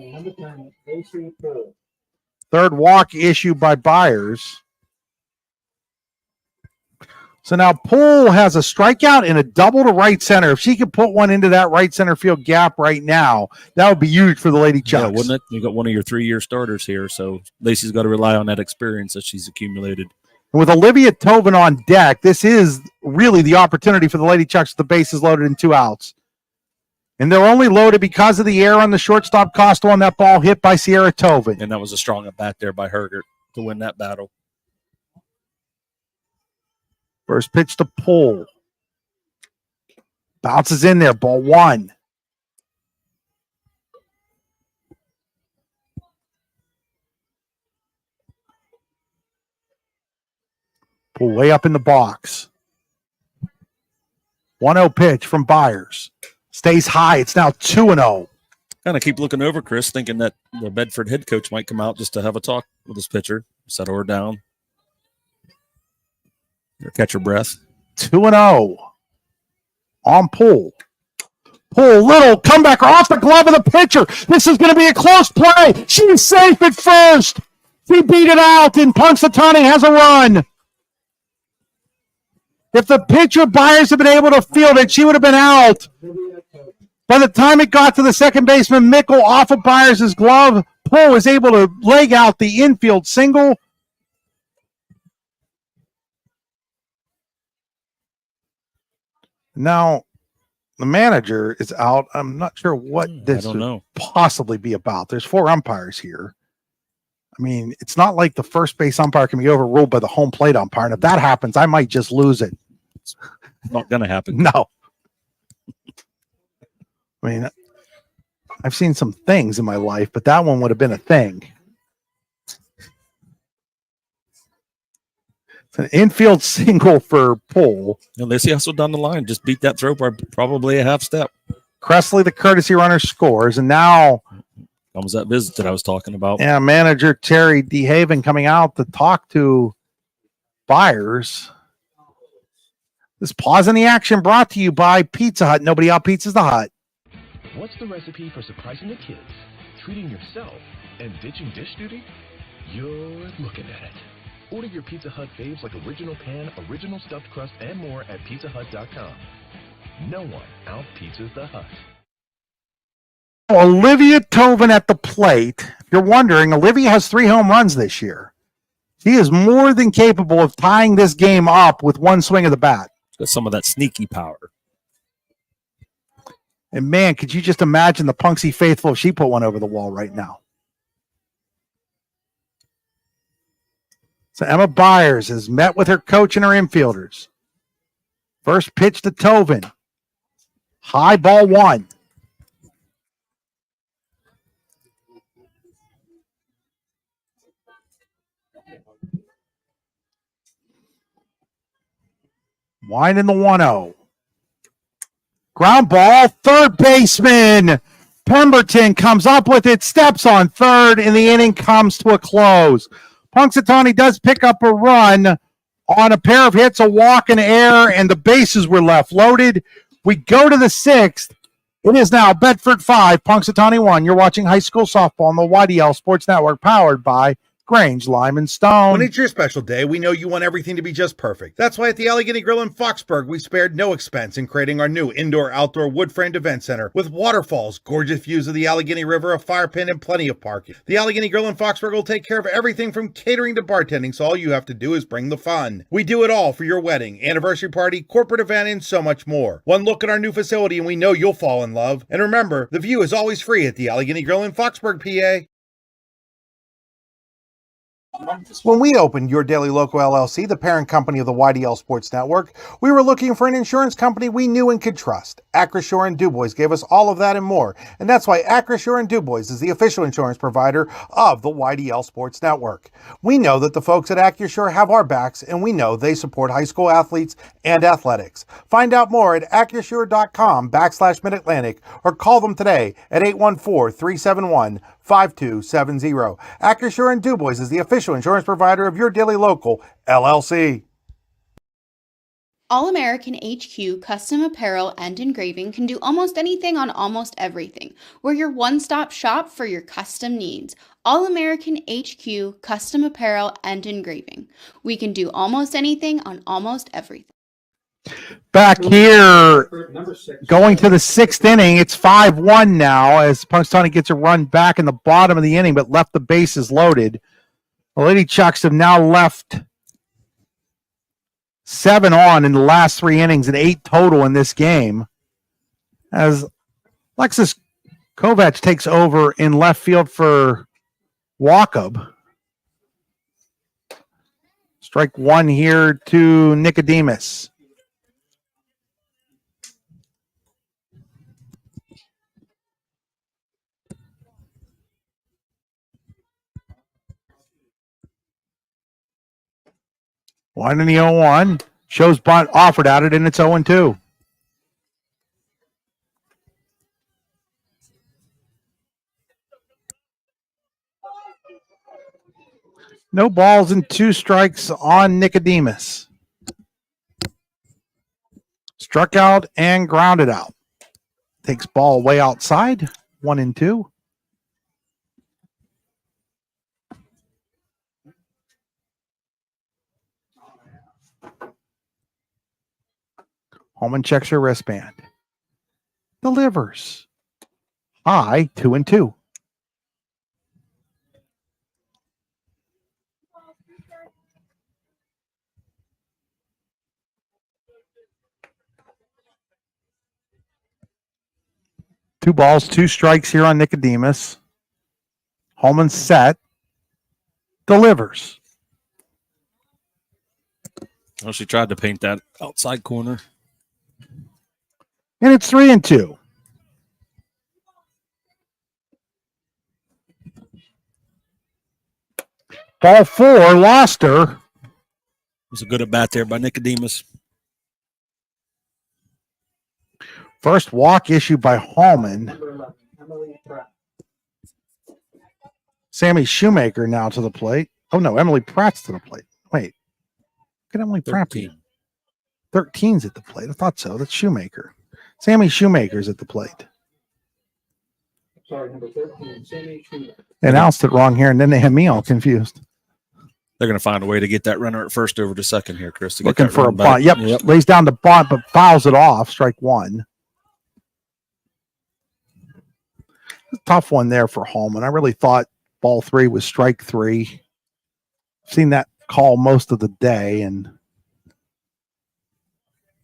Third walk issued by Byers. So now Poole has a strikeout and a double to right center. If she could put one into that right center field gap right now, that would be huge for the Lady Chucks. Yeah, wouldn't it? You got one of your 3-year starters here, so Lacey's got to rely on that experience that she's accumulated. With Olivia Tobin on deck, this is really the opportunity for the Lady Chucks with the bases loaded and 2 outs. And they're only loaded because of the error on the shortstop Costa on that ball hit by Sierra Tobin. And that was a strong at bat there by Hergert to win that battle. First pitch to Poole. Bounces in there, ball 1. Poole way up in the box. 1-0 pitch from Byers. Stays high. It's now 2-0. Kind of keep looking over, Chris, thinking that the Bedford head coach might come out just to have a talk with his pitcher, settle her down, or catch her breath. 2-0 on Poole. Poole, little comebacker off the glove of the pitcher. This is going to be a close play. She's safe at first. She beat it out, and Punxsutawney has a run. If the pitcher Byers had been able to field it, she would have been out. By the time it got to the second baseman, Mickle off of Byers' glove, Poole was able to leg out the infield single. Now, the manager is out. I'm not sure what this would possibly be about. There's 4 umpires here. I mean, it's not like the first base umpire can be overruled by the home plate umpire. And if that happens, I might just lose it. It's not going to happen. No. I mean, I've seen some things in my life, but that one would have been a thing. It's an infield single for Poole. And Lacey hustled down the line, just beat that throw by probably a half step. Cressley, the courtesy runner, scores, and now comes that visit that I was talking about. Yeah, manager Terry DeHaven coming out to talk to Byers. This pause in the action brought to you by Pizza Hut. Nobody out pizzas the Hut. What's the recipe for surprising the kids, treating yourself, and ditching dish duty? You're looking at it. Order your Pizza Hut faves like original pan, original stuffed crust, and more at pizzahut.com. No one out-pizzas the Hut. Olivia Tobin at the plate. If you're wondering, Olivia has 3 home runs this year. She is more than capable of tying this game up with one swing of the bat. She's got some of that sneaky power. And man, could you just imagine the Punxsy faithful if she put one over the wall right now? So Emma Byers has met with her coach and her infielders. First pitch to Tobin. High ball 1. Winding the 1-0. Ground ball, third baseman. Pemberton comes up with it, steps on third, and the inning comes to a close. Punxsutawney does pick up a run on a pair of hits, a walk, and error, and the bases were left loaded. We go to the 6th. It is now Bedford 5, Punxsutawney 1. You're watching high school softball on the YDL Sports Network, powered by Grange, Lime, and Stone. When it's your special day, we know you want everything to be just perfect. That's why at the Allegheny Grill in Foxburg, we spared no expense in creating our new indoor-outdoor wood-framed event center with waterfalls, gorgeous views of the Allegheny River, a fire pit, and plenty of parking. The Allegheny Grill in Foxburg will take care of everything from catering to bartending, so all you have to do is bring the fun. We do it all for your wedding, anniversary party, corporate event, and so much more. One look at our new facility and we know you'll fall in love. And remember, the view is always free at the Allegheny Grill in Foxburg, PA. When we opened Your Daily Local LLC, the parent company of the YDL Sports Network, we were looking for an insurance company we knew and could trust. Acrisure and DuBois gave us all of that and more, and that's why Acrisure and DuBois is the official insurance provider of the YDL Sports Network. We know that the folks at Acrisure have our backs, and we know they support high school athletes and athletics. Find out more at acrisure.com/Mid-Atlantic or call them today at 814-371-5270. Acrisure and DuBois is the official insurance provider of Your Daily Local LLC. All American HQ Custom Apparel and Engraving can do almost anything on almost everything. We're your one-stop shop for your custom needs. All American HQ Custom Apparel and Engraving. We can do almost anything on almost everything. Back here, going to the 6th inning, it's 5-1 now as Punxsutawney gets a run back in the bottom of the inning, but left the bases loaded. The Lady Chucks have now left 7 on in the last 3 innings and 8 total in this game. As Alexis Kovac takes over in left field for Walkup. Strike 1 here to Nicodemus. One in the 0-1. Shows bunt offered at it, and it's 0-2. No balls and 2 strikes on Nicodemus. Struck out and grounded out. Takes ball way outside. 1-2. Holman checks her wristband. Delivers. High, 2-2. Two balls, 2 strikes here on Nicodemus. Holman set. Delivers. Well, she tried to paint that outside corner. And it's 3-2. Ball 4, lost her. It was a good at bat there by Nicodemus. First walk issued by Holman. Number 11, Emily Pratt. Sammy Shoemaker now to the plate. Oh, no, Emily Pratt's to the plate. Wait. Look at Emily Pratt. 13's at the plate. I thought so. That's Shoemaker. Sammy Shoemaker's at the plate. Sorry, number 13, Sammy Shoemaker. They announced it wrong here, and then they had me all confused. They're going to find a way to get that runner at first over to second here, Chris. To get Looking that for a run back. bunt. Yep, lays down the bunt, but fouls it off. Strike 1. Tough one there for Holman. I really thought ball 3 was strike 3. Seen that call most of the day, and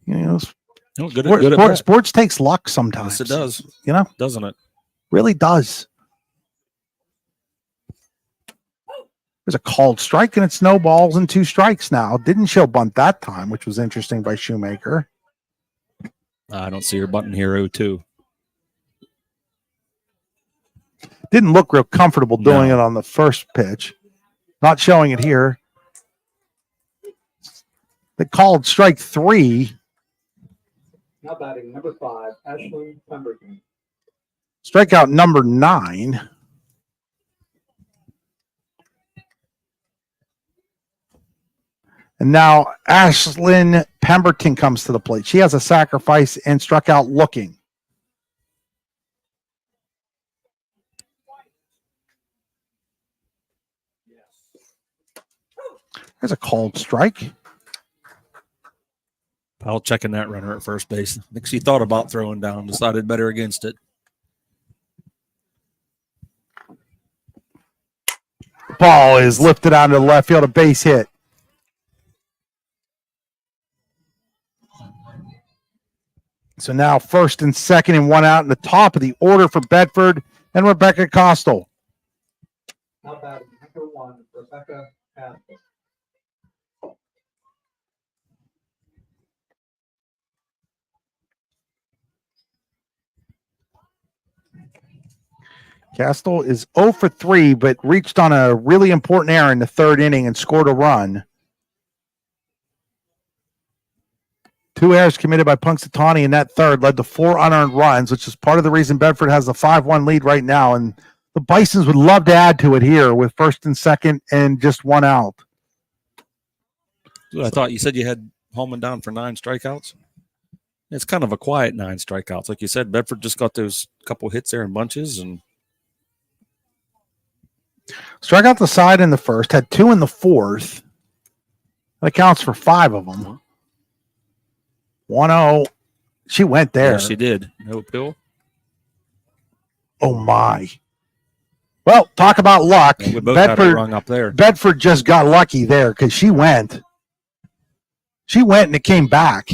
you know, sports takes luck sometimes. Yes, it does. You know, Doesn't it? really does. There's a called strike, and it's no balls and 2 strikes now. Didn't show bunt that time, which was interesting by Shoemaker. I don't see her button here, 0-2. Didn't look real comfortable doing it on the first pitch. Not showing it here. They called strike 3. Now batting number 5, Ashley Pemberton. Strikeout number 9. And now Ashlyn Pemberton comes to the plate. She has a sacrifice and struck out looking. There's a called strike. Powell checking that runner at first base. I think she thought about throwing down, decided better against it. Ball is lifted out of the left field, a base hit. So now first and second and 1 out in the top of the order for Bedford and Rebecca Costel. Now batting number 1, Rebecca Castle. Costel is 0 for 3, but reached on a really important error in the 3rd inning and scored a run. 2 errors committed by Punxsutawney in that 3rd led to 4 unearned runs, which is part of the reason Bedford has a 5-1 lead right now. And the Bisons would love to add to it here with first and second and just 1 out. I thought you said you had Holman down for 9 strikeouts. It's kind of a quiet 9 strikeouts. Like you said, Bedford just got those couple hits there in bunches. And struck out the side in the first, had 2 in the fourth. That counts for 5 of them. 1-0. She went there. Yeah, she did. No appeal. Oh, my. Well, talk about luck. Yeah, we both had it rung up there. Bedford just got lucky there because she went. She went and it came back.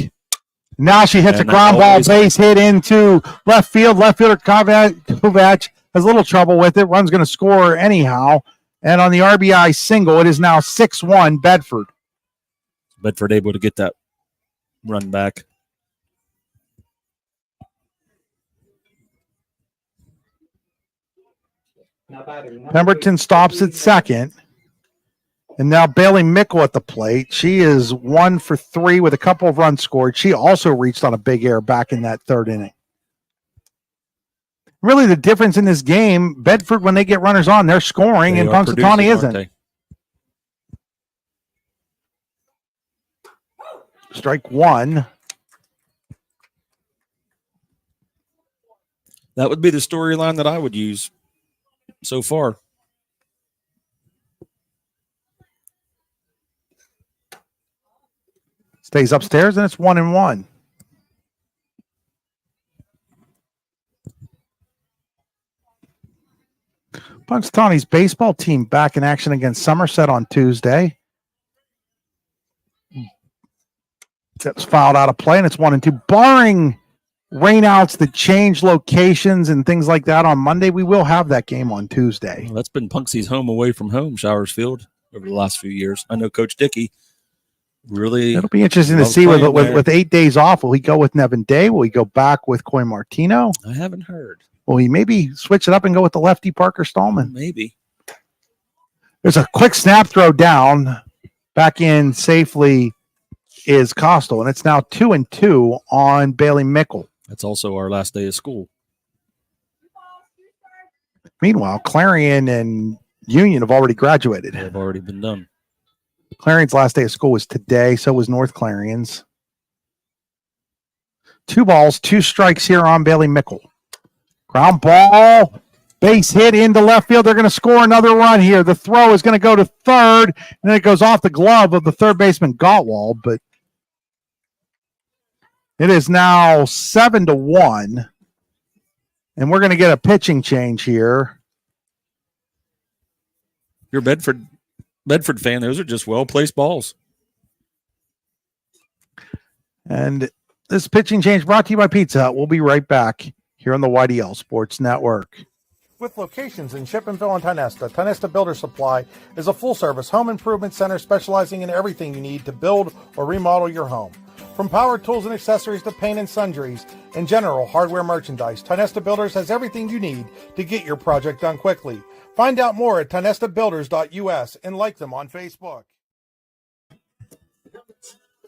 Now she hits a ground ball base hit into left field. Left fielder Kovac has a little trouble with it. Run's going to score anyhow. And on the RBI single, it is now 6-1 Bedford. Bedford able to get that run back. Pemberton stops at second. And now Bailey Mickle at the plate. She is 1 for 3 with a couple of runs scored. She also reached on a big error back in that third inning. Really, the difference in this game, Bedford, when they get runners on, they're scoring, and Punxsutawney isn't. Strike 1. That would be the storyline that I would use so far. Stays upstairs, and it's 1-1. Punxsutawney's baseball team back in action against Somerset on Tuesday. That was fouled out of play, and it's 1-2. Barring rainouts that change locations and things like that on Monday, we will have that game on Tuesday. Well, that's been Punxsy's home away from home, Showers Field, over the last few years. I know Coach Dickey really. It'll be interesting to see with 8 days off. Will he go with Nevin Day? Will he go back with Coy Martino? I haven't heard. Will he maybe switch it up and go with the lefty Parker Stallman? Maybe. There's a quick snap throw down. Back in safely is Costal, and it's now 2-2 on Bailey Mickle. That's also our last day of school. Meanwhile, Clarion and Union have already graduated. They've already been done. Clarion's last day of school was today. So was North Clarion's. 2 balls, 2 strikes here on Bailey Mickle. Ground ball, base hit into left field. They're going to score another run here. The throw is going to go to third, and then it goes off the glove of the third baseman Gottwald. But it is now 7-1, and we're going to get a pitching change here. You're a Bedford fan. Those are just well-placed balls. And this pitching change brought to you by Pizza Hut. We'll be right back here on the YDL Sports Network. With locations in Shippenville and Tionesta, Tionesta Builder Supply is a full-service home improvement center specializing in everything you need to build or remodel your home. From power tools and accessories to paint and sundries and general hardware merchandise, Tionesta Builders has everything you need to get your project done quickly. Find out more at tionestabuilders.us and like them on Facebook.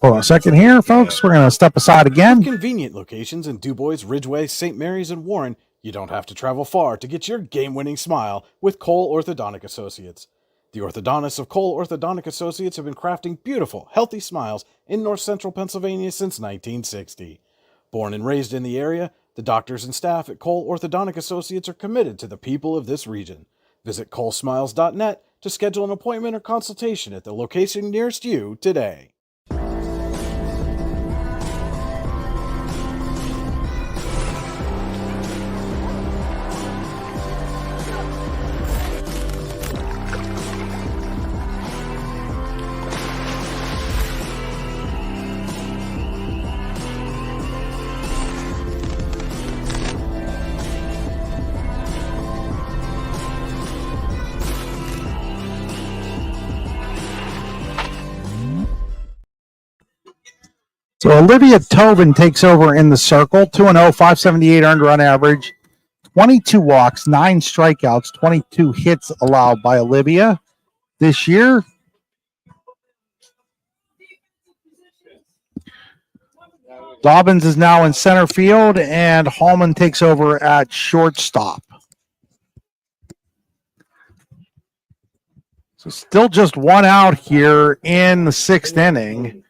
Hold on a second here, folks. We're going to step aside again. Convenient locations in DuBois, Ridgeway, St. Mary's, and Warren, you don't have to travel far to get your game-winning smile with Cole Orthodontic Associates. The orthodontists of Cole Orthodontic Associates have been crafting beautiful, healthy smiles in north central Pennsylvania since 1960. Born and raised in the area, the doctors and staff at Cole Orthodontic Associates are committed to the people of this region. Visit colesmiles.net to schedule an appointment or consultation at the location nearest you today. So Olivia Tobin takes over in the circle, 2-0, 578 earned run average, 22 walks, 9 strikeouts, 22 hits allowed by Olivia this year. Dobbins is now in center field, and Hallman takes over at shortstop. So still just 1 out here in the 6th inning.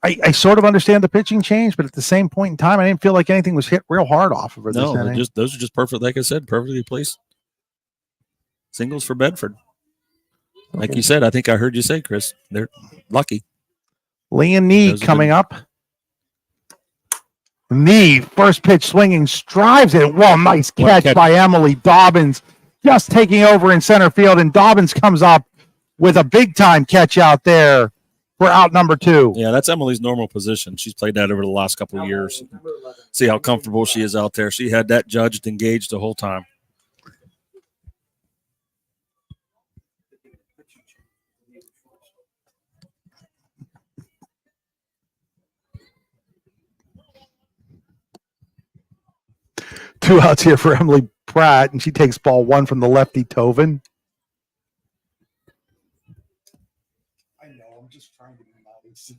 I sort of understand the pitching change, but at the same point in time, I didn't feel like anything was hit real hard off of her this inning. Those are just perfect, like I said, perfectly placed singles for Bedford. Like you said, I think I heard you say, Chris, they're lucky. Leah Nee coming up. Nee, first pitch swinging, drives it. Well, nice catch by Emily Dobbins, just taking over in center field, and Dobbins comes up with a big-time catch out there for out number 2. Yeah, that's Emily's normal position. She's played that over the last couple of years. See how comfortable she is out there. She had that judged, engaged the whole time. Two outs here for Emily Pratt, and she takes ball 1 from the lefty Tovin. I know, I'm just trying to be nice.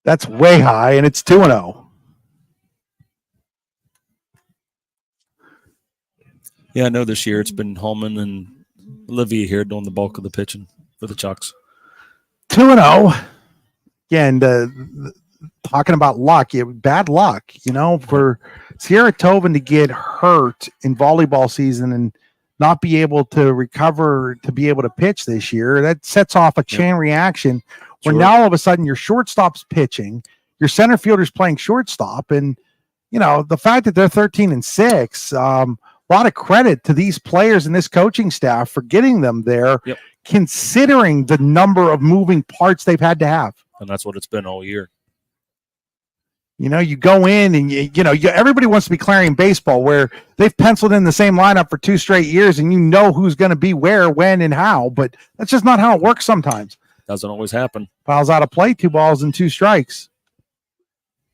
That's way high, and it's 2-0. Yeah, I know this year it's been Holman and Olivia here doing the bulk of the pitching for the Chucks. 2-0. Again, talking about luck, bad luck, for Sierra Tovin to get hurt in volleyball season and not be able to recover to be able to pitch this year. That sets off a chain reaction where now all of a sudden your shortstop's pitching, your center fielder's playing shortstop, and the fact that they're 13-6, a lot of credit to these players and this coaching staff for getting them there, considering the number of moving parts they've had to have. And that's what it's been all year. You go in and, everybody wants to be Clarion baseball where they've penciled in the same lineup for 2 straight years and you know who's going to be where, when, and how. But that's just not how it works sometimes. Doesn't always happen. Fouls out of play, 2 balls and 2 strikes.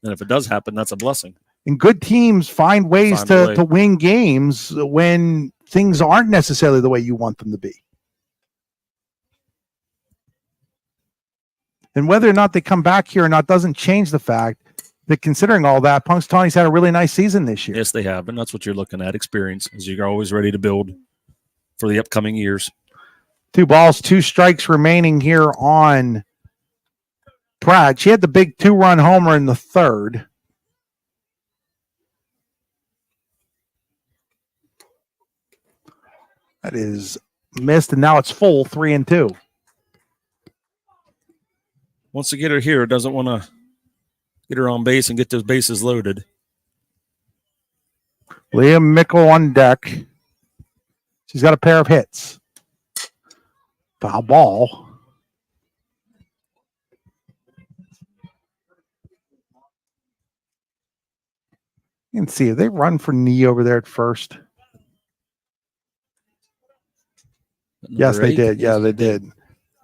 And if it does happen, that's a blessing. And good teams find ways to win games when things aren't necessarily the way you want them to be. And whether or not they come back here or not doesn't change the fact that considering all that, Punxsutawney's had a really nice season this year. Yes, they have. And that's what you're looking at, experience, as you're always ready to build for the upcoming years. 2 balls, 2 strikes remaining here on Pratt. She had the big 2-run homer in the 3rd. That is missed, and now it's full 3-2. Wants to get her here, doesn't want to get her on base and get those bases loaded. Liam Mickle on deck. She's got a pair of hits. Foul ball. You can see if they run for knee over there at first. Yes, they did. Yeah, they did.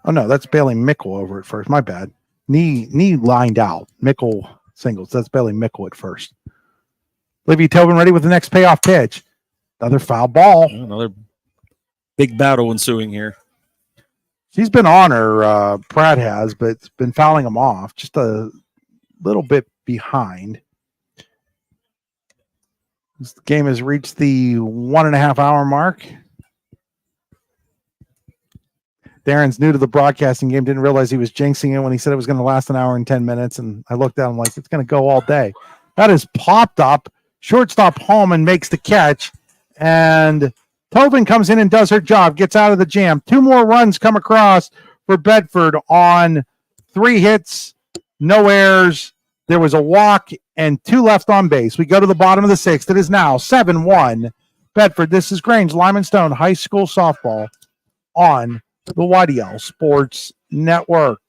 Oh, no, that's Bailey Mickle over at first. My bad. Knee lined out. Mickle singles. That's Bailey Mickle at first. Olivia Tobin ready with the next payoff pitch. Another foul ball. Another big battle ensuing here. She's been on her, Pratt has, but it's been fouling them off. Just a little bit behind. This game has reached the 1.5 hour mark. Darren's new to the broadcasting game, didn't realize he was jinxing it when he said it was going to last 1 hour and 10 minutes. And I looked at him like, it's going to go all day. That is popped up. Shortstop Holman makes the catch. And Tovin comes in and does her job, gets out of the jam. 2 more runs come across for Bedford on 3 hits, no errors. There was a walk and 2 left on base. We go to the bottom of the 6th. It is now 7-1 Bedford. This is Grange Lyman Stone High School Softball on the YDL Sports Network.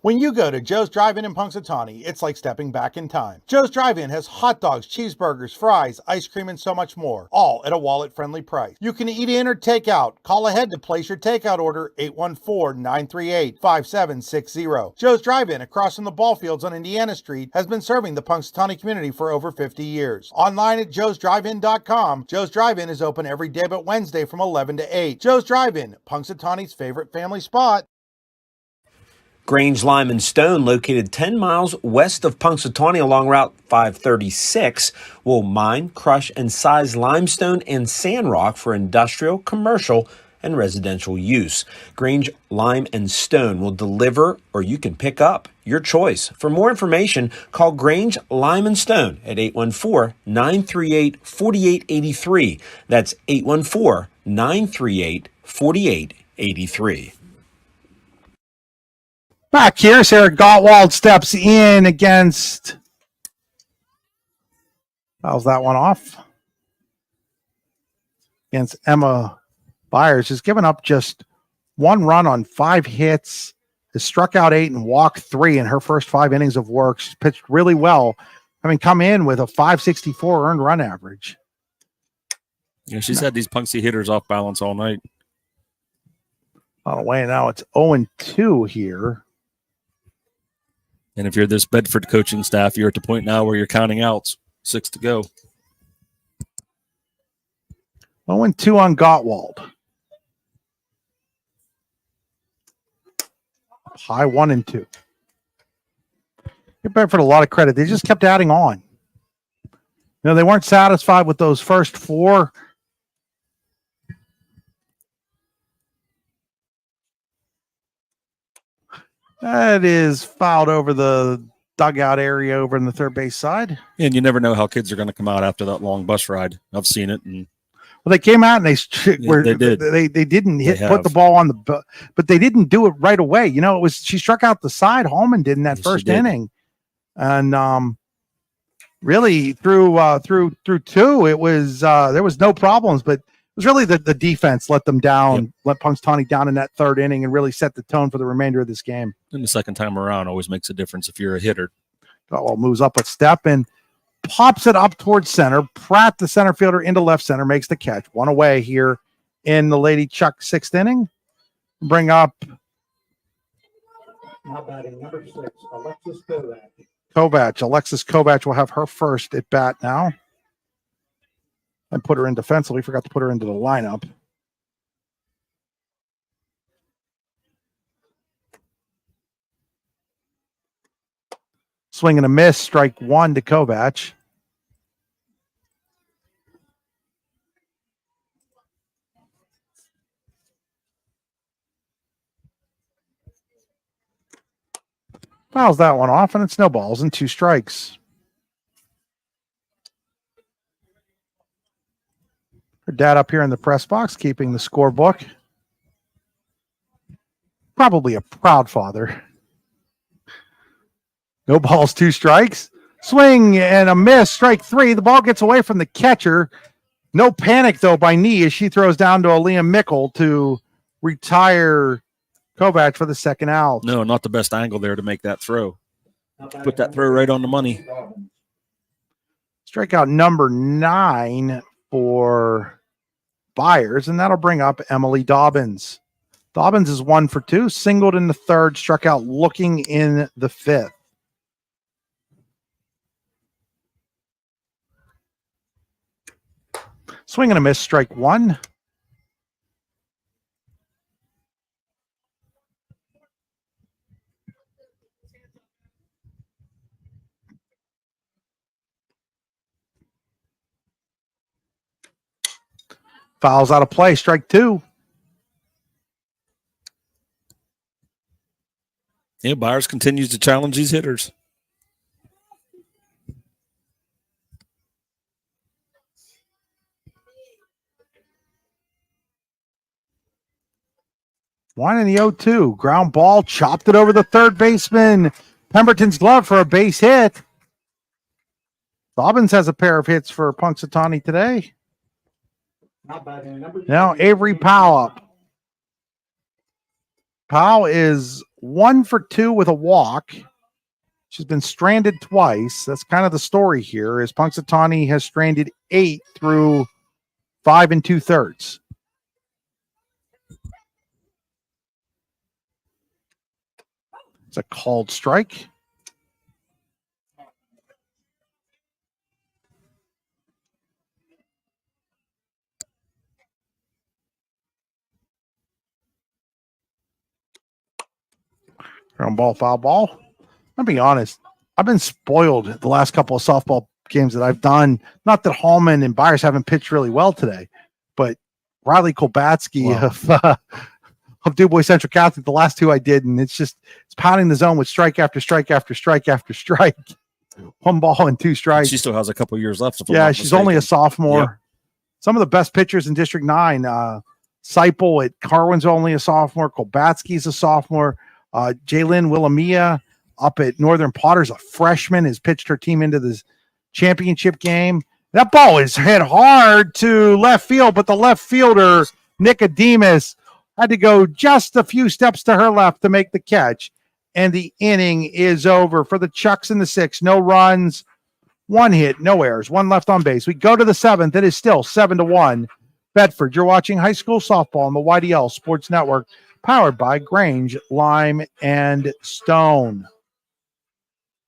When you go to Joe's Drive-In Punxsutawney, it's like stepping back in time. Joe's Drive-In has hot dogs, cheeseburgers, fries, ice cream, and so much more, all at a wallet-friendly price. You can eat in or take out. Call ahead to place your takeout order, 814-938-5760. Joe's Drive-In, across from the ball fields on Indiana Street, has been serving the Punxsutawney community for over 50 years. Online at joesdrivein.com, Joe's Drive-In is open every day but Wednesday from 11 to 8. Joe's Drive-In, Punxsutawney's favorite family spot. Grange, Lime, and Stone, located 10 miles west of Punxsutawney along Route 536, will mine, crush, and size limestone and sand rock for industrial, commercial, and residential use. Grange, Lime, and Stone will deliver, or you can pick up, your choice. For more information, call Grange, Lime, and Stone at 814-938-4883. That's 814-938-4883. Back here, Sarah Gottwald steps in against. How's that one off? Against Emma Byers. Has given up just one run on 5 hits, has struck out 8 and walked 3 in her first 5 innings of work. She's pitched really well, having come in with a 564 earned run average. Yeah, she's had these Punxsutawney hitters off balance all night. On the way now, it's 0-2 here. And if you're this Bedford coaching staff, you're at the point now where you're counting outs. 6 to go. 0-2 on Gottwald. High 1-2. Give Bedford a lot of credit. They just kept adding on. They weren't satisfied with those first 4. That is fouled over the dugout area over in the third base side. And you never know how kids are going to come out after that long bus ride. I've seen it. And well, they came out and they did. They didn't put the ball on the, but they didn't do it right away. It was she struck out the side. Holman did in that first inning, and really through 2, it was there was no problems, but it was really the defense let them down, let Punxsutawney down in that third inning, and really set the tone for the remainder of this game. And the second time around always makes a difference if you're a hitter. Gottwald moves up a step and pops it up towards center. Pratt, the center fielder, into left center, makes the catch. 1 away here in the Lady Chuck 6th inning. Bring up Now batting number 6, Alexis Kovach. Alexis Kovach will have her first at bat now. I put her in defensively. Forgot to put her into the lineup. Swing and a miss. Strike 1 to Kovach. Fouls that one off, and it snowballs and 2 strikes. Her dad up here in the press box, keeping the scorebook. Probably a proud father. No balls, 2 strikes. Swing and a miss, strike 3. The ball gets away from the catcher. No panic, though, by knee as she throws down to Aaliyah Mickle to retire Kovach for the second out. No, not the best angle there to make that throw. Put that throw right on the money. Strikeout number 9 for Byers, and that'll bring up Emily Dobbins. Dobbins is 1 for 2, singled in the 3rd, struck out looking in the 5th. Swing and a miss, strike 1. Fouls out of play, strike 2. Yeah, Byers continues to challenge these hitters. One in the 0-2. Ground ball, chopped it over the third baseman. Pemberton's glove for a base hit. Dobbins has a pair of hits for Punxsutawney today. Now Avery Powell up. Powell is 1 for 2 with a walk. She's been stranded twice. That's kind of the story here, is Punxsutawney has stranded 8 through 5 2/3. It's a called strike. Ground ball, foul ball. I'll be honest. I've been spoiled the last couple of softball games that I've done. Not that Hallman and Byers haven't pitched really well today, but Riley Kolbatsky of Du Bois Central Catholic, the last two I did, and it's pounding the zone with strike after strike after strike after strike. 1 ball and 2 strikes. She still has a couple years left. Yeah, she's only a sophomore. Yep. Some of the best pitchers in District 9, Seipel at Carwin's only a sophomore. Kolbatsky's a sophomore. Jaylyn Willamia up at Northern Potter's a freshman, has pitched her team into the championship game. That ball is hit hard to left field, but the left fielder, Nicodemus, had to go just a few steps to her left to make the catch. And the inning is over for the Chucks in the 6th. No runs, 1 hit, no errors, 1 left on base. We go to the 7th. It is still 7-1. Bedford, you're watching high school softball on the YDL Sports Network, powered by Grange, Lime, and Stone.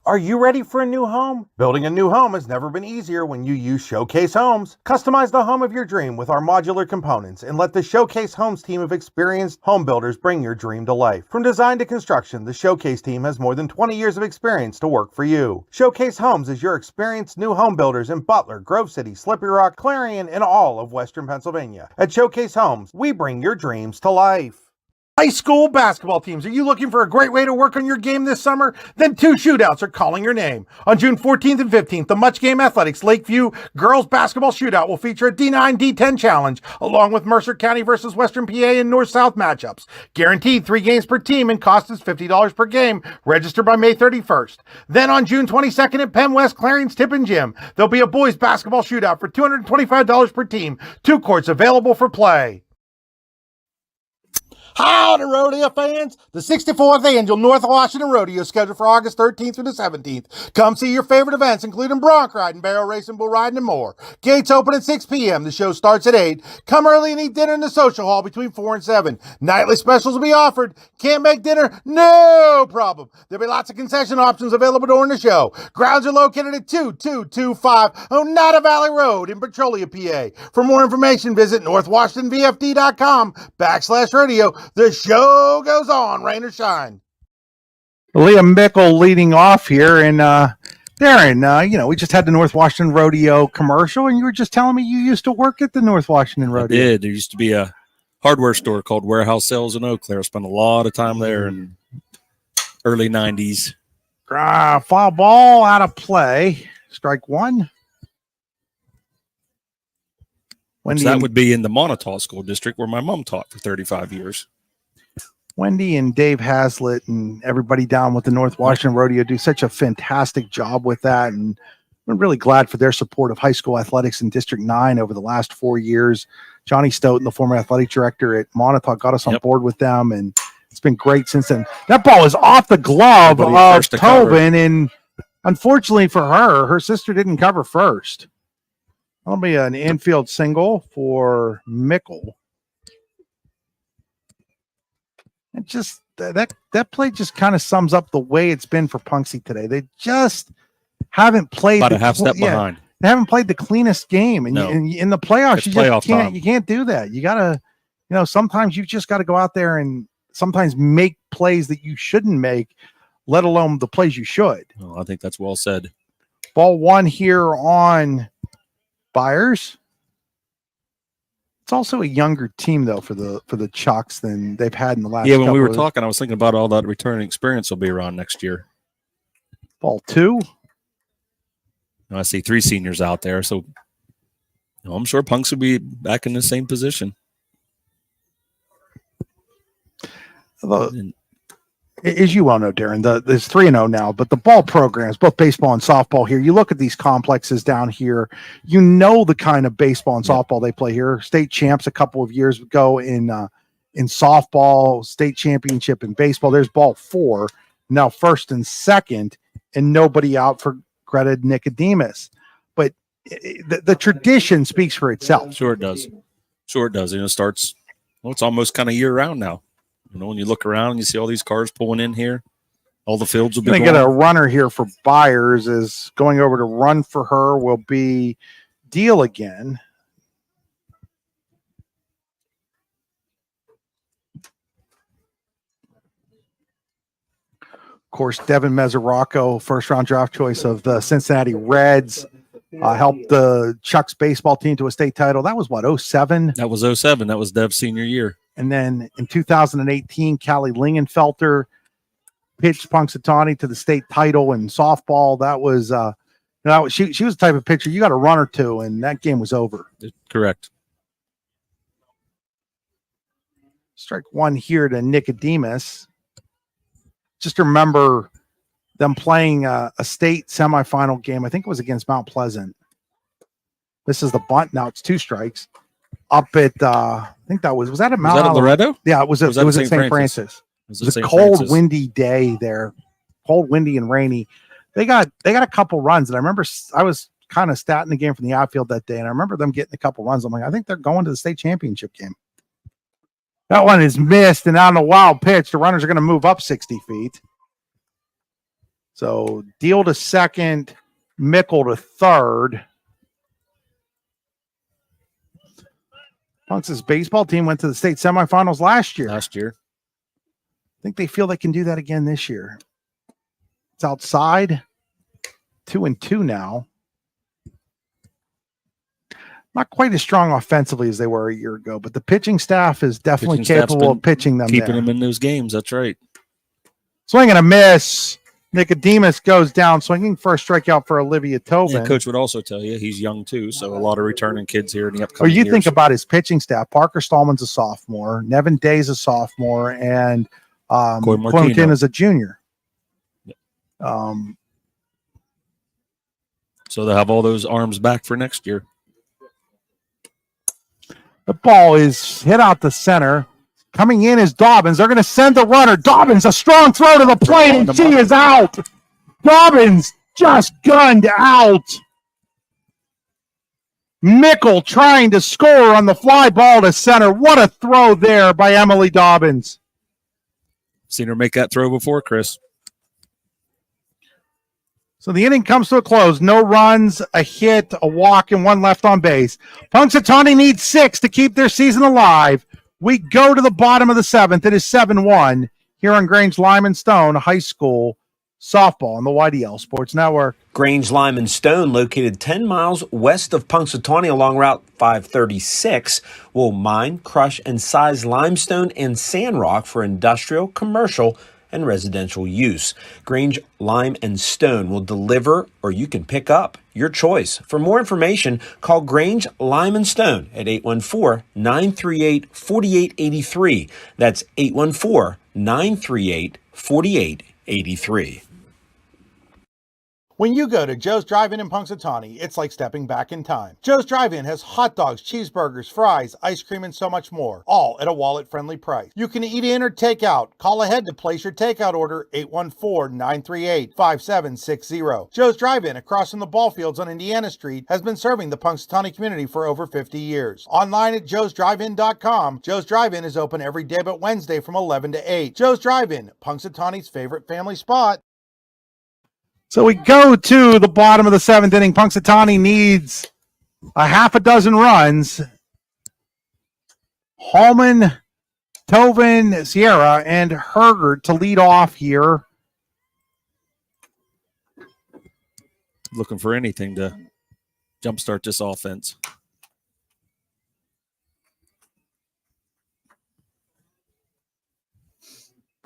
Are you ready for a new home? Building a new home has never been easier when you use Showcase Homes. Customize the home of your dream with our modular components and let the Showcase Homes team of experienced home builders bring your dream to life. From design to construction, the Showcase team has more than 20 years of experience to work for you. Showcase Homes is your experienced new home builders in Butler, Grove City, Slippery Rock, Clarion, and all of Western Pennsylvania. At Showcase Homes, we bring your dreams to life. High school basketball teams, are you looking for a great way to work on your game this summer? Then 2 shootouts are calling your name. On June 14th and 15th, the Much Game Athletics Lakeview Girls Basketball Shootout will feature a D9, D10 challenge, along with Mercer County versus Western PA and North-South matchups. Guaranteed 3 games per team and cost is $50 per game. Register by May 31st. Then on June 22nd at Penn West Clarion's Tip and Gym, there'll be a boys basketball shootout for $225 per team. 2 courts available for play. Howdy, rodeo fans! The 64th Annual North Washington Rodeo is scheduled for August 13th through the 17th. Come see your favorite events, including bronc riding, barrel racing, bull riding, and more. Gates open at 6 p.m. The show starts at 8. Come early and eat dinner in the social hall between 4 and 7. Nightly specials will be offered. Can't make dinner? No problem. There'll be lots of concession options available during the show. Grounds are located at 2225 Oneida Valley Road in Petrolia, PA. For more information, visit northwashingtonvfd.com/rodeo. The show goes on, rain or shine. Liam Mickle leading off here. And Darren, we just had the North Washington Rodeo commercial, and you were just telling me you used to work at the North Washington Rodeo. I did. There used to be a hardware store called Warehouse Sales in Eau Claire. I spent a lot of time there in early 90s. Foul ball out of play. Strike 1. So that would be in the Montauk School District where my mom taught for 35 years. Wendy and Dave Haslett and everybody down with the North Washington Rodeo do such a fantastic job with that. And I'm really glad for their support of high school athletics in District 9 over the last 4 years. Johnny Stoughton, the former athletic director at Montauk, got us on board with them, and it's been great since then. That ball is off the glove of Tobin, and unfortunately for her sister didn't cover first. That'll be an infield single for Mickle. And just that play just kind of sums up the way it's been for Punxsutawney today. They just haven't played about a half step behind. They haven't played the cleanest game, and no. in the playoffs, you just can't do that. You gotta, sometimes you just got to go out there and sometimes make plays that you shouldn't make, let alone the plays you should. Oh, I think that's well said. Ball 1 here on Byers. It's also a younger team though for the Chucks than they've had in the last. Yeah, when we were talking, I was thinking about all that returning experience will be around next year. Ball 2. I see 3 seniors out there, so I'm sure Punks will be back in the same position. As you well know, Darren, there's 3-0 now, but the ball programs, both baseball and softball here, you look at these complexes down here, the kind of baseball and softball they play here. State champs a couple of years ago in softball, state championship in baseball. There's ball 4, now 1st and 2nd, and nobody out for Greta Nicodemus. But the tradition speaks for itself. Sure it does. It starts, it's almost kind of year round now. When you look around and you see all these cars pulling in here, all the fields will be going. Get a runner here for Byers. Is going over to run for her will be Deal again. course, Devin Mesoraco, first-round draft choice of the Cincinnati Reds, helped the Chucks baseball team to a state title. That was, what, 07? That was 07. That was Dev's senior year. And then in 2018, Callie Lingenfelter pitched Punxsutawney to the state title in softball. That was she was the type of pitcher you got a run or two, and that game was over. Correct. Strike one here to Nicodemus. Just remember them playing a state semifinal game. I think it was against Mount Pleasant. This is the bunt. Now it's 2 strikes. Up at I think was that at Mount? Was that at Loretto? Yeah, it was at St. Francis. It was a cold, windy day there. Cold, windy, and rainy. They got a couple runs, and I remember I was kind of statting the game from the outfield that day, and I remember them getting a couple runs. I'm like, I think they're going to the state championship game. That one is missed, and on a wild pitch, the runners are going to move up 60 feet. So deal to second, Mickle to third. Punx's baseball team went to the state semifinals last year. I think they feel they can do that again this year. It's outside, 2-2 now. Not quite as strong offensively as they were a year ago, but the pitching staff is definitely capable of pitching them. Keeping them in those games. That's right. Swing and a miss. Nicodemus goes down, swinging for a strikeout for Olivia Tobin. And Coach would also tell you he's young too, so a lot of returning kids here in the upcoming years. Think about his pitching staff. Parker Stallman's a sophomore, Nevin Day's a sophomore, and Coy Martin is a junior. So they'll have all those arms back for next year. The ball is hit out the center. Coming in is Dobbins. They're going to send the runner. Dobbins, a strong throw to the plate, and she is out. Dobbins just gunned out. Mickle trying to score on the fly ball to center. What a throw there by Emily Dobbins. Seen her make that throw before, Chris. So the inning comes to a close. No runs, a hit, a walk, and 1 left on base. Punxsutawney needs 6 to keep their season alive. We go to the bottom of the 7th. It is 7-1 here on Grange Lyman Stone High School softball on the YDL Sports Network. Grange Lyman Stone, located 10 miles west of Punxsutawney along Route 536, will mine, crush, and size limestone and sand rock for industrial, commercial, and residential use. Grange Lime and Stone will deliver, or you can pick up, your choice. For more information, call Grange Lime and Stone at 814-938-4883. That's 814-938-4883. When you go to Joe's Drive-In in Punxsutawney, it's like stepping back in time. Joe's Drive-In has hot dogs, cheeseburgers, fries, ice cream, and so much more, all at a wallet-friendly price. You can eat in or take out. Call ahead to place your takeout order, 814-938-5760. Joe's Drive-In, across from the ball fields on Indiana Street, has been serving the Punxsutawney community for over 50 years. Online at joesdrivein.com, Joe's Drive-In is open every day but Wednesday from 11 to 8. Joe's Drive-In, Punxsutawney's favorite family spot. So we go to the bottom of the 7th inning. Punxsutawney needs a half a dozen runs. Hallman, Tobin, Sierra, and Hergert to lead off here. Looking for anything to jumpstart this offense.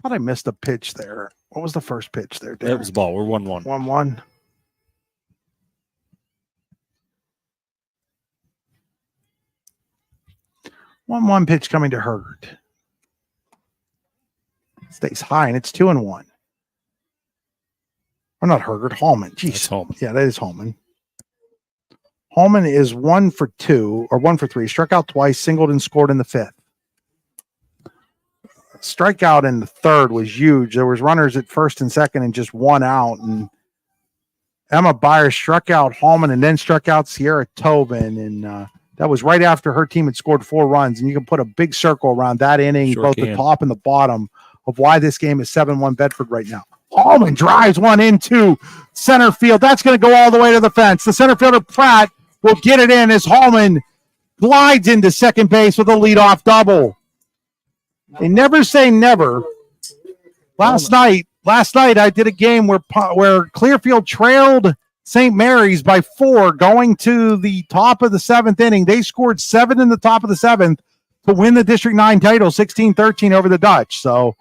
Thought I missed a pitch there. What was the first pitch there, Darren? That was the ball. We're 1-1. 1-1. One pitch coming to Hergert. Stays high, and it's 2-1. Or not Hergert, Hallman. Jeez. That's Hallman. Yeah, that is Hallman. Hallman is 1 for 2, or 1 for 3. Struck out twice, singled and scored in the 5th. Strikeout in the 3rd was huge. There was runners at 1st and 2nd and just 1 out. And Emma Byers struck out Hallman and then struck out Sierra Tobin. And that was right after her team had scored 4 runs. And you can put a big circle around that inning, both the top and the bottom, of why this game is 7-1 Bedford right now. Hallman drives one into center field. That's going to go all the way to the fence. The center fielder, Pratt, will get it in as Hallman glides into second base with a leadoff double. They never say never. Last night, Last night I did a game where Clearfield trailed St. Mary's by 4 going to the top of the 7th inning. They scored 7 in the top of the 7th to win the District 9 title, 16-13 over the Dutch. So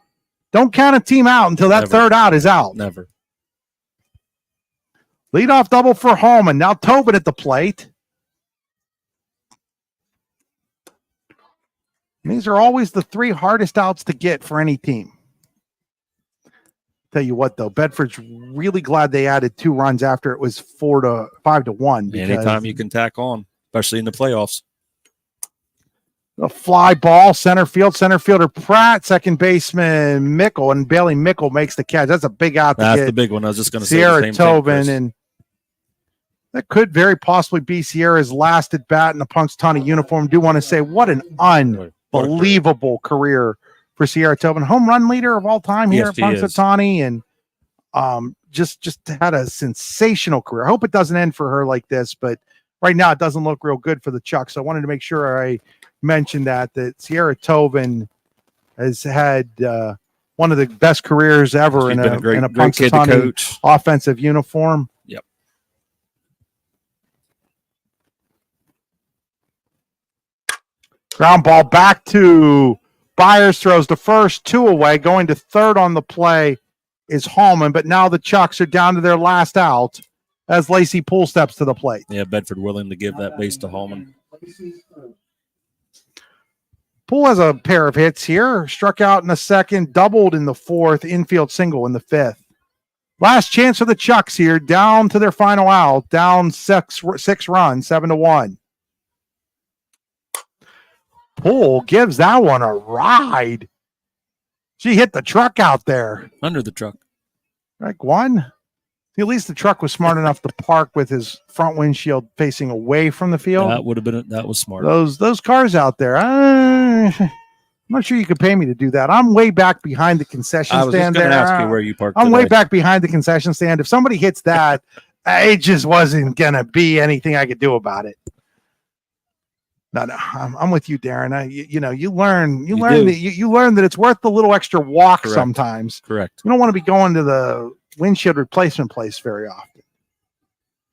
don't count a team out until that third out is out. Never. Leadoff double for Holman. Now Tobin at the plate. And these are always the 3 hardest outs to get for any team. Tell you what, though, Bedford's really glad they added 2 runs after it was 5-1. Anytime you can tack on, especially in the playoffs. A fly ball, center fielder Pratt, second baseman Mickle, and Bailey Mickle makes the catch. That's a big out. That's the big one. I was just going to say Sierra Tobin, and that could very possibly be Sierra's last at bat in the Punxsutawney uniform. Do want to say what an unbelievable career for Sierra Tobin, home run leader of all time here at Punxsutawney, and just had a sensational career. I hope it doesn't end for her like this, but right now it doesn't look real good for the Chucks. So I wanted to make sure I mentioned that Sierra Tobin has had one of the best careers ever in a Punxsutawney offensive uniform. Yep. Ground ball back to Byers, throws the first, 2 away. Going to third on the play is Hallman, but now the Chucks are down to their last out as Lacey Poole steps to the plate. Yeah, Bedford willing to give that base to Hallman. Poole has a pair of hits here. Struck out in the second, doubled in the fourth, infield single in the fifth. Last chance for the Chucks here, down to their final out, down 6 runs, 7-1. Poole gives that one a ride. She hit the truck out there. Under the truck. Strike 1. At least the truck was smart enough to park with his front windshield facing away from the field. That was smart. Those cars out there. I'm not sure you could pay me to do that. I'm way back behind the concession stand there. I was just going to ask you where you parked. I'm way back behind the concession stand. If somebody hits that, it just wasn't going to be anything I could do about it. No, I'm with you, Darren. You learn that it's worth the little extra walk. Correct. Sometimes. Correct. You don't want to be going to the windshield replacement place very often.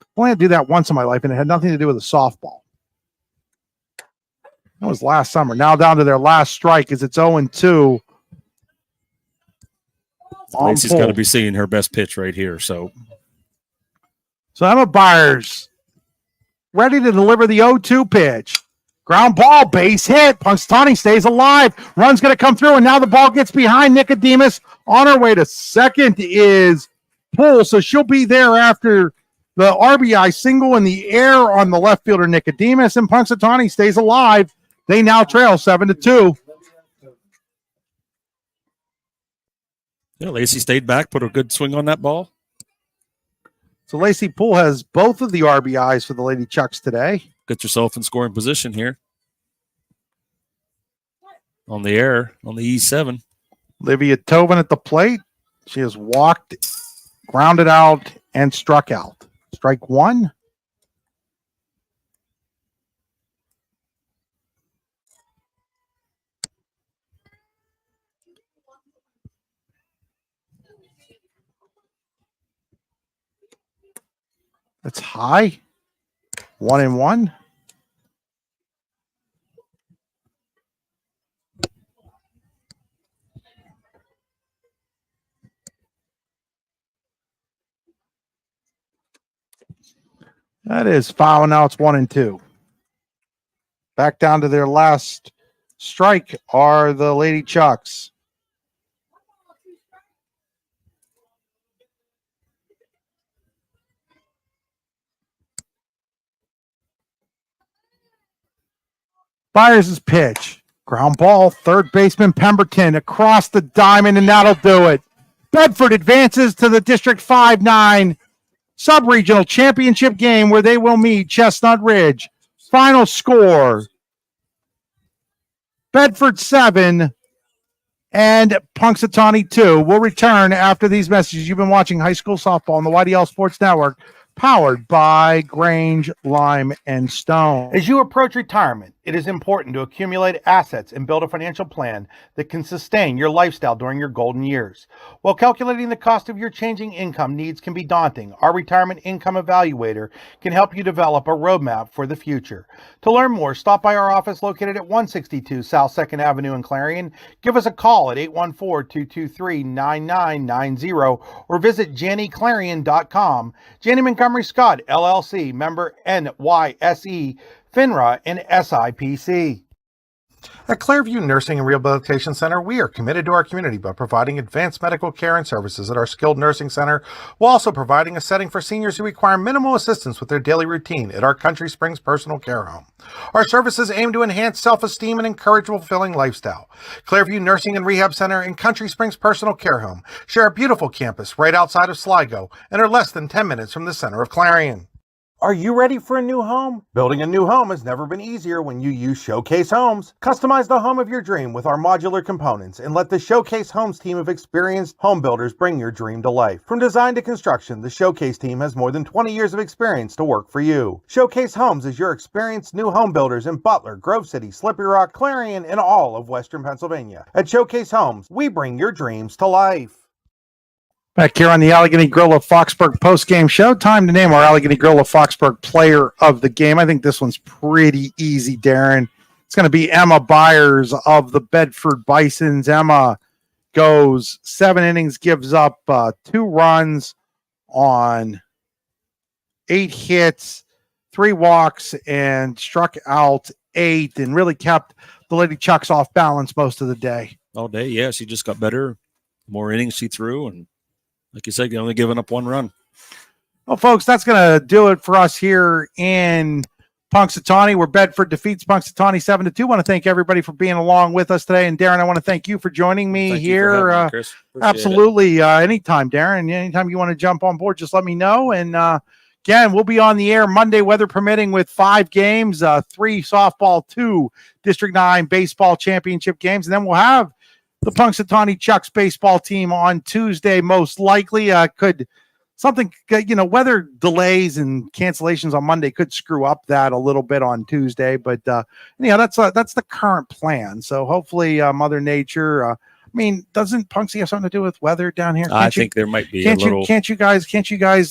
I only had to do that once in my life, and it had nothing to do with a softball. That was last summer. Now down to their last strike as it's 0-2. Lacey's got to be seeing her best pitch right here. So Emma Byers ready to deliver the 0-2 pitch. Ground ball, base hit. Punxsutawney stays alive. Run's going to come through, and now the ball gets behind Nicodemus. On her way to second is Poole, so she'll be there after the RBI single in the air on the left fielder Nicodemus, and Punxsutawney stays alive. They now trail 7-2. Yeah, Lacey stayed back, put a good swing on that ball. So Lacey Poole has both of the RBIs for the Lady Chucks today. Get yourself in scoring position here. On the air, on the E7. Olivia Tobin at the plate. She has walked, grounded out, and struck out. Strike 1. That's high. 1-1. That is foul, and now it's 1-2. Back down to their last strike are the Lady Chucks. Byers' pitch. Ground ball, third baseman Pemberton across the diamond, and that'll do it. Bedford advances to the District 5-9 Subregional Championship game where they will meet Chestnut Ridge. Final score, Bedford 7 and Punxsutawney 2. We'll return after these messages. You've been watching high school softball on the YDL Sports Network, powered by Grange, Lime, and Stone. As you approach retirement, it is important to accumulate assets and build a financial plan that can sustain your lifestyle during your golden years. While calculating the cost of your changing income needs can be daunting, our Retirement Income Evaluator can help you develop a roadmap for the future. To learn more, stop by our office located at 162 South 2nd Avenue in Clarion. Give us a call at 814-223-9990 or visit JannyClarion.com. Janney Montgomery Scott, LLC, member NYSE, FINRA, and SIPC. At Clairview Nursing and Rehabilitation Center, we are committed to our community by providing advanced medical care and services at our skilled nursing center, while also providing a setting for seniors who require minimal assistance with their daily routine at our Country Springs Personal Care Home. Our services aim to enhance self-esteem and encourage a fulfilling lifestyle. Clairview Nursing and Rehab Center and Country Springs Personal Care Home share a beautiful campus right outside of Sligo and are less than 10 minutes from the center of Clarion. Are you ready for a new home? Building a new home has never been easier when you use Showcase Homes. Customize the home of your dream with our modular components and let the Showcase Homes team of experienced home builders bring your dream to life. From design to construction, the Showcase team has more than 20 years of experience to work for you. Showcase Homes is your experienced new home builders in Butler, Grove City, Slippery Rock, Clarion, and all of Western Pennsylvania. At Showcase Homes, we bring your dreams to life. Back here on the Allegheny Grill of Foxburg postgame show, time to name our Allegheny Grill of Foxburg player of the game. I think this one's pretty easy, Darren. It's going to be Emma Byers of the Bedford Bisons. Emma goes 7 innings, gives up 2 runs on 8 hits, 3 walks, and struck out 8, and really kept the Lady Chucks off balance most of the day. All day, yeah. She just got better. More innings she threw, and like you said, only giving up 1 run. Well, folks, that's going to do it for us here in Punxsutawney, where Bedford defeats Punxsutawney 7-2. I want to thank everybody for being along with us today. And Darren, I want to thank you for joining me here. Absolutely. Anytime, Darren. Anytime you want to jump on board, just let me know. And again, we'll be on the air Monday, weather permitting, with 5 games, 3 softball, 2 District 9 baseball championship games. And then we'll have the Punxsutawney Chucks baseball team on Tuesday, most likely. Weather delays and cancellations on Monday could screw up that a little bit on Tuesday. But that's the current plan. So hopefully Mother Nature, doesn't Punxsy have something to do with weather down here? I think there might be a little. Can't you guys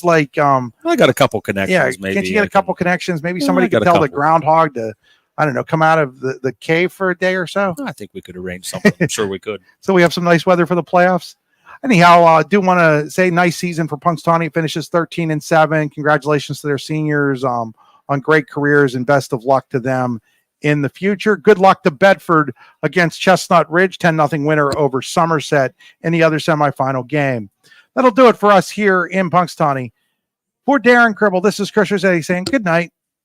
like? I got a couple connections. Maybe can't you get a couple connections? Maybe somebody could tell the groundhog to, I don't know, come out of the cave for a day or so. I think we could arrange something. I'm sure we could. So we have some nice weather for the playoffs. Anyhow, I do want to say nice season for Punxsutawney. Finishes 13-7. Congratulations to their seniors on great careers, and best of luck to them in the future. Good luck to Bedford against Chestnut Ridge, 10-0 winner over Somerset in the other semifinal game. That'll do it for us here in Punxsutawney. For Darren Cribble, this is Chris Rossetti saying good night.